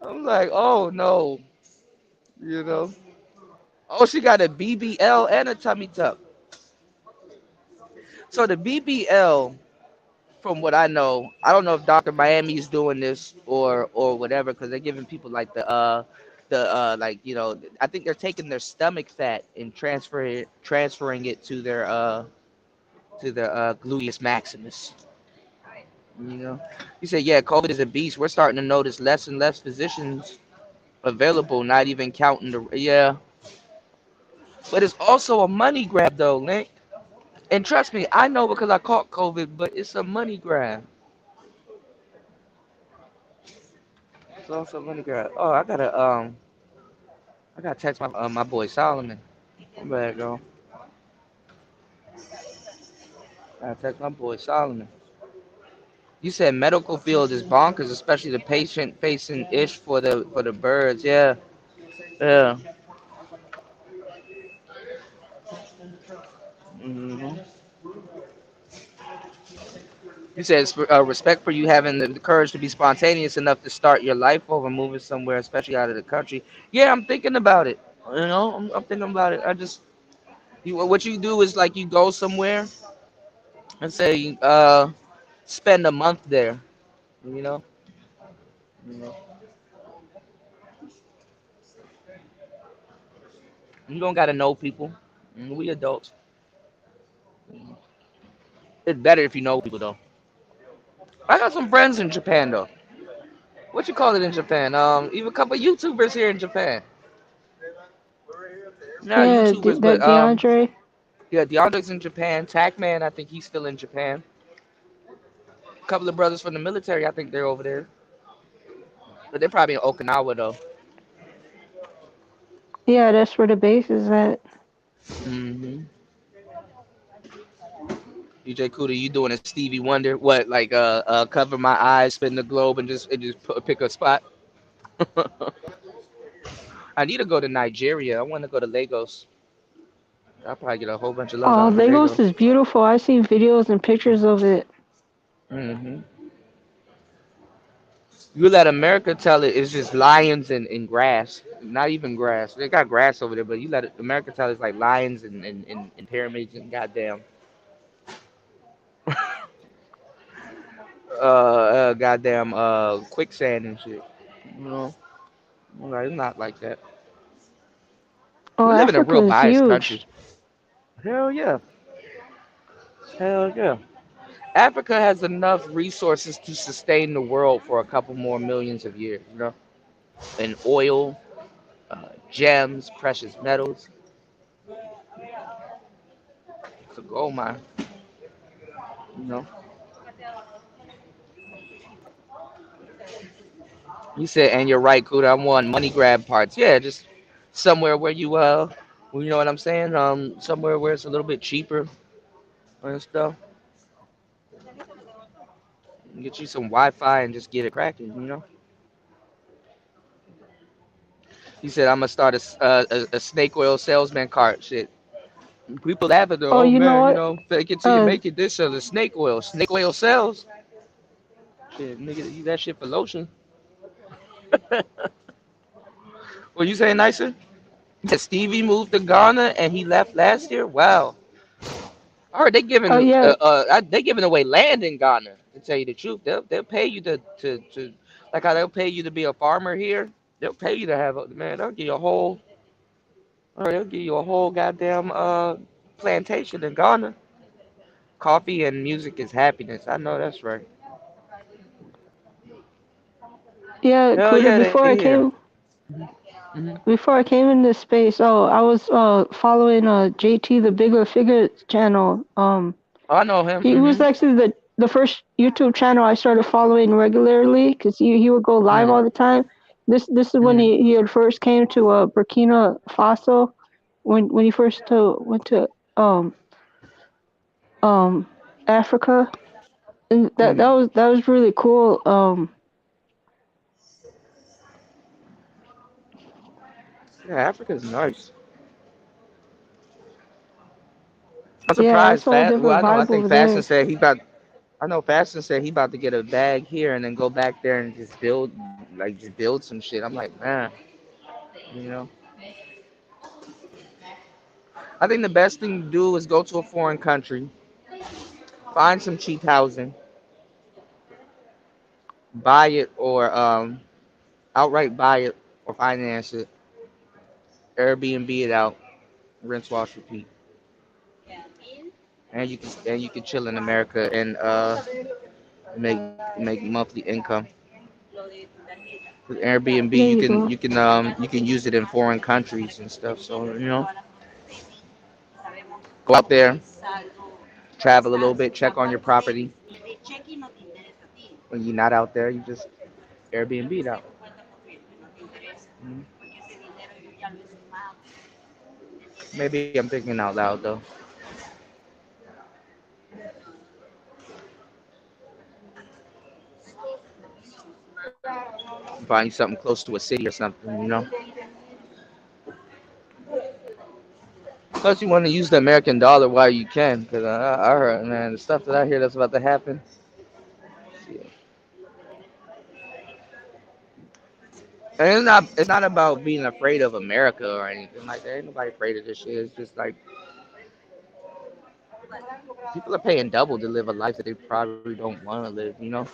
S1: I'm like, oh no. You know? Oh, she got a BBL and a tummy tuck. So the BBL, from what I know, I don't know if Dr. Miami's doing this or whatever, because they're giving people like the like I think they're taking their stomach fat and transferring it to their gluteus maximus. You know, he said, yeah, COVID is a beast. We're starting to notice less and less physicians available, not even counting yeah. But it's also a money grab though, Link. And trust me, I know because I caught COVID, but it's a money grab. It's also a money grab. Oh, I gotta text my boy Solomon. I'm ready to go. I gotta text my boy Solomon. You said medical field is bonkers, especially the patient facing ish for the birds. Yeah, yeah. hmm You said it's respect for you having the courage to be spontaneous enough to start your life over, moving somewhere, especially out of the country. Yeah, I'm thinking about it. I'm thinking about it. What you do is like you go somewhere and say, spend a month there. You know, you know, you don't gotta know people. We adults. It's better if you know people though. I got some friends in Japan though. What you call it in Japan? Even a couple of YouTubers here in Japan. Not
S2: Yeah,
S1: YouTubers, but
S2: that DeAndre.
S1: yeah, DeAndre's in Japan. Tackman, I think he's still in Japan. A couple of brothers from the military, I think they're over there. But they're probably in Okinawa though.
S2: Yeah, that's where the base is at.
S1: hmm DJ Kuda, you doing a Stevie Wonder? What, like cover my eyes, spin the globe, and just pick a spot? I need to go to Nigeria. I want to go to Lagos. I'll probably get a whole bunch of love
S2: Oh,
S1: out in
S2: Lagos
S1: Lagos.
S2: is beautiful. I've seen videos and pictures of it.
S1: hmm You let America tell it it's just lions and grass. Not even grass. They got grass over there, but you let America tell it's like lions and pyramids and goddamn quicksand and shit. You know, like, it's not like that.
S2: Oh,
S1: We live in a
S2: Africa
S1: real
S2: is
S1: biased
S2: huge.
S1: country. Hell yeah, hell yeah. Africa has enough resources to sustain the world for a couple more millions of years. In oil, gems, precious metals. It's a gold mine, you know. You said, and you're right, Kuda. I want money grab parts. Yeah, just somewhere where you well, you know what I'm saying? Somewhere where it's a little bit cheaper and stuff. Get you some Wi-Fi and just get it cracking. You know. He said, I'm gonna start a snake oil salesman cart. Shit. People laugh at the,
S2: Oh,
S1: oh
S2: you know
S1: man,
S2: what?
S1: fake it till you
S2: Uh,
S1: make it. This the snake oil. Snake oil sells. Shit, nigga, use that shit for lotion. What you saying, nicer? Yeah, Stevie moved to Ghana and he left last year. Wow. I heard
S2: oh yeah,
S1: they giving away land in Ghana. To tell you the truth, they'll pay you to like how they'll pay you to be a farmer here. They'll pay you to have a man. They'll give you a whole or they'll give you a whole goddamn plantation in Ghana. Coffee and music is happiness. I know that's right.
S2: yeah,
S1: Hell
S2: Kuda.
S1: yeah, they here. Hmm.
S2: Before I came into space, oh, I was following JT the Bigger Figure channel.
S1: I know him.
S2: He was actually the first YouTube channel I started following regularly because he would go live
S1: Hmm.
S2: all the time. This is when
S1: Hmm.
S2: he had first came to Burkina Faso when he first went to um um Africa, and
S1: Hmm.
S2: that was really cool.
S1: Yeah, Africa's nice. I'm
S2: Yeah, it's
S1: surprised.
S2: a whole
S1: Fat. Well,
S2: different
S1: I know. I
S2: vibe
S1: think
S2: over
S1: Fashion
S2: there.
S1: said he about. I know Fashion said he about to get a bag here and then go back there and just build, like just build some shit. I'm like, man, you know. I think the best thing to do is go to a foreign country, find some cheap housing, buy it or outright buy it or finance it, Airbnb it out, rinse, wash, repeat, and you can chill in America and make monthly income. With Airbnb,
S2: There you go.
S1: you can use it in foreign countries and stuff. So you know, go out there, travel a little bit, check on your property. When you're not out there, you just Airbnb it out. Mhm. Maybe I'm thinking out loud though. Find something close to a city or something, you know. Plus, you want to use the American dollar while you can, because I heard, man, the stuff that I hear that's about to happen. Shit. And it's not about being afraid of America or anything like that. Ain't nobody afraid of this shit. It's just like people are paying double to live a life that they probably don't want to live, you know,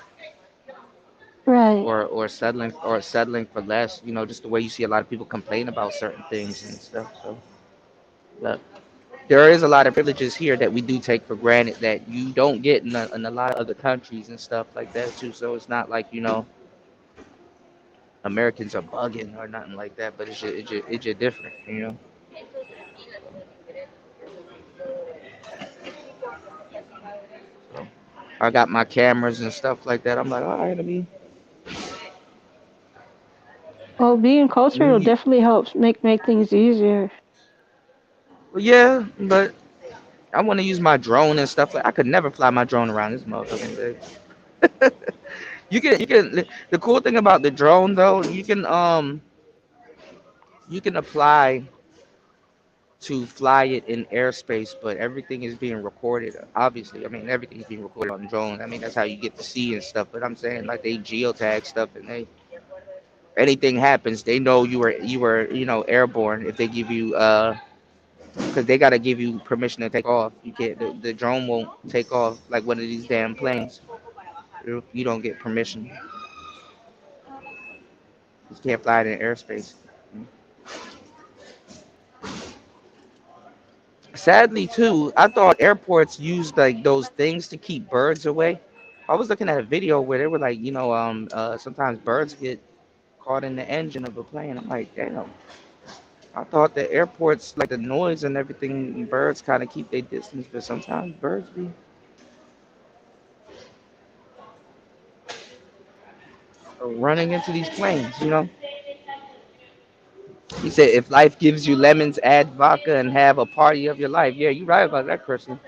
S2: Right.
S1: or settling for less, you know, just the way you see a lot of people complain about certain things and stuff. So, but there is a lot of privileges here that we do take for granted that you don't get in a lot of other countries and stuff like that too. So it's not like you know Americans are bugging or nothing like that, but it's just different, you know. So I got my cameras and stuff like that. I'm like, all right,
S2: Well, being
S1: I
S2: cultural
S1: mean,
S2: definitely helps make things easier.
S1: well, yeah, but I want to use my drone and stuff. Like I could never fly my drone around this motherfucking thing. You can. The cool thing about the drone though, you can apply to fly it in airspace, but everything is being recorded. Obviously, I mean everything is being recorded on drone. I mean that's how you get to see and stuff. But I'm saying like they geotag stuff and they anything happens, they know you were you know airborne if they give you because they gotta give you permission to take off. You can't the drone won't take off like one of these damn planes. You don't get permission. You can't fly it in airspace. Sadly, too, I thought airports used like those things to keep birds away. I was looking at a video where they were like, you know, sometimes birds get caught in the engine of a plane. I'm like, damn. I thought the airports, like the noise and everything, birds kind of keep their distance, but sometimes birds be running into these planes. He said, if life gives you lemons, add vodka and have a party of your life. Yeah, you right about that, Christian.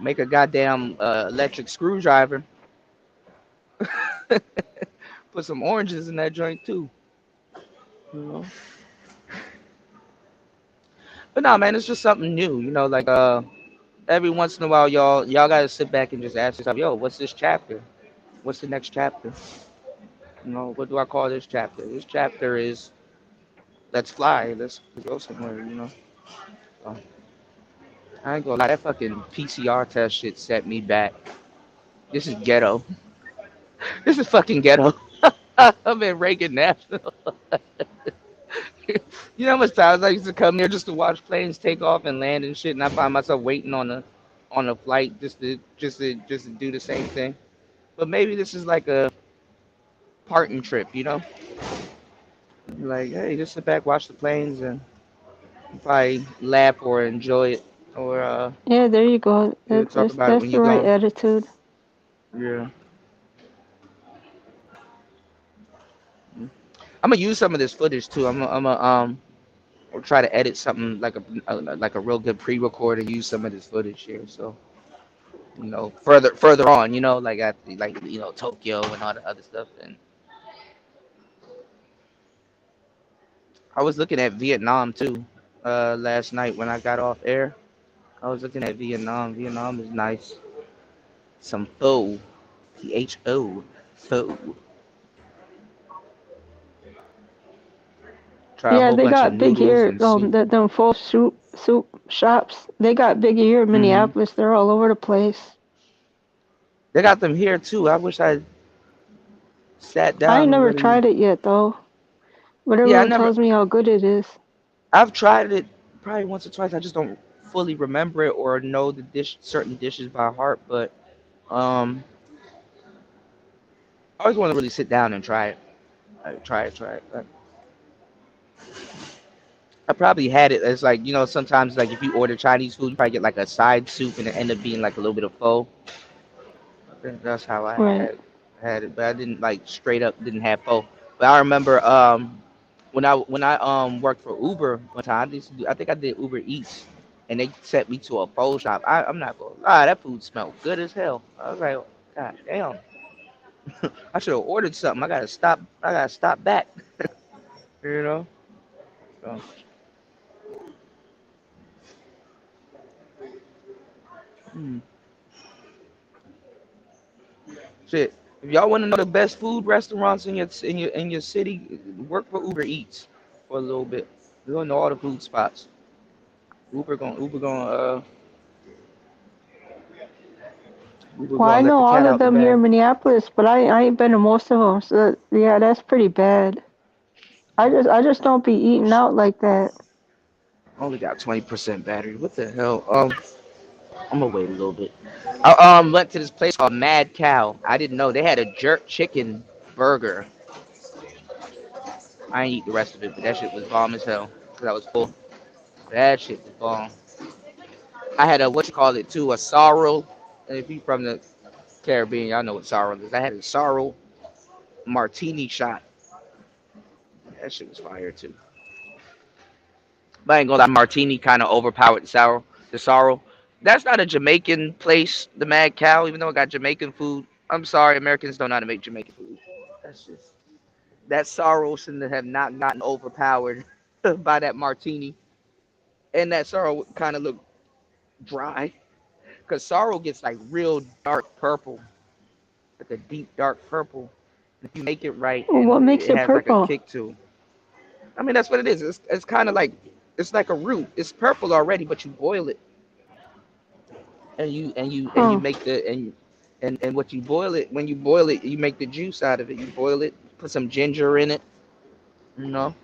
S1: Make a goddamn electric screwdriver. Put some oranges in that joint too. You know. But nah, man, it's just something new. Like every once in a while, y'all gotta sit back and just ask yourself, yo, what's this chapter? What's the next chapter? What do I call this chapter? This chapter is let's fly. Let's go somewhere. So, I ain't gonna lie, that fucking PCR test shit set me back. This is ghetto. This is fucking ghetto. I'm in Reagan National. You know how much times I used to come here just to watch planes take off and land and shit, and I find myself waiting on a flight just to do the same thing. But maybe this is like a parting trip, Like, hey, just sit back, watch the planes, and probably laugh or enjoy it, or
S2: Yeah, there you go.
S1: talk about it
S2: That's
S1: when
S2: the
S1: you're
S2: right
S1: gone.
S2: attitude.
S1: Yeah. I'm gonna use some of this footage too. Or try to edit something like a real good pre-record and use some of this footage here. So further on, like at Tokyo and all the other stuff. And I was looking at Vietnam too last night when I got off air. I was looking at Vietnam. Vietnam is nice. Some pho, pho, pho. Try a
S2: Yeah,
S1: whole
S2: they
S1: bunch of
S2: got big
S1: noodles
S2: here.
S1: and soup.
S2: Them full soup shops. They got big here in
S1: Hmm.
S2: Minneapolis. They're all over the place.
S1: They got them here too. I wish I sat
S2: I ain't
S1: down and
S2: never
S1: really.
S2: tried it yet though, but
S1: Yeah, I
S2: everyone
S1: never.
S2: tells me how good it is.
S1: I've tried it probably once or twice. I just don't fully remember it or know the certain dishes by heart. But I always want to really sit down and try it. Try it. I probably had it as like sometimes like if you order Chinese food, you probably get like a side soup and it end up being like a little bit of pho. I think that's how I
S2: Right.
S1: had it, but I didn't like straight up didn't have pho. But I remember when I worked for Uber one time, I think I did Uber Eats, and they sent me to a pho shop. I'm not gonna lie, that food smelled good as hell. I was like, God damn, I should have ordered something. I gotta stop. I gotta stop back. You know. So, hmm. Shit. If y'all want to know the best food restaurants in your city, work for Uber Eats for a little bit. You're gonna know all the food spots. Uber
S2: Well, I
S1: gonna let
S2: know
S1: the cat
S2: all of
S1: out the
S2: them here
S1: bag.
S2: in Minneapolis, but I ain't been to most of them. So yeah, that's pretty bad. I just don't be eating out like that.
S1: Only got 20% battery. What the hell? I'm gonna wait a little bit. I went to this place called Mad Cow. I didn't know they had a jerk chicken burger. I ain't eat the rest of it, but that shit was bomb as hell because I was full. That shit was bomb. I had a what you call it too, a sorrel. And if you from the Caribbean, y'all know what sorrel is. I had a sorrel martini shot. That shit was fire too. But I ain't gonna lie, martini kind of overpowered the sorrel. That's not a Jamaican place, the Mad Cow, even though it got Jamaican food. I'm sorry, Americans don't know how to make Jamaican food. That's just that sorrel shouldn't have not gotten overpowered by that martini. And that sorrel kind of looked dry. Because sorrel gets like real dark purple, like a deep dark purple. If you make it right
S2: Well,
S1: and
S2: what makes
S1: it
S2: it
S1: has like a
S2: purple?
S1: kick to it. I mean, that's what it is. It's kind of like it's like a root. It's purple already, but you boil it and you
S2: Huh.
S1: make and what you boil it when you boil it you make the juice out of it. You boil it, put some ginger in it. You know.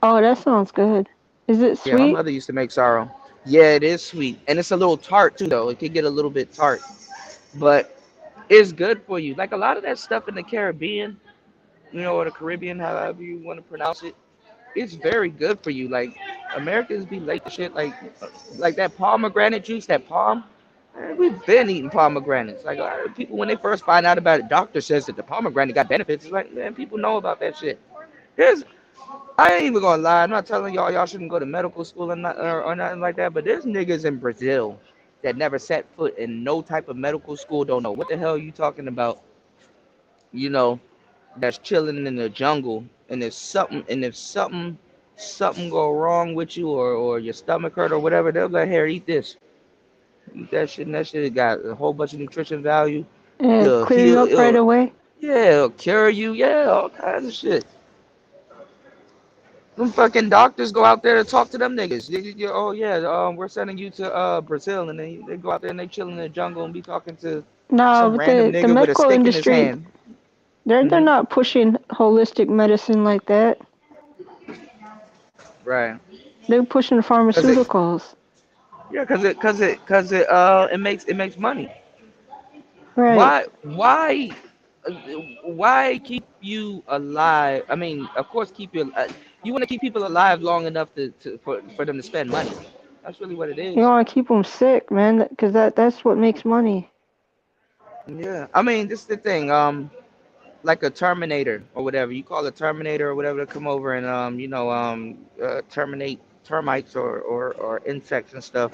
S2: Oh, that sounds good. Is it
S1: Yeah, my
S2: sweet?
S1: mother used to make sorrel. Yeah, it is sweet and it's a little tart too though. It can get a little bit tart, but it's good for you. Like a lot of that stuff in the Caribbean, or the Caribbean, however you want to pronounce it. it's very good for you. Like Americans be late to shit. Like that pomegranate juice, that palm. Man, we've been eating pomegranates. Like people when they first find out about it, doctor says that the pomegranate got benefits. It's like man, people know about that shit. There's I ain't even gonna lie. I'm not telling y'all shouldn't go to medical school or nothing like that. But there's niggas in Brazil that never set foot in no type of medical school. Don't know what the hell you talking about. You know, that's chilling in the jungle. And if something go wrong with you or your stomach hurt or whatever, they'll be like, here, eat this. Eat that shit. And that shit got a whole bunch of nutrition value.
S2: And
S1: It'll
S2: clear you
S1: heal.
S2: up right away.
S1: Yeah, it'll cure you. Yeah, all kinds of shit. Them fucking doctors go out there to talk to them niggas. Oh yeah, we're sending you to Brazil, and they go out there and they chill in the jungle and be talking to
S2: No,
S1: some
S2: but
S1: random
S2: the
S1: nigga with a
S2: medical
S1: stick in his
S2: industry,
S1: hand.
S2: they're
S1: Hmm.
S2: not pushing holistic medicine like that.
S1: Right.
S2: They're pushing
S1: Cause it,
S2: pharmaceuticals.
S1: yeah, cause it makes money.
S2: Right.
S1: Why, why keep you alive? I mean, of course, you want to keep people alive long enough for them to spend money. That's really what it
S2: You
S1: is.
S2: want to keep them sick, man, because that's what makes money.
S1: Yeah. I mean, this is the thing. Like a Terminator or whatever. You call a Terminator or whatever to come over and terminate termites or insects and stuff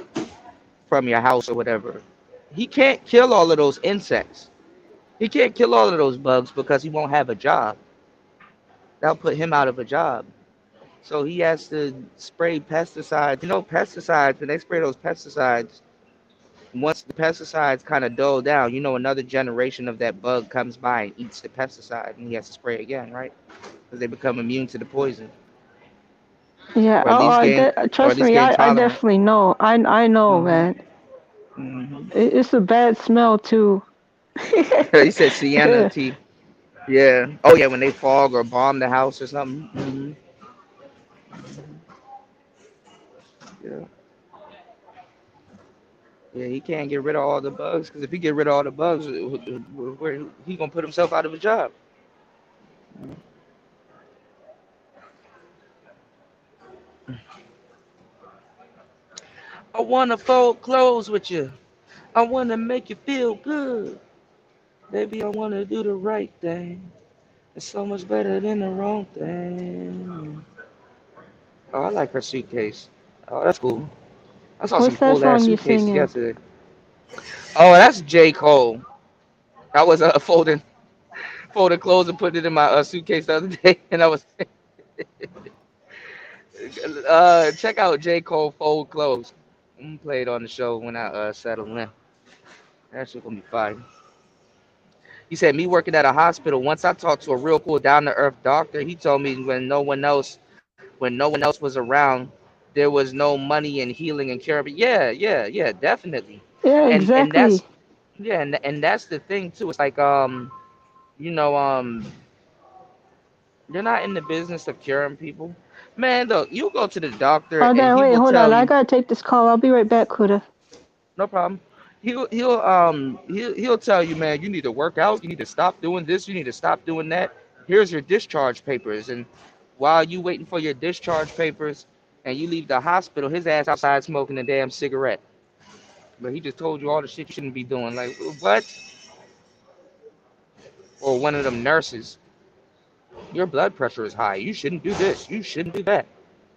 S1: from your house or whatever. He can't kill all of those insects. He can't kill all of those bugs because he won't have a job. That'll put him out of a job. So he has to spray pesticides. You know, pesticides, when they spray those pesticides, once the pesticides kind of dull down, another generation of that bug comes by and eats the pesticide and he has to spray again, right? Because they become immune to the poison,
S2: Yeah.
S1: or at
S2: Oh,
S1: least gain, or at
S2: trust
S1: least
S2: me,
S1: gain
S2: I
S1: tolerance.
S2: definitely know. I know,
S1: Hmm.
S2: man.
S1: Hmm.
S2: It's a bad smell too.
S1: He said sienna tea. Yeah. Oh yeah, when they fog or bomb the house or something. Hmm. Yeah. Yeah, he can't get rid of all the bugs because if he get rid of all the bugs, where he gonna put himself out of a job? I wanna fold clothes with you. I wanna make you feel good, baby. I wanna do the right thing. It's so much better than the wrong thing. Oh, I like her suitcase. Oh, that's cool. I saw some
S2: What's that
S1: cool ass
S2: song you
S1: suitcases
S2: singing?
S1: yesterday. Oh, that's J. Cole. I was folding clothes and putting it in my suitcase the other day, and I was check out J. Cole fold clothes. I'm gonna play it on the show when I settle in. That shit gonna be fire. He said me working at a hospital. Once I talked to a real cool down to earth doctor, he told me when no one else was around, there was no money in healing and cure. But yeah, yeah, yeah, definitely.
S2: Yeah,
S1: And that's
S2: exactly.
S1: yeah, and that's the thing too. It's like you know, you're not in the business of curing people. Man, look, you go to the doctor
S2: Oh,
S1: and
S2: then
S1: he
S2: wait,
S1: will
S2: hold on.
S1: tell
S2: I
S1: you,
S2: gotta take this call. I'll be right back, Kuda.
S1: no problem. He'll tell you, man, you need to work out, you need to stop doing this, you need to stop doing that. Here's your discharge papers. And while you waiting for your discharge papers and you leave the hospital, his ass outside smoking a damn cigarette. But he just told you all the shit you shouldn't be doing. Like what? Or one of them nurses, your blood pressure is high. You shouldn't do this. You shouldn't do that.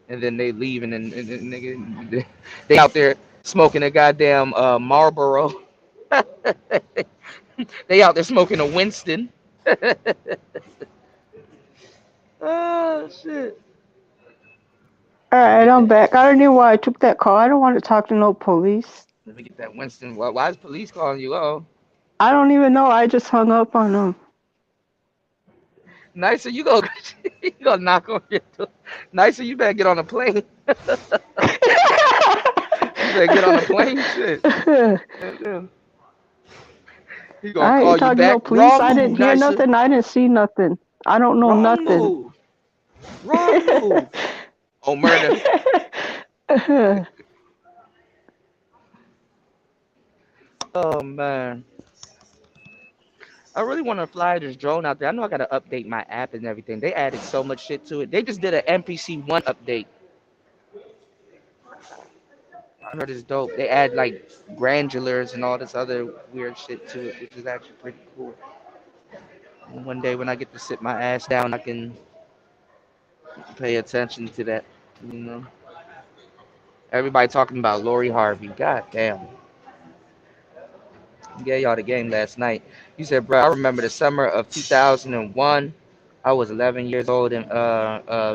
S1: And then they leave, and then they out there smoking a goddamn Marlboro. They out there smoking a Winston. Oh shit!
S2: All
S1: Let me
S2: right,
S1: get
S2: I'm
S1: that.
S2: back. I don't know why I took that call. I don't want to talk to no police.
S1: Let me get that Winston. Why is police calling you? Oh,
S2: I don't even know. I just hung up on them.
S1: nicer. You go. You gonna knock on your door. Nicer. You better get on a plane. You better get on a plane. Shit. And then he gonna
S2: I
S1: call
S2: ain't
S1: you
S2: talking to no
S1: back.
S2: police.
S1: Wrong
S2: I didn't
S1: move,
S2: hear
S1: nicer.
S2: nothing. I didn't see nothing. I don't know
S1: Wrong
S2: nothing.
S1: move. Wrong move. Oh, murder. Oh man. I really want to fly this drone out there. I know I got to update my app and everything. They added so much shit to it. They just did an NPC one update. I heard it's dope. They add like granulars and all this other weird shit to it, which is actually pretty cool. And one day when I get to sit my ass down, I can pay attention to that. You know, everybody talking about Lori Harvey. God damn. Yeah, y'all the game last night. You said, bro, I remember the summer of 2001. I was 11 years old and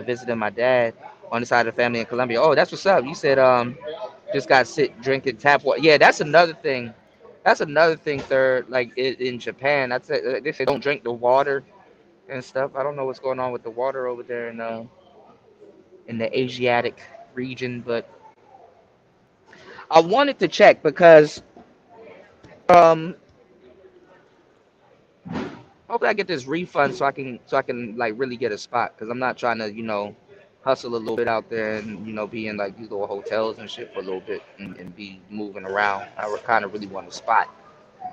S1: visiting my dad on the side of the family in Colombia. Oh, that's what's up. You said just got sit drinking tap water. Yeah, that's another thing. That's another thing. Third, like in Japan, that's they say don't drink the water and stuff. I don't know what's going on with the water over there in the Asiatic region, but I wanted to check because um hopefully I get this refund so I can like really get a spot because I'm not trying to hustle a little bit out there and be in like these little hotels and shit for a little bit and be moving around. I would kind of really want a spot,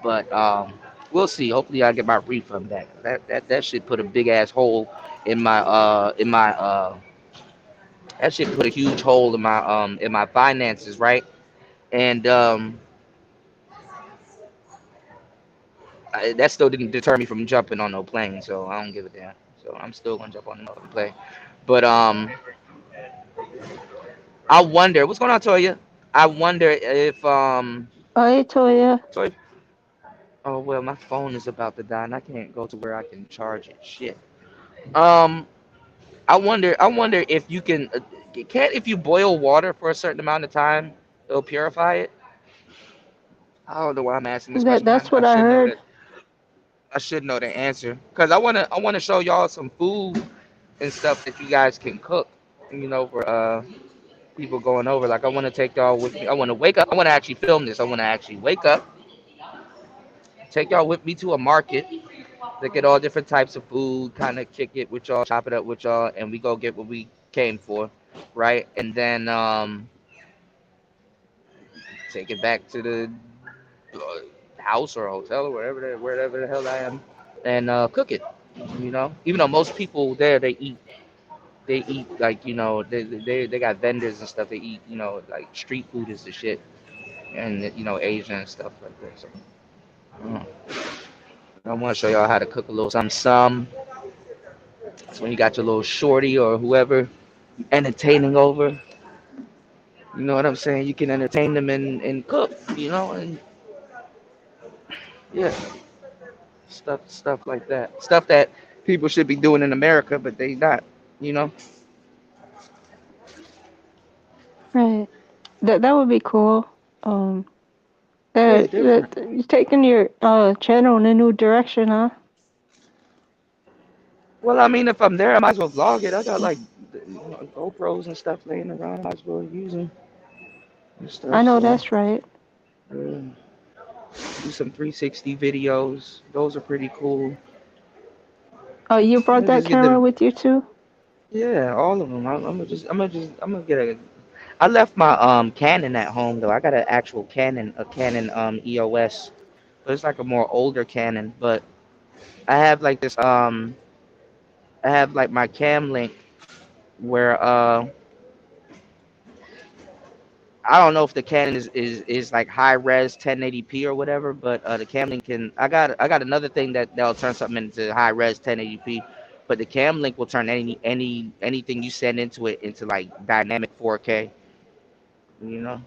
S1: but we'll see. Hopefully I get my refund back. That shit put a big ass hole in my that shit put a huge hole in my finances, right? And that still didn't deter me from jumping on no plane, so I don't give a damn. So I'm still gonna jump on the motherfucking plane. But I wonder what's going on, Toya. I wonder if
S2: Hi, Toya.
S1: Toya. Oh well, my phone is about to die, and I can't go to where I can charge it. Shit. Um, I wonder if you can't if you boil water for a certain amount of time, it'll purify it. I don't know why I'm asking this question.
S2: That's
S1: I
S2: what I
S1: should know
S2: heard.
S1: that. I should know the answer because I wanna show y'all some food and stuff that you guys can cook. For people going over. Like I want to take y'all with me. I want to wake up. I want to actually film this. I want to actually wake up, take y'all with me to a market, look at all different types of food, kind of kick it with y'all, chop it up with y'all, and we go get what we came for, right? And then take it back to the house or hotel or wherever the hell I am, and cook it. Even though most people there they eat like they got vendors and stuff. They eat like street food is the shit, and Asian and stuff like that. So uh, I want to show y'all how to cook a little something. So when you got your little shorty or whoever entertaining over, you know what I'm saying? You can entertain them and cook, and yeah, stuff like that. Stuff that people should be doing in America, but they not. You know?
S2: Right. That would be cool. Um,
S1: Yeah,
S2: that
S1: different.
S2: you're taking your channel in a new direction, huh?
S1: Well, I mean, if I'm there, I might as well vlog it. I got like GoPros and stuff laying around. I might as well use them and
S2: I
S1: stuff.
S2: know
S1: So
S2: that's right.
S1: uh, do some 360 videos. Those are pretty cool.
S2: Oh, you brought
S1: Let's
S2: that
S1: just get
S2: camera
S1: them.
S2: with you too?
S1: Yeah, all of them. I'm gonna get a. I left my Canon at home though. I got an actual Canon EOS, but it's like a more older Canon. But I have like this I have like my cam link where I don't know if the Canon is like high res 1080p or whatever, but the cam link can. I got another thing that'll turn something into high res 1080p, but the cam link will turn anything you send into it into like dynamic 4K. You know.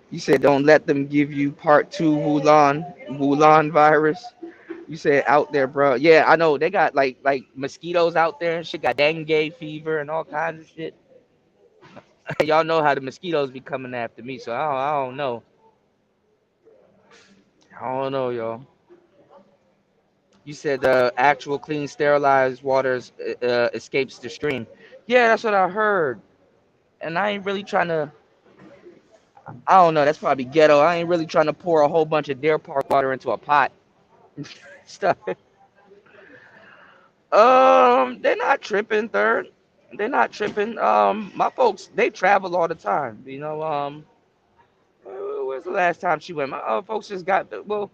S1: You said don't let them give you part two Wuhan virus. You said out there, bro. Yeah, I know they got like mosquitoes out there and shit. Got dengue fever and all kinds of shit. Y'all know how the mosquitoes be coming after me, so I don't know. I don't know, y'all. You said the actual clean, sterilized waters escapes the stream. Yeah, that's what I heard. And I ain't really trying to. I don't know. That's probably ghetto. I ain't really trying to pour a whole bunch of Deer Park water into a pot. Stuff. They're not tripping. Third, they're not tripping. My folks they travel all the time. Where's the last time she went? My folks just got well.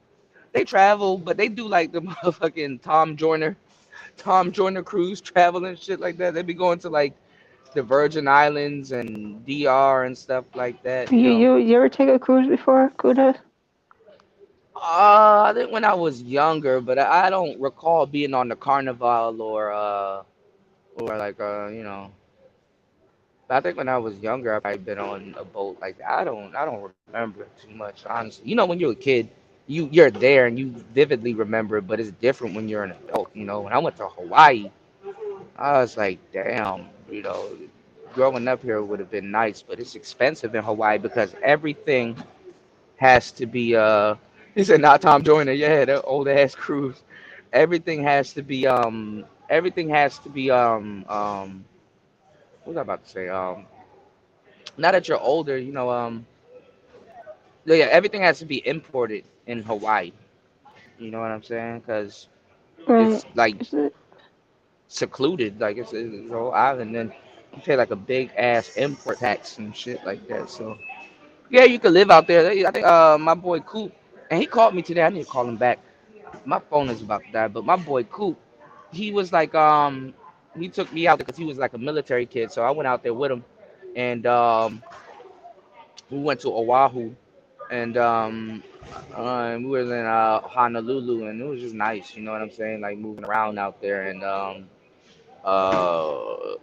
S1: they travel, but they do like the motherfucking Tom Joyner cruise travel and shit like that. They be going to like the Virgin Islands and DR and stuff like that, you know.
S2: You ever take a cruise before, Kuda?
S1: I think when I was younger, but I don't recall being on the Carnival or like you know. But I think when I was younger, I probably been on a boat like that. I don't remember too much, honestly. You know, when you're a kid, you're there and you vividly remember it, but it's different when you're an adult. You know, when I went to Hawaii, I was like, damn, you know, growing up here would have been nice, but it's expensive in Hawaii because everything has to be he said not Tom Joyner, yeah, the old ass cruise. Everything has to be what was I about to say? Now that you're older, you know, yeah, everything has to be imported in Hawaii. You know what I'm saying? Because
S2: Right.
S1: it's like
S2: Is it?
S1: secluded, like it's a whole island, and you pay like a big ass import tax and shit like that. So yeah, you could live out there. I think my boy Coop, and he called me today. I need to call him back. My phone is about to die, but my boy Coop, he was like he took me out because he was like a military kid, so I went out there with him, and we went to Oahu, and we were in Honolulu, and it was just nice. You know what I'm saying? Like moving around out there, and uh,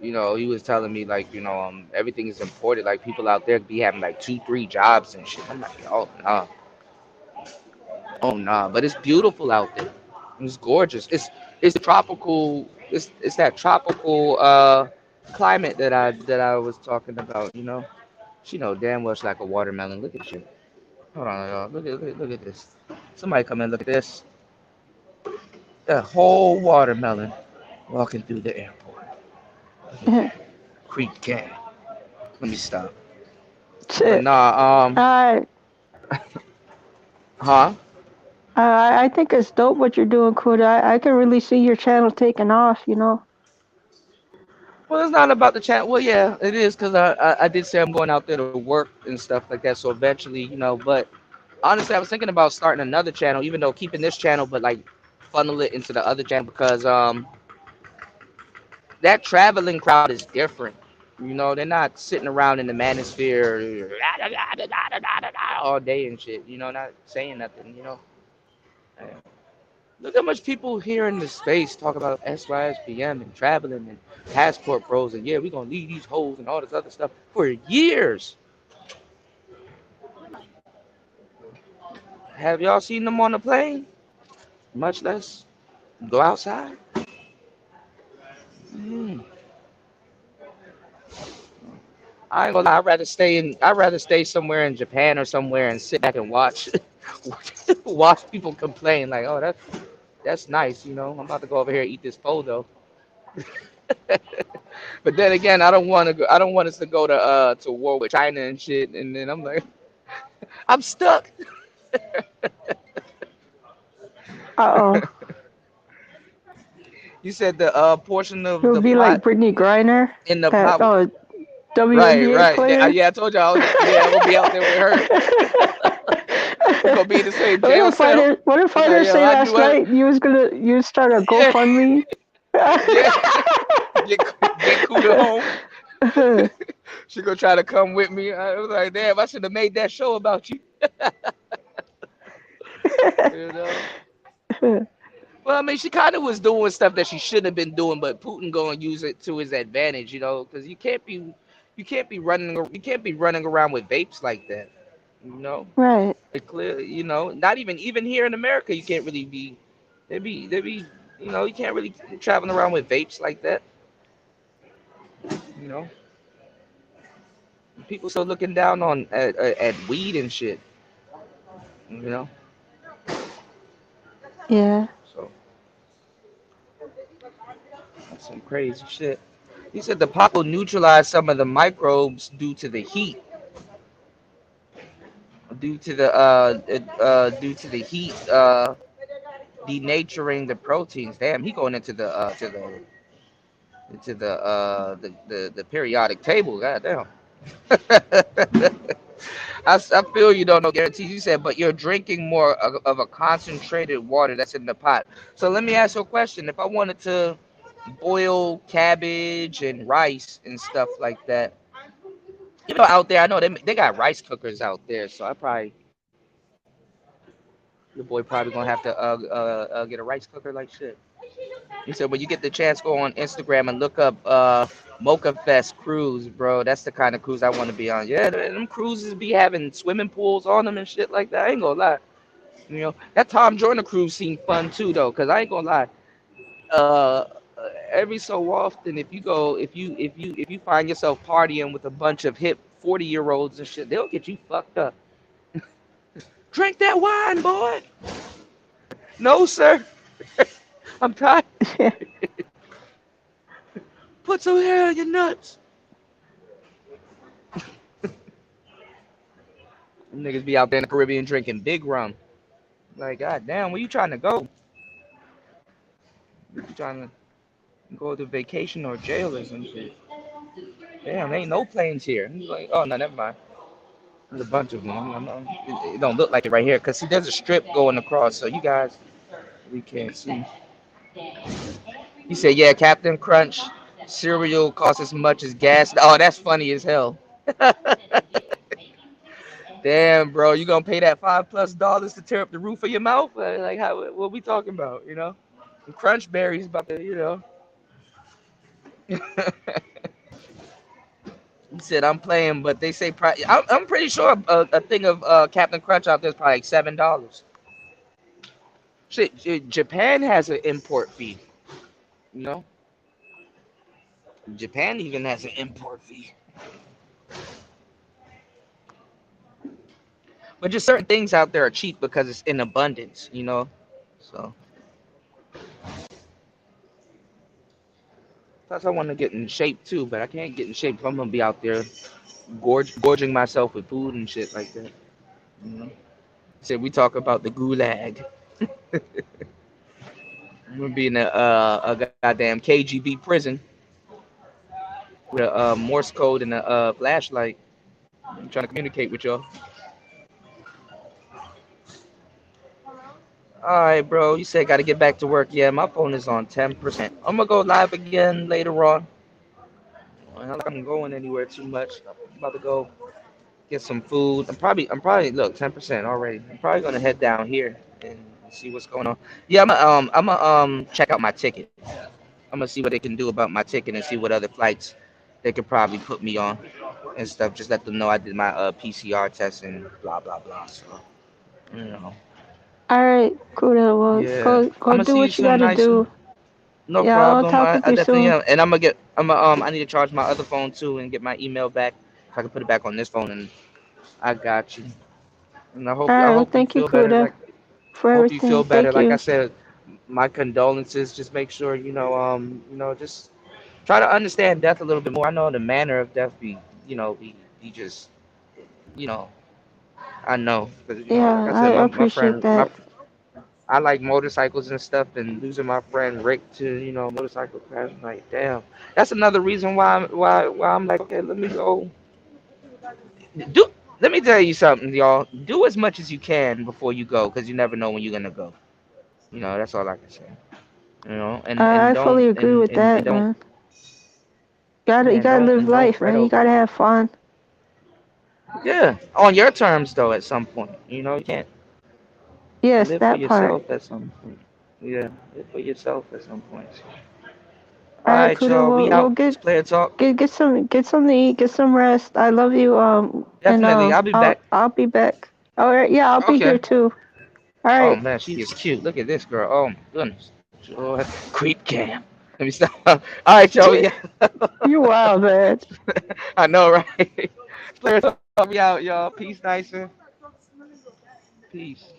S1: you know, he was telling me like, you know, everything is imported. Like people out there be having like two, three jobs and shit. I'm like, oh no, oh no, but it's beautiful out there. It's gorgeous. It's tropical. It's that tropical climate that I was talking about. You know, she know damn well it's like a watermelon. Look at you. Hold on, y'all. Look at this. Somebody come and look at this. A whole watermelon walking through the airport. Look at that. Creep gang. Let me stop. But
S2: Shit.
S1: nah,
S2: I
S1: huh?
S2: I think it's dope what you're doing, Kuda. I can really see your channel taking off. You know.
S1: Well, it's not about the chat. Well, yeah, it is because I did say I'm going out there to work and stuff like that. So eventually, you know, but honestly, I was thinking about starting another channel, even though keeping this channel, but like funnel it into the other channel because that traveling crowd is different. You know, they're not sitting around in the manosphere all day and shit. You know, not saying nothing. You know, look how much people here in the space talk about SYSPM and traveling and passport bros and yeah, we're gonna leave these holes and all this other stuff for years. Have y'all seen them on the plane? Much less go outside. Mm. I ain't gonna lie. I'd rather stay somewhere in Japan or somewhere and sit back and watch, watch people complain. Like, oh, that's nice. You know, I'm about to go over here and eat this pho though. But then again, I don't want to go. I don't want us to go to war with China and shit. And then I'm like, I'm stuck.
S2: Uh oh.
S1: You said the portion
S2: It
S1: of
S2: would
S1: the
S2: be like
S1: plot
S2: Brittany Griner
S1: in the
S2: at
S1: plot. Right,
S2: WNBA
S1: right.
S2: player.
S1: Yeah, I told you I was. Yeah, I'm gonna be out there with her. We're gonna be in the same jail cell.
S2: What if
S1: I'm
S2: I
S1: like,
S2: didn't
S1: yo,
S2: say
S1: I do
S2: last
S1: it.
S2: night you start a
S1: Yeah,
S2: GoFundMe?
S1: yeah. Get get Cuda home. She gonna try to come with me. I was like, damn, I should have made that show about you. You know. Well, I mean, she kind of was doing stuff that she shouldn't have been doing, but Putin gonna use it to his advantage, you know, because you can't be running around with vapes like that, you know.
S2: Right.
S1: It clearly, you know, not even here in America, you can't really be. They be, you know, you can't really traveling around with vapes like that, you know. People still looking down on at weed and shit, you know.
S2: Yeah.
S1: So that's some crazy shit. He said the pop will neutralize some of the microbes due to the heat denaturing the proteins. Damn, he going into the periodic table. God damn. I feel you don't know guarantees. You said, but you're drinking more of a concentrated water that's in the pot. So let me ask you a question. If I wanted to boil cabbage and rice and stuff like that, you know, out there, I know they got rice cookers out there. So I probably your boy probably gonna have to get a rice cooker like shit. He said when you get the chance, go on Instagram and look up Mocha Fest cruise, bro. That's the kind of cruise I want to be on. Yeah, them cruises be having swimming pools on them and shit like that. I ain't gonna lie. You know, that Tom Joyner cruise seemed fun too, though, cause I ain't gonna lie. Uh, every so often, if you find yourself partying with a bunch of hip 40-year-olds and shit, they'll get you fucked up. Drink that wine, boy. No, sir. I'm tired.
S2: Yeah.
S1: Put some hair on your nuts. Them niggas be out there in the Caribbean drinking big rum. Like, god damn, where you trying to go? You trying to go to vacation or jail or some shit? Damn, there ain't no planes here. He's like, oh no, never mind. There's a bunch of them. It don't look like it right here, cause see, there's a strip going across, so you guys we can't see. He said, yeah, Captain Crunch cereal costs as much as gas. Oh, that's funny as hell. Damn, bro, you gonna pay that $5+ to tear up the roof of your mouth? Like, how? What we talking about? You know, Crunch Berries about to, you know. He said, I'm playing, but they say I'm pretty sure a thing of Captain Crunch out there is probably like $7. Shit, Japan has an import fee. You know, Japan even has an import fee. But just certain things out there are cheap because it's in abundance. You know, so plus I want to get in shape too, but I can't get in shape if I'm gonna be out there gorging myself with food and shit like that. You know, said we talk about the gulag. I'm gonna be in a goddamn KGB prison with a Morse code and a flashlight. I'm trying to communicate with y'all. All right, bro. You said got to get back to work. Yeah, my phone is on 10%. I'm gonna go live again later on. Well, not like I'm going anywhere too much. I'm about to go get some food. I'm probably look 10% already. I'm probably gonna head down here and see what's going on. Yeah, I'm gonna check out my ticket. I'm gonna see what they can do about my ticket and see what other flights they could probably put me on and stuff. Just let them know I did my PCR test and blah blah blah. So you know,
S2: All right, Kuda. Well,
S1: yeah.
S2: go
S1: I'm gonna
S2: do
S1: see you
S2: what you
S1: soon,
S2: gotta
S1: nicer.
S2: do.
S1: No
S2: Yeah, I'll
S1: problem.
S2: talk with
S1: I
S2: you
S1: definitely
S2: soon.
S1: am, and I need to charge my other phone too and get my email back. So I can put it back on this phone, and I got you. And
S2: All
S1: I
S2: right. Well,
S1: hope you
S2: thank you,
S1: feel better.
S2: Kuda,
S1: Like
S2: for
S1: hope you feel
S2: everything.
S1: better.
S2: Thank
S1: Like I
S2: you.
S1: said, my condolences. Just make sure just try to understand death a little bit more. I know the manner of death be just you know I know because like
S2: Yeah,
S1: I
S2: I
S1: said, my
S2: appreciate
S1: friend my
S2: that.
S1: I like motorcycles and stuff, and losing my friend Rick to motorcycle crash. I'm like, damn, that's another reason why I'm like, okay, let me go do. Let me tell you something, y'all. Do as much as you can before you go, because you never know when you're gonna go. That's all I can say. And
S2: I
S1: don't
S2: fully agree with
S1: and
S2: that,
S1: don't
S2: man. You
S1: and
S2: gotta
S1: don't
S2: live
S1: and don't
S2: life,
S1: fret
S2: man. You
S1: over
S2: gotta
S1: it.
S2: have fun.
S1: Yeah, on your terms though. At some point, you can't
S2: Yes,
S1: live for
S2: that part.
S1: yourself at some point. Yeah, live for yourself at some point. All
S2: All right,
S1: right,
S2: Kuda.
S1: y'all. We
S2: We'll
S1: out. It's player talk.
S2: get some to eat, get some rest. I love you. And
S1: Definitely. I'll be back.
S2: I'll be back. All right. Yeah, I'll be
S1: Okay.
S2: here too. All
S1: Oh
S2: right.
S1: man, she is cute. Look at this girl. Oh my goodness. Sure. Creep cam. Let me stop. All right, y'all. We
S2: You wild, man.
S1: I know, right? Player talk. We out, y'all. Peace, nicer. Peace.